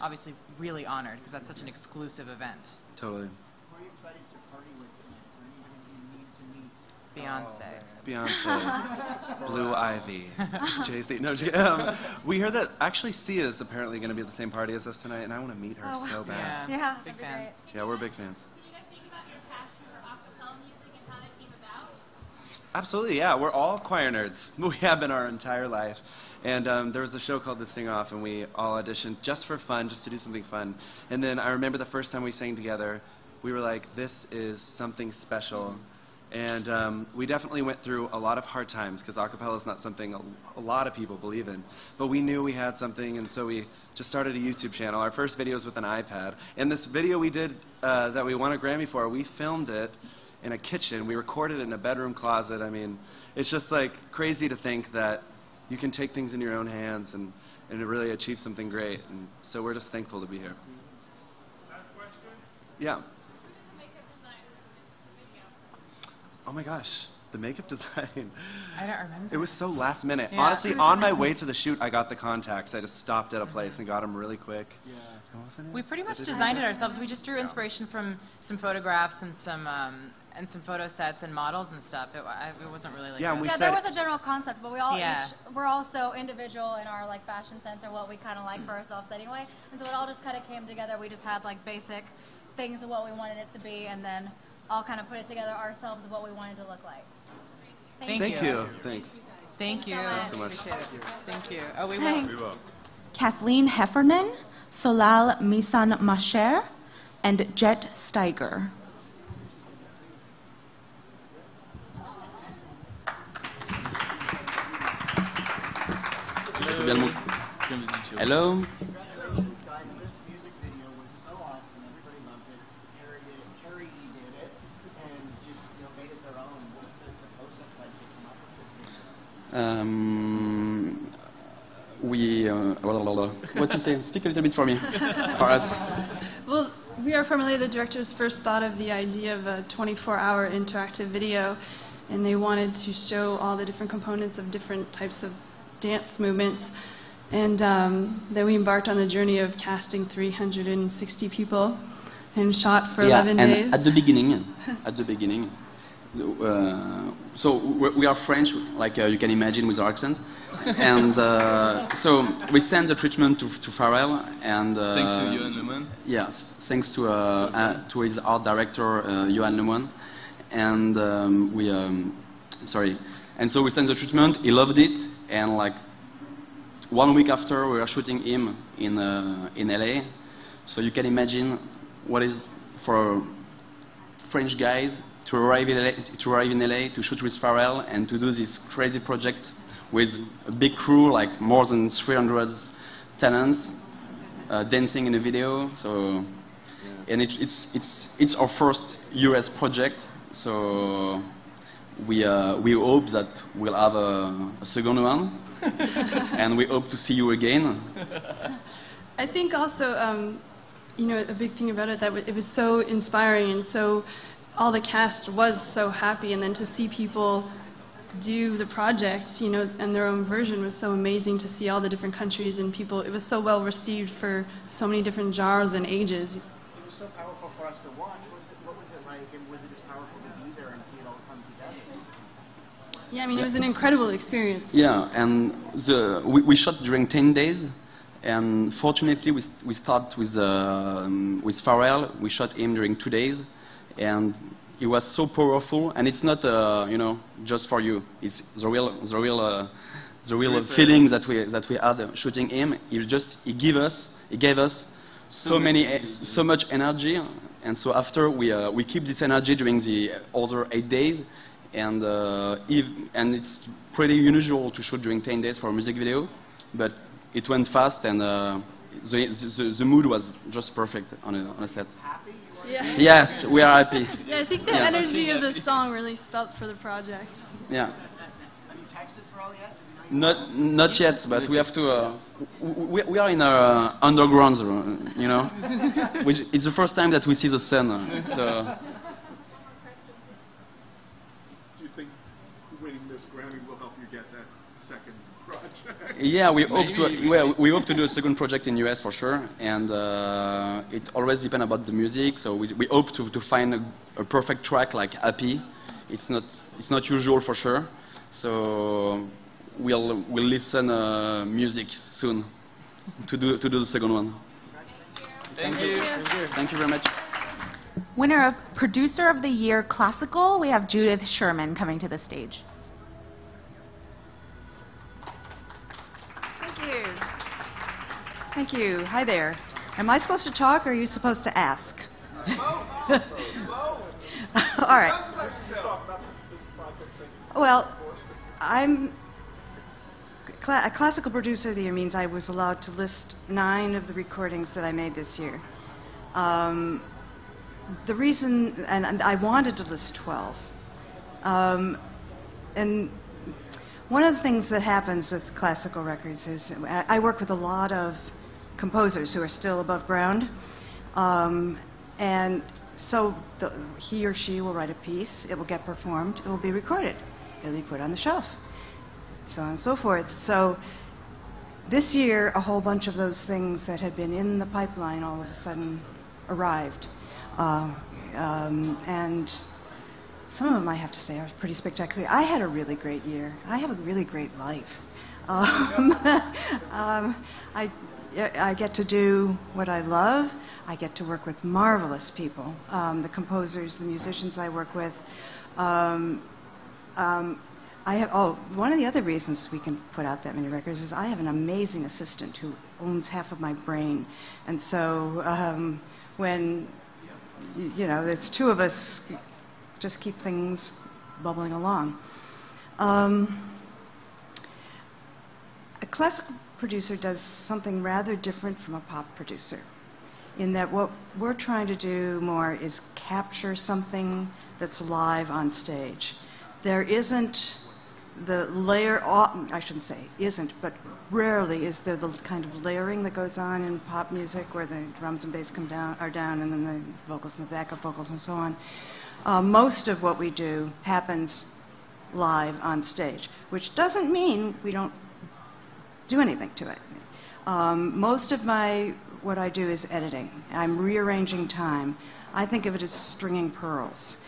obviously really honored because that's such an exclusive event. Totally. Who are you excited to party with tonight? Is there anybody you need to meet? Beyonce. Beyonce, Blue Ivy, Jay-Z. No, we heard that actually Sia is apparently going to be at the same party as us tonight, and I want to meet her so bad. Yeah, big fans. Yeah, we're big fans. Can you guys think about your passion for a cappella music and how that came about? Absolutely, yeah. We're all choir nerds. We have been our entire life. And there was a show called The Sing Off, and we all auditioned just for fun, just to do something fun. And then I remember the first time we sang together, we were like, this is something special. And we definitely went through a lot of hard times, because a cappella is not something a lot of people believe in. But we knew we had something, and so we just started a YouTube channel. Our first video was with an iPad. And this video we did that we won a Grammy for, we filmed it in a kitchen. We recorded it in a bedroom closet. I mean, it's just like crazy to think that you can take things in your own hands and really achieve something great. And so we're just thankful to be here. Last question? Yeah. Oh my gosh. The makeup design. I don't remember. It was so last minute. Yeah. Honestly, on my way to the shoot, I got the contacts. I just stopped at a place and got them really quick. Yeah. We pretty much designed it ourselves. We just drew inspiration from some photographs and some photo sets and models and stuff. It wasn't really like there was a general concept, but we all Yeah. we're all so individual in our like fashion sense or what we kind of like for ourselves anyway, and so it all just kind of came together. We just had like basic things of what we wanted it to be, and then all kind of put it together ourselves of what we wanted to look like. Thank you. Thanks. Thank you. Thanks so much. Thank you. Oh, we Thanks. will. Kathleen Heffernan, Solal Misan Masher, and Jet Steiger. Hello. What to say? Speak a little bit for me, for us. Well, we are primarily the directors first thought of the idea of a 24-hour interactive video, and they wanted to show all the different components of different types of dance movements. And then we embarked on the journey of casting 360 people and shot for 11 days. At the beginning, so we are French, like you can imagine with our accent, and so we sent the treatment to Pharrell, and Thanks to Johan Lemoine. Yes, thanks to his art director Johan Lemoine, and and so we sent the treatment. He loved it, and like 1 week after, we were shooting him in LA. So you can imagine what is for French guys to arrive in LA to shoot with Pharrell and to do this crazy project with a big crew, like more than 300 talents, dancing in a video. So, and it's our first US project. So we hope that we'll have a second one, and we hope to see you again. I think also, a big thing about it that it was so inspiring, and so all the cast was so happy, and then to see people do the project, and their own version was so amazing to see all the different countries and people. It was so well received for so many different genres and ages. It was so powerful for us to watch. What was it like, and was it as powerful to be there and see it all come together? Yeah, it was an incredible experience. Yeah, and we shot during 10 days, and fortunately we started with Pharrell. We shot him during 2 days, and it was so powerful. And it's not just for you. It's the real feeling that we had shooting him. He gave us so much energy, and so after we keep this energy during the other 8 days. And it's pretty unusual to shoot during 10 days for a music video, but it went fast, and the mood was just perfect on a set. Happy? Yeah. Yes, we are happy. Yeah, I think the energy of the song really spelt for the project. Yeah. Have you texted Pharrell yet? Does he know? Not yet, but we have to. We are in our underground, which it's the first time that we see the sun. So. Grammy will help you get that second project. Yeah, we hope to do a second project in US for sure, and it always depends about the music. So we hope to find a perfect track like Happy. It's not usual for sure. So we'll listen music soon to do the second one. Thank you. Thank you very much. Winner of Producer of the Year Classical, we have Judith Sherman coming to the stage. Thank you. Hi there. Am I supposed to talk or are you supposed to ask? All right. Well, I'm a classical producer of the year means I was allowed to list 9 of the recordings that I made this year. The reason, and I wanted to list 12. And one of the things that happens with classical records is I work with a lot of composers who are still above ground, and so he or she will write a piece, it will get performed, it will be recorded, it will be put on the shelf, so on and so forth. So this year, a whole bunch of those things that had been in the pipeline all of a sudden arrived. And some of them, I have to say, are pretty spectacular. I had a really great year. I have a really great life. I get to do what I love. I get to work with marvelous people, the composers, the musicians I work with. One of the other reasons we can put out that many records is I have an amazing assistant who owns half of my brain. And so when, you know, there's two of us, just keep things bubbling along. A classical producer does something rather different from a pop producer, in that what we're trying to do more is capture something that's live on stage. There isn't the layer, I shouldn't say isn't, but rarely is there the kind of layering that goes on in pop music where the drums and bass are down and then the vocals and the backup vocals and so on. Most of what we do happens live on stage, which doesn't mean we don't do anything to it. Most of what I do is editing. I'm rearranging time. I think of it as stringing pearls.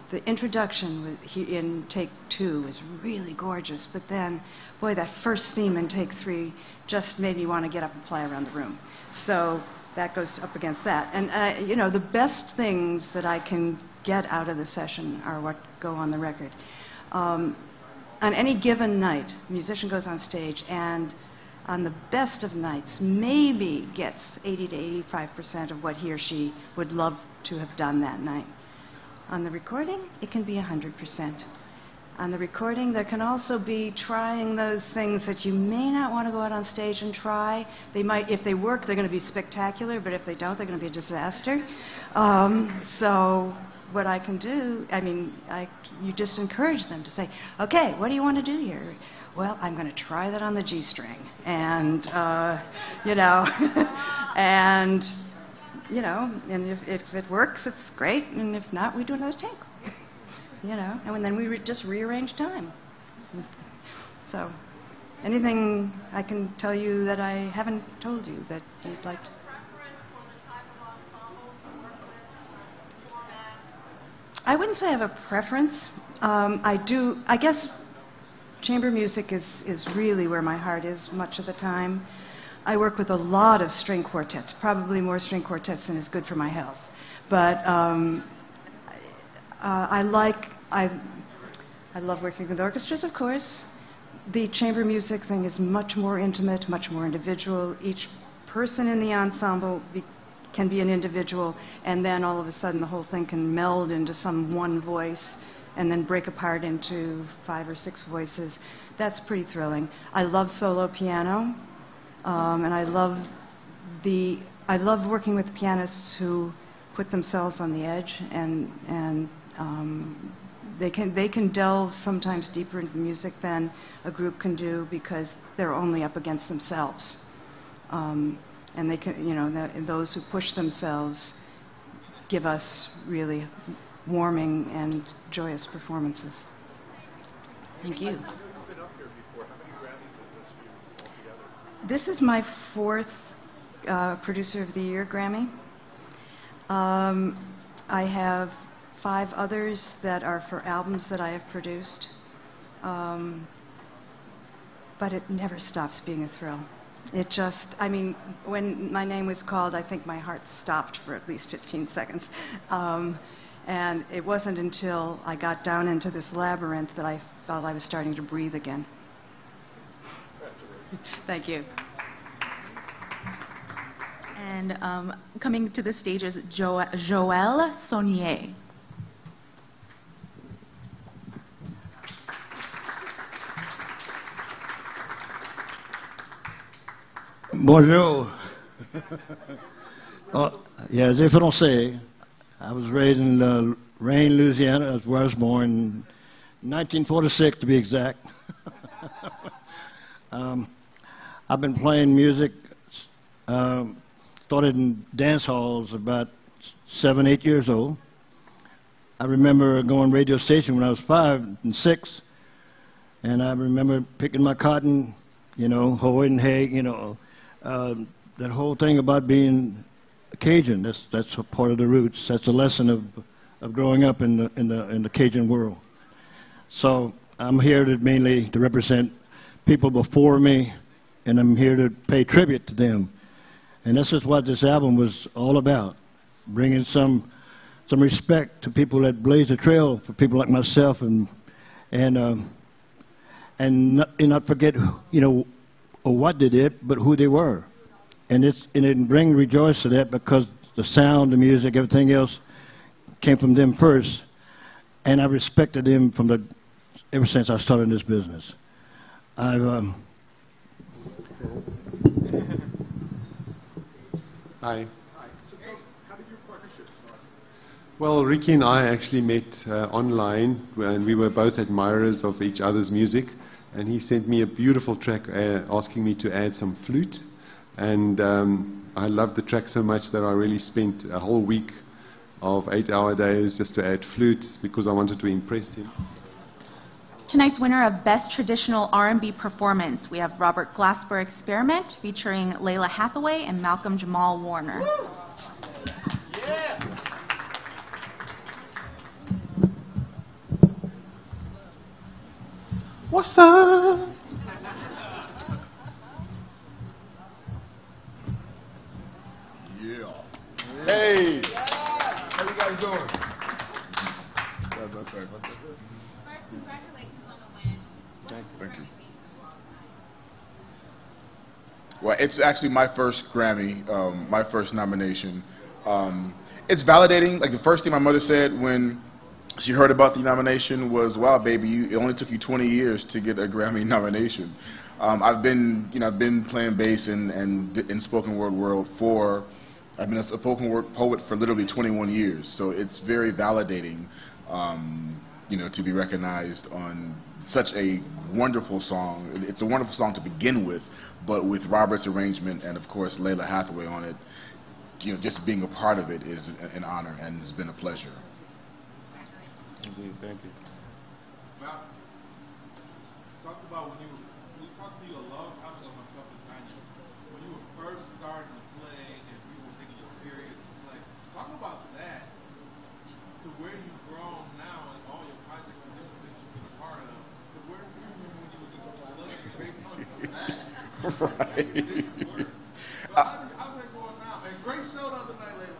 The introduction in take 2 is really gorgeous, but then, boy, that first theme in take 3 just made me want to get up and fly around the room. So that goes up against that. And, you know, the best things that I can get out of the session are what go on the record. On any given night, a musician goes on stage and on the best of nights maybe gets 80 to 85% of what he or she would love to have done that night. On the recording, it can be 100%. On the recording, there can also be trying those things that you may not want to go out on stage and try. They might, if they work, they're going to be spectacular, but if they don't, they're going to be a disaster. So what I can do, I mean, you just encourage them to say, okay, what do you want to do here? Well, I'm going to try that on the G string. And, you know, and, you know, and if it works, it's great. And if not, we do another take. You know, and then we just rearrange time. So, anything I can tell you that I haven't told you that you'd like to? I wouldn't say I have a preference. I guess chamber music is really where my heart is much of the time. I work with a lot of string quartets, probably more string quartets than is good for my health. But I love working with orchestras, of course. The chamber music thing is much more intimate, much more individual. Each person in the ensemble can be an individual, and then all of a sudden the whole thing can meld into some one voice and then break apart into 5 or 6 voices. That's pretty thrilling. I love solo piano, and I love working with pianists who put themselves on the edge, and they can delve sometimes deeper into music than a group can do because they're only up against themselves. And they can, you know, those who push themselves give us really warming and joyous performances. Thank you. This is my 4th Producer of the Year Grammy. I have 5 others that are for albums that I have produced. But it never stops being a thrill. It just, I mean, when my name was called, I think my heart stopped for at least 15 seconds. And it wasn't until I got down into this labyrinth that I felt I was starting to breathe again. Thank you. And coming to the stage is Joël Saunier. Bonjour. Oh, yeah, c'est français. I was raised in Rain, Louisiana. That's where I was born in 1946, to be exact. I've been playing music, started in dance halls about 7, 8 years old. I remember going radio station when I was 5 and 6, and I remember picking my cotton, you know, hoe and hay, you know, that whole thing about being Cajun. That's a part of the roots. That's a lesson of growing up in the Cajun world. So I'm here mainly to represent people before me, and I'm here to pay tribute to them. And this is what this album was all about, bringing some respect to people that blazed the trail for people like myself, and not forget, you know, what they did, but who they were. And it bring rejoice to that, because the sound, the music, everything else came from them first, and I respected them ever since I started this business. I've Hi. So tell us, how did your partnership start? Well, Ricky and I actually met online, and we were both admirers of each other's music, and he sent me a beautiful track asking me to add some flute, and I loved the track so much that I really spent a whole week of 8-hour days just to add flute, because I wanted to impress him. Tonight's winner of Best Traditional R&B Performance, we have Robert Glasper Experiment featuring Layla Hathaway and Malcolm-Jamal Warner. Yeah. What's up? Yeah. Hey. How you guys doing? That's right. Congratulations on the win. Thank you. Well, it's actually my first Grammy, my first nomination. It's validating. Like, the first thing my mother said when she heard about the nomination was, "Wow, baby, it only took you 20 years to get a Grammy nomination." I've been playing bass in spoken word world I've been a spoken word poet for literally 21 years. So it's very validating, to be recognized on such a wonderful song. It's a wonderful song to begin with, but with Robert's arrangement and, of course, Layla Hathaway on it, just being a part of it is an honor, and it's been a pleasure. Indeed, thank you. Well, talk about when we talked to you a long time ago, myself and Tanya, when you were first starting to play and people were taking you serious and play. Talk about that to where you've grown now and all your projects and different things you've been a part of. To where you remember when you were just plugging your bass on to that. Right. So how's that going now? And great show the other night, Layla.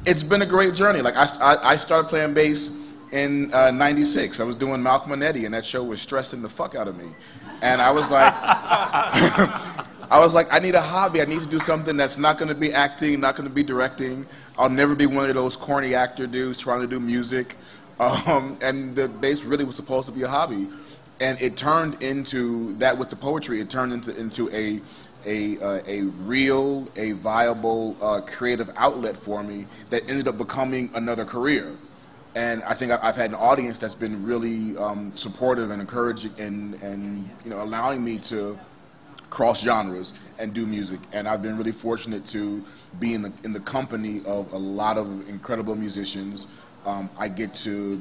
It's been a great journey. Like, I started playing bass in '96. I was doing Malcolm and Eddie, and that show was stressing the fuck out of me. And I was like, I need a hobby. I need to do something that's not going to be acting, not going to be directing. I'll never be one of those corny actor dudes trying to do music. And the bass really was supposed to be a hobby, and it turned into that with the poetry. It turned into a real, viable, creative outlet for me that ended up becoming another career. And I think I've had an audience that's been really supportive and encouraging, and allowing me to cross genres and do music. And I've been really fortunate to be in the company of a lot of incredible musicians. I get to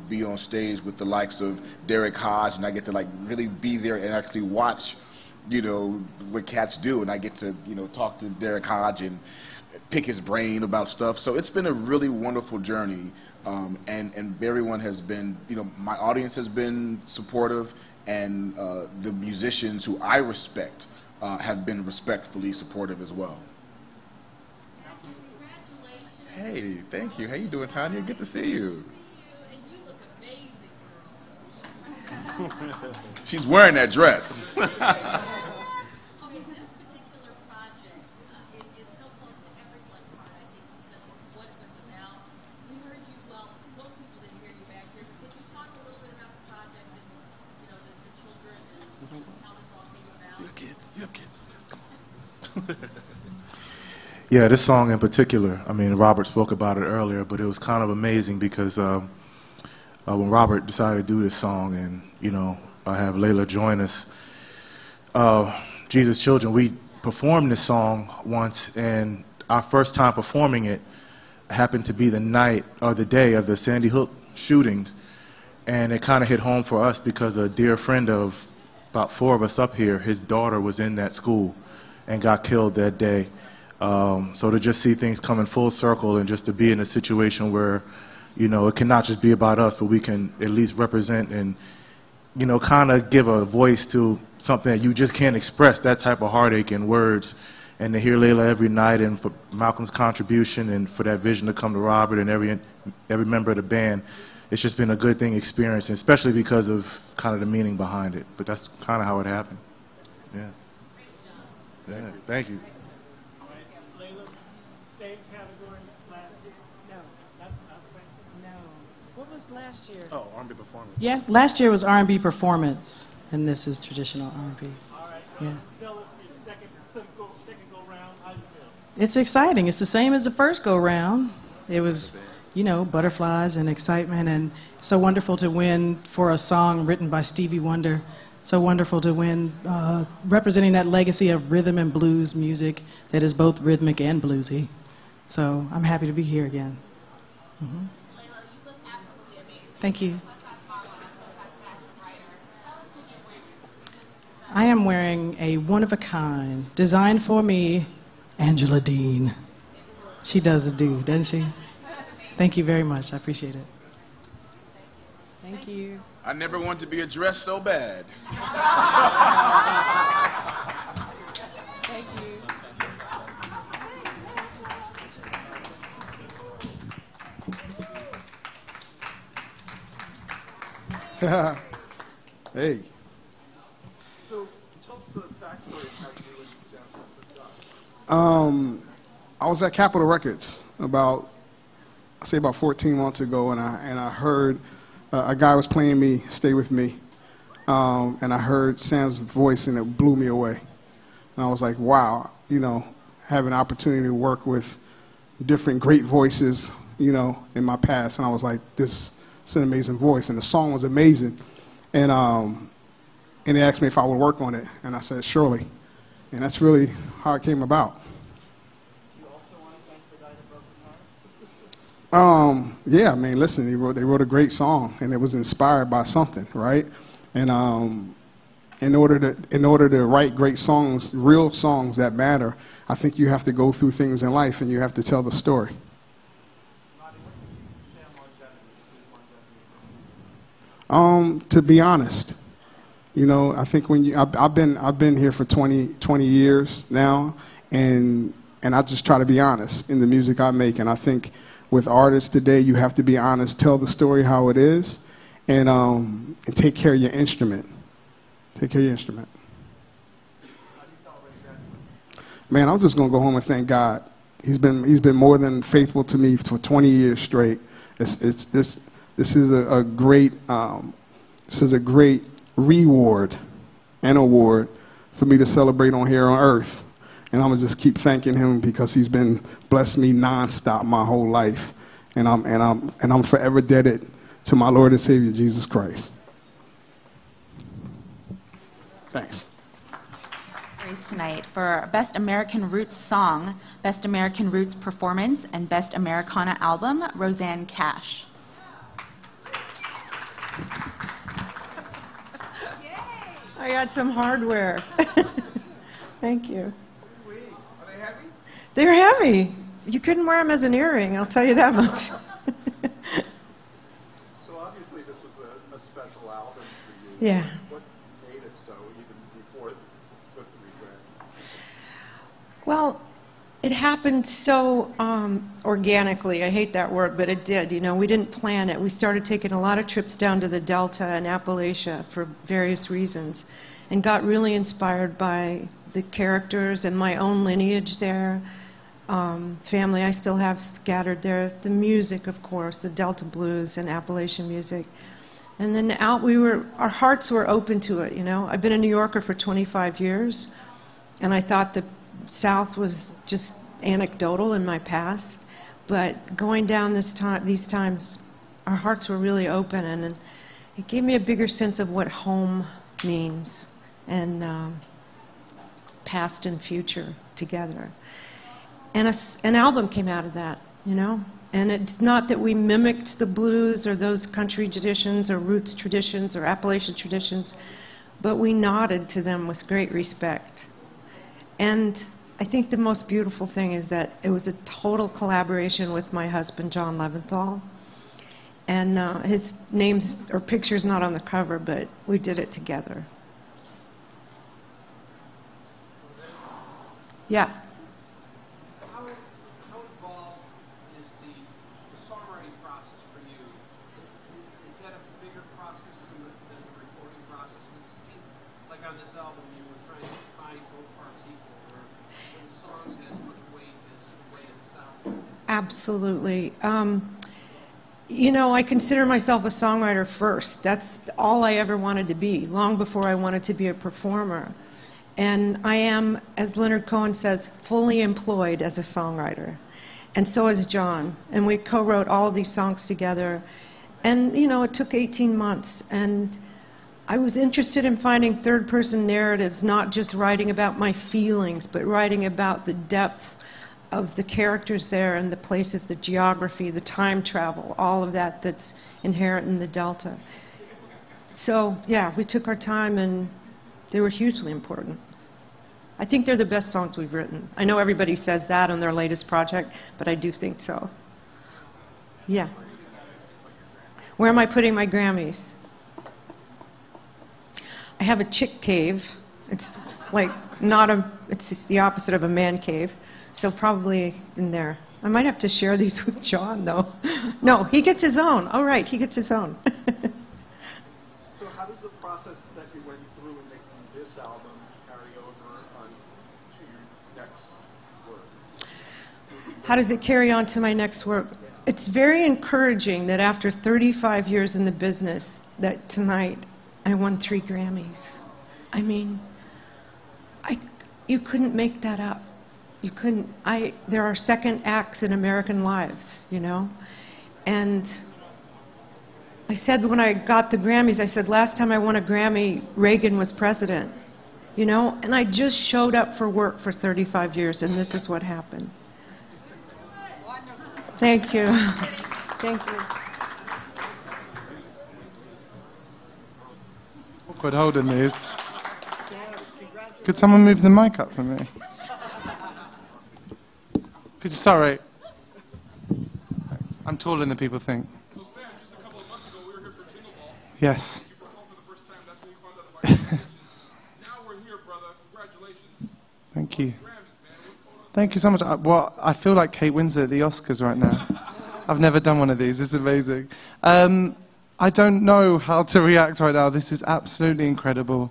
be on stage with the likes of Derek Hodge, and I get to really be there and actually watch what cats do, and I get to talk to Derek Hodge and pick his brain about stuff. So it's been a really wonderful journey, and everyone has been, my audience has been supportive, and the musicians who I respect have been respectfully supportive as well. Hey, thank you. How you doing, Tanya? Good to see you. She's wearing that dress. You have kids. Yeah, this song in particular, I mean, Robert spoke about it earlier, but it was kind of amazing because when Robert decided to do this song and, I have Layla join us, Jesus Children, we performed this song once, and our first time performing it happened to be the night or the day of the Sandy Hook shootings, and it kind of hit home for us because a dear friend of about 4 of us up here, his daughter was in that school and got killed that day. So to just see things coming full circle and just to be in a situation where, you know, it cannot just be about us, but we can at least represent and, you know, kind of give a voice to something that you just can't express, that type of heartache in words. And to hear Layla every night, and for Malcolm's contribution, and for that vision to come to Robert and every member of the band, it's just been a good thing experiencing, especially because of kind of the meaning behind it. But that's kind of how it happened. Yeah. Yeah. Thank you. Same category last year? No. No. What was last year? Oh, R&B performance. Yes, last year was R&B performance, and this is traditional R&B. All right. Yeah. Tell us your second go round. How do you feel? It's exciting. It's the same as the first go round. It was, you know, butterflies and excitement, and so wonderful to win for a song written by Stevie Wonder. So wonderful to win, representing that legacy of rhythm and blues music that is both rhythmic and bluesy. So I'm happy to be here again. Mm-hmm. Thank you. I am wearing a one-of-a-kind, designed for me, Angela Dean. She does it do, doesn't she? Thank you very much. I appreciate it. Thank you. I never wanted to be addressed so bad. Thank you. Hey. So tell us the backstory of how you really sound like the I was at Capitol Records about 14 months ago, and I heard a guy was playing me "Stay With Me," and I heard Sam's voice, and it blew me away. And I was like, wow, you know, have an opportunity to work with different great voices, you know, in my past, and I was like, this is an amazing voice, and the song was amazing. And they asked me if I would work on it, and I said, surely. And that's really how it came about. Yeah, I mean, listen, they wrote a great song, and it was inspired by something, right? And in order to write great songs, real songs that matter, I think you have to go through things in life, and you have to tell the story. To be honest, you know, I think when I've been here for 20 years now, and I just try to be honest in the music I make, and I think with artists today, you have to be honest, tell the story how it is, and take care of your instrument. Take care of your instrument. Man, I'm just gonna go home and thank God. He's been more than faithful to me for 20 years straight. This is a great reward and award for me to celebrate on here on earth. And I'm gonna just keep thanking him because he's been blessed me nonstop my whole life, and I'm forever indebted to my Lord and Savior Jesus Christ. Thanks. Tonight for Best American Roots Song, Best American Roots Performance, and Best Americana Album, Roseanne Cash. I got some hardware. Thank you. Are they heavy? They're heavy. You couldn't wear them as an earring, I'll tell you that much. So obviously this was a special album for you. Yeah. What made it so even before the 3 Grammys? Well, it happened so organically. I hate that word, but it did. You know, we didn't plan it. We started taking a lot of trips down to the Delta and Appalachia for various reasons, and got really inspired by the characters and my own lineage there. Family I still have scattered there. The music, of course, the Delta blues and Appalachian music. And then our hearts were open to it, you know. I've been a New Yorker for 25 years, and I thought the South was just anecdotal in my past. But going down these times, our hearts were really open, and it gave me a bigger sense of what home means. And past and future together. And an album came out of that, you know? And it's not that we mimicked the blues or those country traditions or roots traditions or Appalachian traditions, but we nodded to them with great respect. And I think the most beautiful thing is that it was a total collaboration with my husband, John Leventhal. And his name's or picture's not on the cover, but we did it together. Yeah. How involved is the songwriting process for you? Is that a bigger process than the recording process? Because it seemed like on this album you were trying to find both parts equal, or the songs has much weight as the way it sounds. Absolutely. You know, I consider myself a songwriter first. That's all I ever wanted to be, long before I wanted to be a performer. And I am, as Leonard Cohen says, fully employed as a songwriter. And so is John. And we co-wrote all of these songs together. And, you know, it took 18 months. And I was interested in finding third-person narratives, not just writing about my feelings, but writing about the depth of the characters there and the places, the geography, the time travel, all of that that's inherent in the Delta. So, yeah, we took our time, and they were hugely important. I think they're the best songs we've written. I know everybody says that on their latest project, but I do think so. Yeah. Where am I putting my Grammys? I have a chick cave. It's like not a, it's the opposite of a man cave. So probably in there. I might have to share these with John, though. No, he gets his own. Oh, right, he gets his own. So how does the process that you went through in making this album carry over to your next work? How does it carry on to my next work? It's very encouraging that after 35 years in the business, that tonight I won 3 Grammys. I mean, you couldn't make that up. You couldn't, there are second acts in American lives, you know? And I said when I got the Grammys, I said, last time I won a Grammy, Reagan was president, you know? And I just showed up for work for 35 years, and this is what happened. Thank you. Thank you. Awkward holding these. Could someone move the mic up for me? Could you, sorry. I'm taller than people think. So Sam, just a couple of months ago, we were here for Jingle Ball. Yes. You performed for the first time. That's when you found out about your musicians. Now we're here, brother. Congratulations. Thank you. Thank you so much. Well, I feel like Kate Winslet at the Oscars right now. I've never done one of these. This is amazing. I don't know how to react right now. This is absolutely incredible.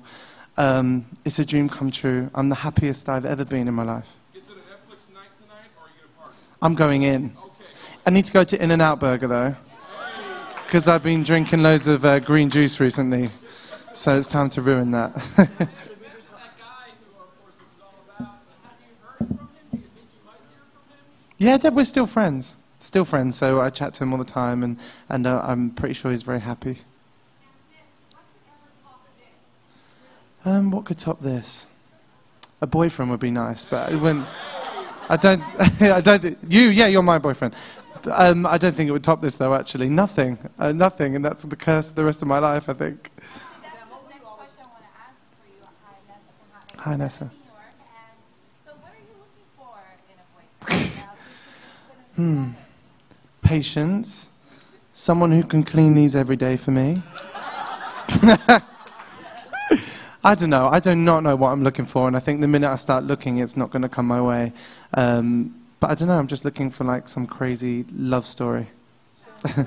It's a dream come true. I'm the happiest I've ever been in my life. Is it a Netflix night tonight, or are you going to party? I'm going in. I need to go to In-N-Out Burger, though, because I've been drinking loads of green juice recently, so it's time to ruin that. Yeah, we're still friends. Still friends, so I chat to him all the time, and I'm pretty sure he's very happy. What could top this? A boyfriend would be nice, but it wouldn't. I don't. You're my boyfriend. I don't think it would top this, though. Actually, nothing, nothing, and that's the curse of the rest of my life, I think. Hi, Nessa. Patience. Someone who can clean these every day for me. I don't know. I do not know what I'm looking for, and I think the minute I start looking, it's not going to come my way. But I don't know. I'm just looking for like some crazy love story. I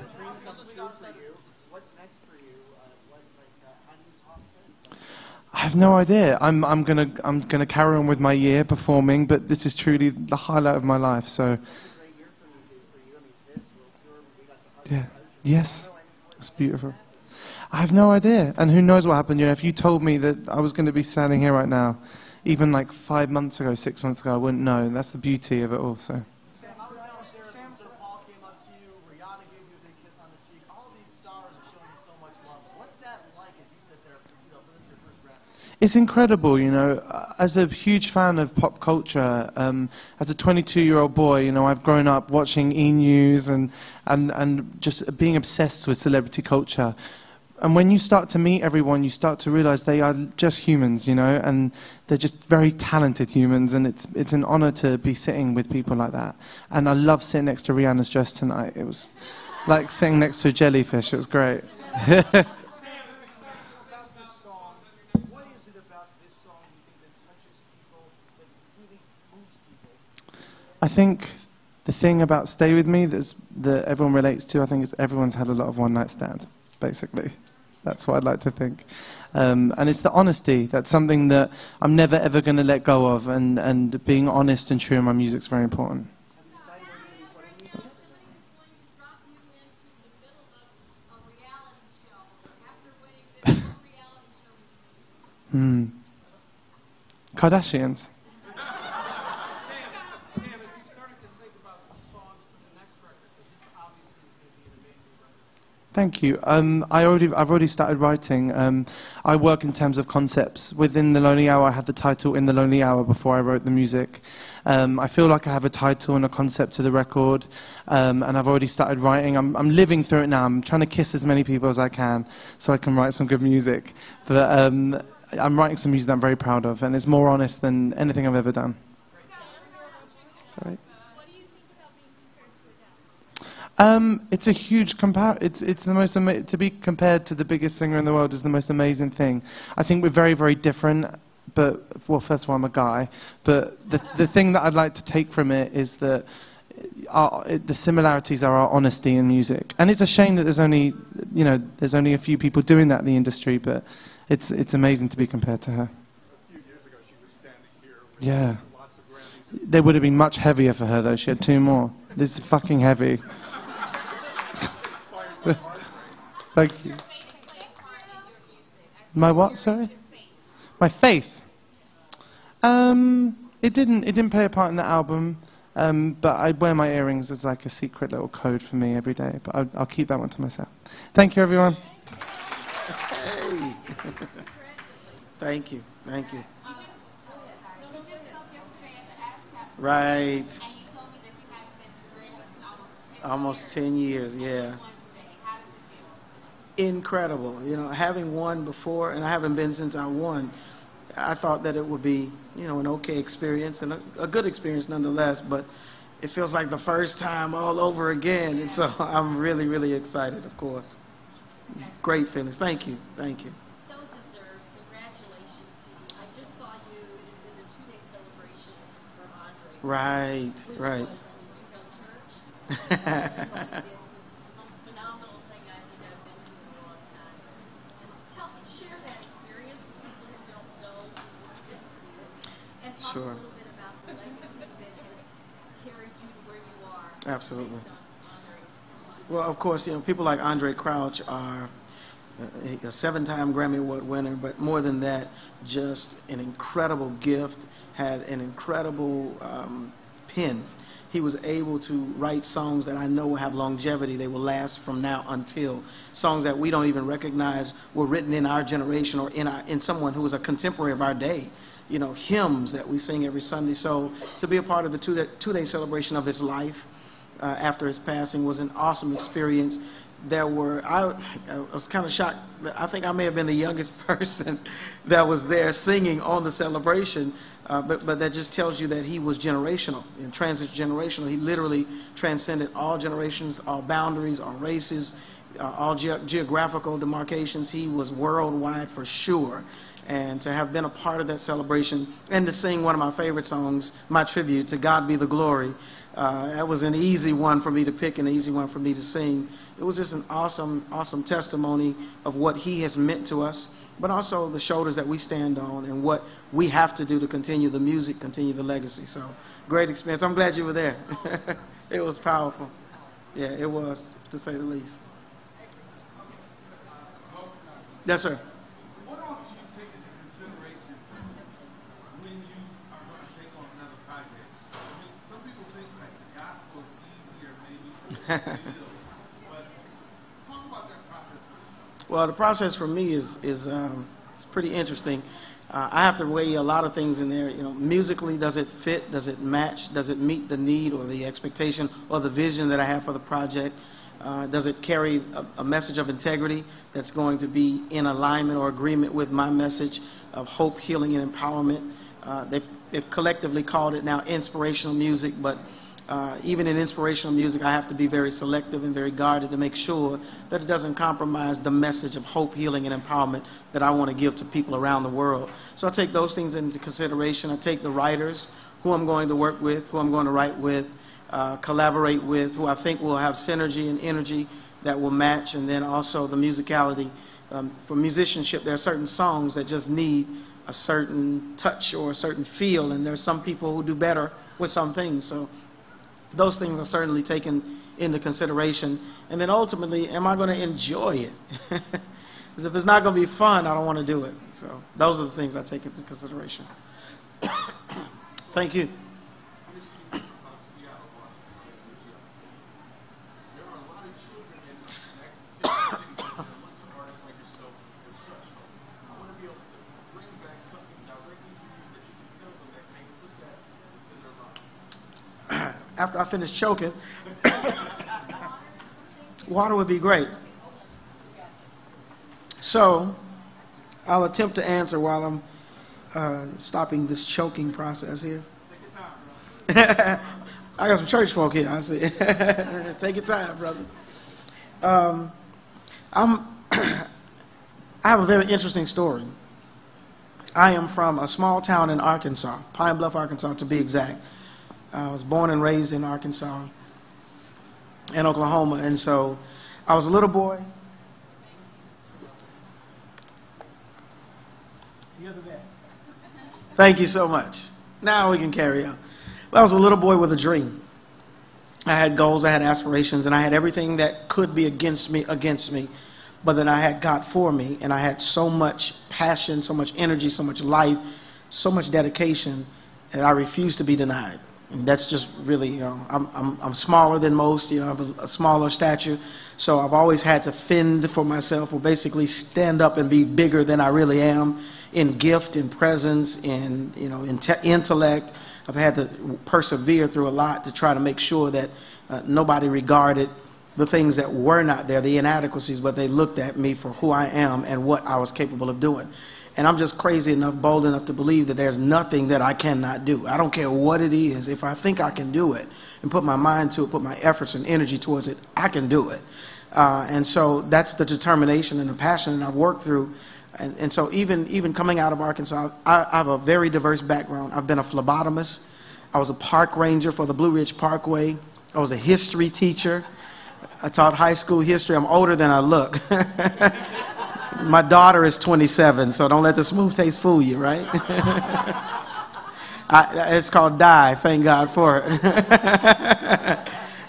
have no idea. I'm gonna carry on with my year performing, but this is truly the highlight of my life. So. Yeah. Yes. It's beautiful. I have no idea. And who knows what happened. You know, if you told me that I was going to be standing here right now, even like 5 months ago, 6 months ago, I wouldn't know. And that's the beauty of it all. So. It's incredible, you know. As a huge fan of pop culture, as a 22-year-old boy, you know, I've grown up watching E! News and just being obsessed with celebrity culture. And when you start to meet everyone, you start to realize they are just humans, you know, and they're just very talented humans, and it's an honor to be sitting with people like that. And I love sitting next to Rihanna's Jess tonight. It was like sitting next to a jellyfish. It was great. I think the thing about Stay With Me that everyone relates to, I think is everyone's had a lot of one-night stands, basically. That's what I'd like to think. And it's the honesty. That's something that I'm never, ever going to let go of, and being honest and true in my music is very important. Kardashians. Thank you. I've already started writing. I work in terms of concepts. Within The Lonely Hour, I had the title In the Lonely Hour before I wrote the music. I feel like I have a title and a concept to the record, and I've already started writing. I'm living through it now. I'm trying to kiss as many people as I can so I can write some good music. But I'm writing some music that I'm very proud of, and it's more honest than anything I've ever done. Sorry. It's a huge it's the most to be compared to the biggest singer in the world is the most amazing thing. I think we're very, very different, but well, first of all, I'm a guy. But the thing that I'd like to take from it is that the similarities are our honesty in music, and it's a shame that there's only a few people doing that in the industry. But it's amazing to be compared to her. A few years ago, she was standing here with Yeah, lots of Grammys. they would have been much heavier for her though. She had 2 more. This is fucking heavy. Thank you. My what? Sorry. My faith. It didn't play a part in the album, but I wear my earrings as like a secret little code for me every day. But I'll keep that one to myself. Thank you, everyone. Hey. Thank you. Thank you. Right. Almost 10 years, yeah. Incredible. You know, having won before, and I haven't been since I won, I thought that it would be, you know, an okay experience and a good experience nonetheless, but it feels like the first time all over again, and so I'm really, really excited, of course. Great feelings. Thank you. Thank you. So deserved. Congratulations to you. I just saw you in the 2-day celebration for Andre. Right, right. Which was, I mean, you go to church. What you did was the most phenomenal thing I think I've been to in a long time. So share that experience with people who don't know, who didn't see it, and talk Sure. a little bit about the legacy that has carried you to where you are. Absolutely. Based on Andre's life. Well, of course, you know, people like Andre Crouch are a 7-time Grammy Award winner, but more than that, just an incredible gift, had an incredible pen. He was able to write songs that I know will have longevity. They will last from now until. Songs that we don't even recognize were written in our generation or in someone who was a contemporary of our day. You know, hymns that we sing every Sunday. So to be a part of the two-day celebration of his life after his passing was an awesome experience. I was kind of shocked. I think I may have been the youngest person that was there singing on the celebration, but that just tells you that he was generational and transgenerational. He literally transcended all generations, all boundaries, all races, all geographical demarcations. He was worldwide for sure. And to have been a part of that celebration and to sing one of my favorite songs, my tribute, To God Be the Glory, that was an easy one for me to pick and an easy one for me to sing. It was just an awesome, awesome testimony of what he has meant to us, but also the shoulders that we stand on and what we have to do to continue the music, continue the legacy. So, great experience. I'm glad you were there. It was powerful. Yeah, it was, to say the least. Yes, sir. What all do you take into consideration when you are going to take on another project? I mean, some people think like the gospel is easier, maybe. But talk about that process for yourself. Well, the process for me is it's pretty interesting. I have to weigh a lot of things in there. You know, musically, does it fit? Does it match? Does it meet the need or the expectation or the vision that I have for the project? Does it carry a message of integrity that's going to be in alignment or agreement with my message of hope, healing, and empowerment? They've collectively called it now inspirational music, but even in inspirational music, I have to be very selective and very guarded to make sure that it doesn't compromise the message of hope, healing, and empowerment that I want to give to people around the world. So I take those things into consideration. I take the writers, who I'm going to work with, who I'm going to write with, collaborate with, who I think will have synergy and energy that will match, and then also the musicality. For musicianship, there are certain songs that just need a certain touch or a certain feel, and there's some people who do better with some things. So those things are certainly taken into consideration. And then ultimately, am I going to enjoy it? Because if it's not going to be fun, I don't want to do it. So those are the things I take into consideration. Thank you. After I finish choking, water would be great. So I'll attempt to answer while I'm stopping this choking process here. I got some church folk here, I see. Take your time, brother. I have a very interesting story. I am from a small town in Arkansas, Pine Bluff, Arkansas, to be exact. I was born and raised in Arkansas and Oklahoma, and so I was a little boy. You're the best. Thank you so much. Now we can carry on. I was a little boy with a dream. I had goals, I had aspirations, and I had everything that could be against me, but then I had God for me, and I had so much passion, so much energy, so much life, so much dedication, that I refused to be denied. And that's just really, you know, I'm smaller than most, you know, I have a smaller stature, so I've always had to fend for myself, or basically stand up and be bigger than I really am, in gift, in presence, in, you know, in intellect. I've had to persevere through a lot to try to make sure that nobody regarded the things that were not there, the inadequacies, but they looked at me for who I am and what I was capable of doing. And I'm just crazy enough, bold enough to believe that there's nothing that I cannot do. I don't care what it is. If I think I can do it and put my mind to it, put my efforts and energy towards it, I can do it. And so that's the determination and the passion that I've worked through. And so even coming out of Arkansas, I have a very diverse background. I've been a phlebotomist. I was a park ranger for the Blue Ridge Parkway. I was a history teacher. I taught high school history. I'm older than I look. My daughter is 27, so don't let the smooth taste fool you, right? It's called die, thank God for it.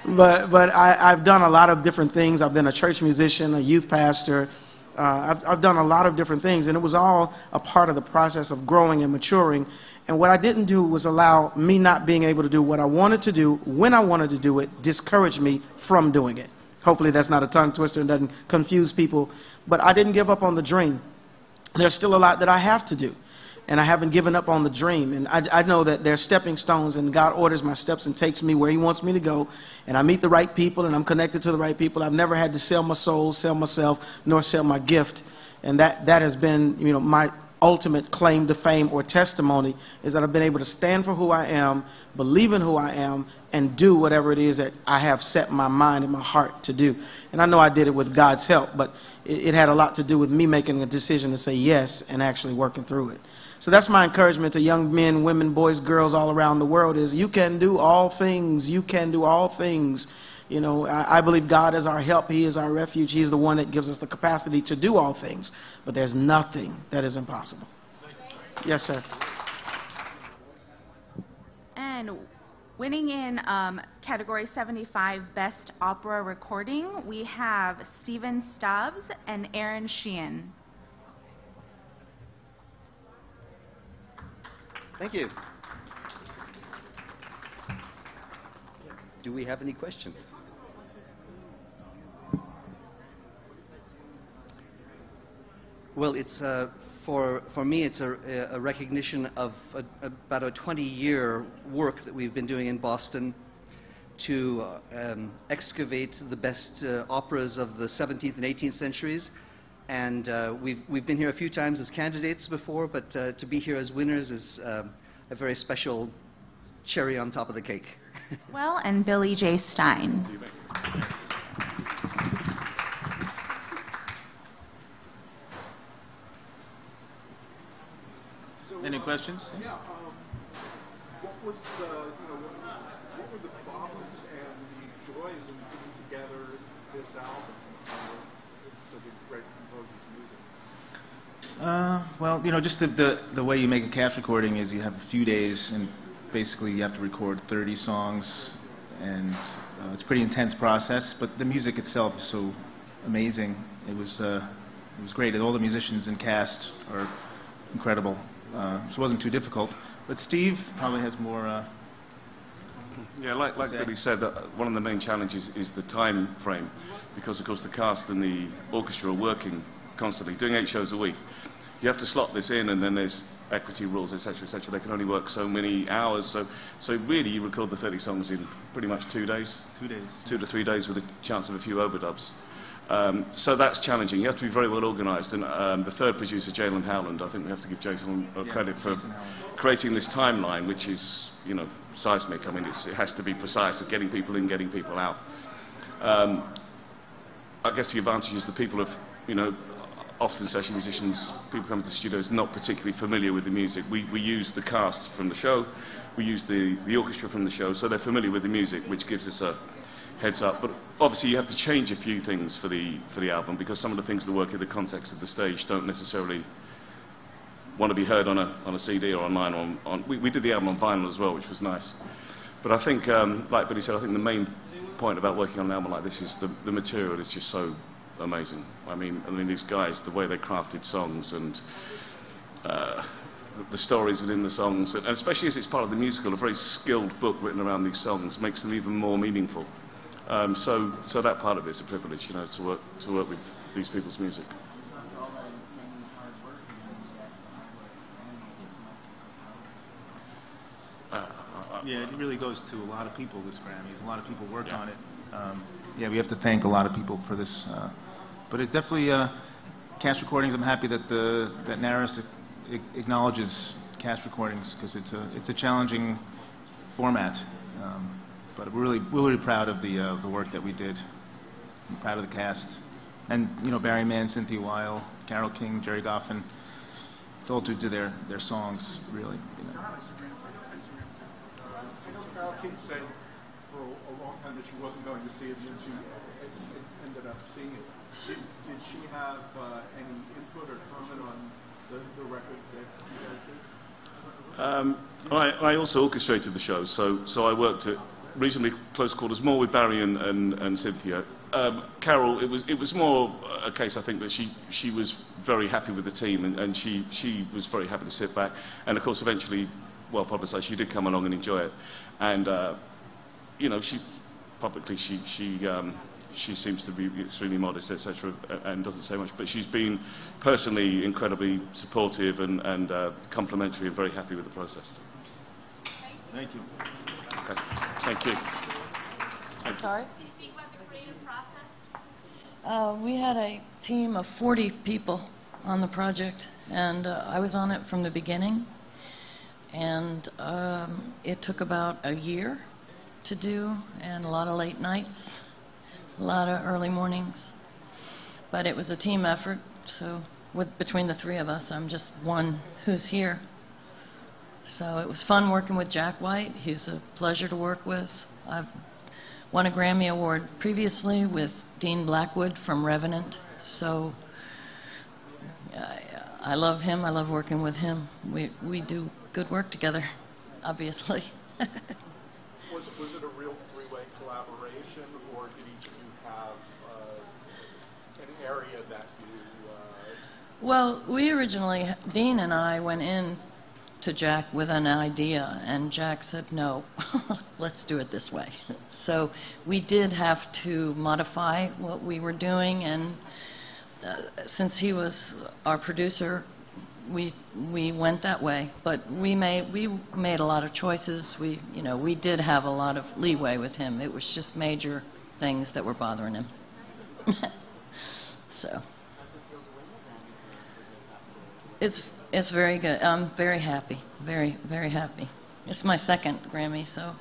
But I've done a lot of different things. I've been a church musician, a youth pastor. I've done a lot of different things, and it was all a part of the process of growing and maturing. And what I didn't do was allow me not being able to do what I wanted to do when I wanted to do it, discourage me from doing it. Hopefully that's not a tongue twister and doesn't confuse people. But I didn't give up on the dream. There's still a lot that I have to do. And I haven't given up on the dream. And I know that there's stepping stones, and God orders my steps and takes me where He wants me to go. And I meet the right people, and I'm connected to the right people. I've never had to sell my soul, sell myself, nor sell my gift. And that has been, you know, my ultimate claim to fame or testimony, is that I've been able to stand for who I am, believe in who I am, and do whatever it is that I have set my mind and my heart to do. And I know I did it with God's help, but it had a lot to do with me making a decision to say yes and actually working through it. So that's my encouragement to young men, women, boys, girls all around the world, is you can do all things. You can do all things. You know, I believe God is our help. He is our refuge. He's the one that gives us the capacity to do all things. But there's nothing that is impossible. Yes, sir. And winning in category 75 Best Opera Recording, we have Stephen Stubbs and Aaron Sheehan. Thank you. Do we have any questions? Well, it's for me, it's a recognition of about a 20-year work that we've been doing in Boston to excavate the best operas of the 17th and 18th centuries. And we've been here a few times as candidates before, but to be here as winners is a very special cherry on top of the cake. Well, and Billy J. Stein. Any questions? Yeah. What was what were the problems and the joys in putting together this album with such a great composer's music? Well, just the way you make a cast recording is you have a few days, and basically you have to record 30 songs, and it's a pretty intense process. But the music itself is so amazing. It was great. All the musicians and cast are incredible. So it wasn't too difficult. But Steve probably has more. Yeah, like Billy said, one of the main challenges is the time frame, because of course the cast and the orchestra are working constantly, doing 8 shows a week. You have to slot this in, and then there's equity rules, etc., etc. They can only work so many hours. So really, you record the 30 songs in pretty much 2 days. 2 days. 2 to 3 days with a chance of a few overdubs. So that's challenging. You have to be very well organised. And the third producer, Jalen Howland, I think we have to give Jason credit for creating this timeline, which is, seismic. I mean, it has to be precise of getting people in, getting people out. I guess the advantage is the people have, often session musicians, people come to the studios not particularly familiar with the music. We use the cast from the show, we use the orchestra from the show, so they're familiar with the music, which gives us a heads up. But obviously you have to change a few things for the album, because some of the things that work in the context of the stage don't necessarily want to be heard on a CD or online. We did the album on vinyl as well, which was nice. But I think, like Billy said, I think the main point about working on an album like this is the material is just so amazing. I mean, these guys, the way they crafted songs and the stories within the songs, and especially as it's part of the musical, a very skilled book written around these songs makes them even more meaningful. So that part of it's a privilege, to work with these people's music. Yeah, it really goes to a lot of people, this Grammys. A lot of people worked on it. We have to thank a lot of people for this. But it's definitely cast recordings. I'm happy that that Naris acknowledges cast recordings, because it's a challenging format. But we're really proud of the work that we did. I'm proud of the cast. And, Barry Mann, Cynthia Weil, Carole King, Jerry Goffin. It's all due to their songs, really. I know Carole King said for a long time that she wasn't going to see it, and then she ended up seeing it. Did she have any input or comment on the record that you guys did? I also orchestrated the show, so I worked at reasonably close quarters, more with Barry and Cynthia. Carol, it was more a case, I think, that she was very happy with the team, and she was very happy to sit back. And of course, eventually, well publicised, she did come along and enjoy it. And she publicly she seems to be extremely modest, etc., and doesn't say much. But she's been personally incredibly supportive and complimentary, and very happy with the process. Thank you. Okay. Thank you. Sorry? Can you speak about the creative process? We had a team of 40 people on the project, and I was on it from the beginning. And it took about a year to do, and a lot of late nights, a lot of early mornings. But it was a team effort, so between the three of us, I'm just one who's here. So it was fun working with Jack White. He's a pleasure to work with. I've won a Grammy Award previously with Dean Blackwood from Revenant. So I love him. I love working with him. We do good work together, obviously. Was it a real three-way collaboration, or did each of you have an area that you... Well, we originally, Dean and I went in to Jack with an idea, and Jack said, no, let's do it this way. So we did have to modify what we were doing, and since he was our producer, we went that way, but we made a lot of choices. We did have a lot of leeway with him. It was just major things that were bothering him. So it's very good. I'm very happy, very happy. It's my second Grammy, so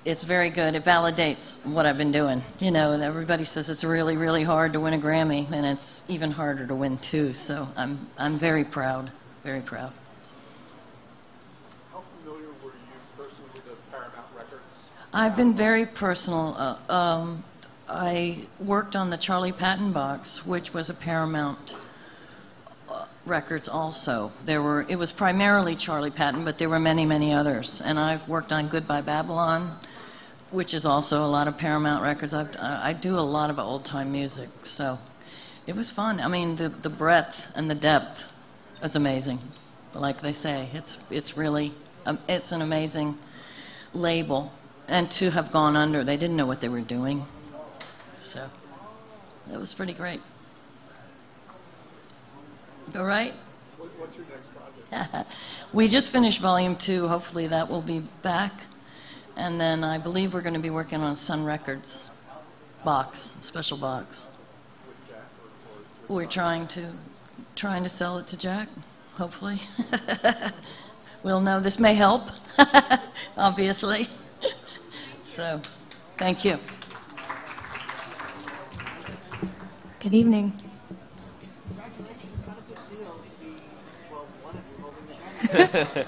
it's very good. It validates what I've been doing. And everybody says it's really hard to win a Grammy, and it's even harder to win two. So I'm very proud, very proud. How familiar were you personally with the Paramount records? I've been very personal. I worked on the Charlie Patton box, which was a Paramount records also. It was primarily Charlie Patton, but there were many others. And I've worked on Goodbye Babylon, which is also a lot of Paramount records. I do a lot of old-time music, so it was fun. I mean, the breadth and the depth is amazing. Like they say, it's really, it's an amazing label. And to have gone under, they didn't know what they were doing. So that was pretty great. All right? What's your next project? We just finished Volume 2. Hopefully that will be back. And then I believe we're going to be working on Sun Records box, special box. With Jack We're trying to sell it to Jack, hopefully. We'll know. This may help, obviously. So, thank you. Good evening.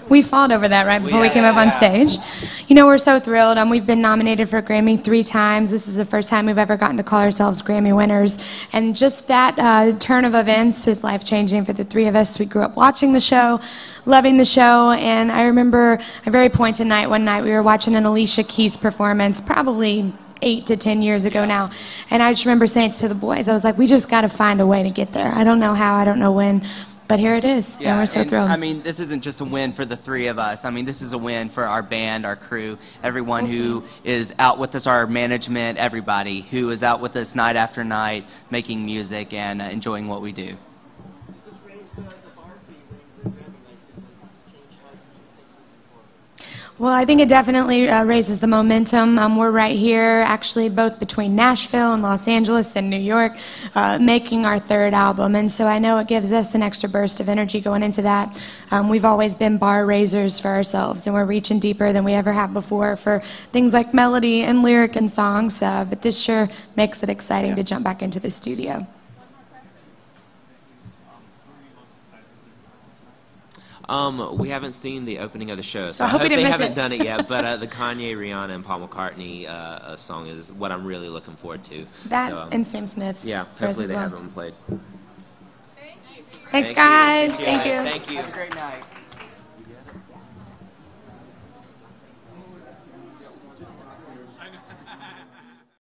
We fought over that right before we came up on stage. We're so thrilled. We've been nominated for a Grammy 3 times. This is the first time we've ever gotten to call ourselves Grammy winners. And just that turn of events is life-changing for the 3 of us. We grew up watching the show, loving the show, and I remember a very pointed night one night. We were watching an Alicia Keys performance, probably 8 to 10 years ago now. And I just remember saying to the boys, I was like, we just got to find a way to get there. I don't know how, I don't know when. But here it is, and we're so thrilled. I mean, this isn't just a win for the 3 of us. I mean, this is a win for our band, our crew, everyone who is out with us, our management, everybody who is out with us night after night, making music and enjoying what we do. Does this raise the bar for you winning the Grammy? Well, I think it definitely raises the momentum. We're right here, actually, both between Nashville and Los Angeles and New York, making our 3rd album. And so I know it gives us an extra burst of energy going into that. We've always been bar raisers for ourselves, and we're reaching deeper than we ever have before for things like melody and lyric and songs. But this sure makes it exciting to jump back into the studio. We haven't seen the opening of the show, so I hope they haven't done it yet, but the Kanye, Rihanna, and Paul McCartney song is what I'm really looking forward to. That so, and Sam Smith. Yeah, hopefully they have them played. Thanks, guys. Thank you. Thank you. Have a great night.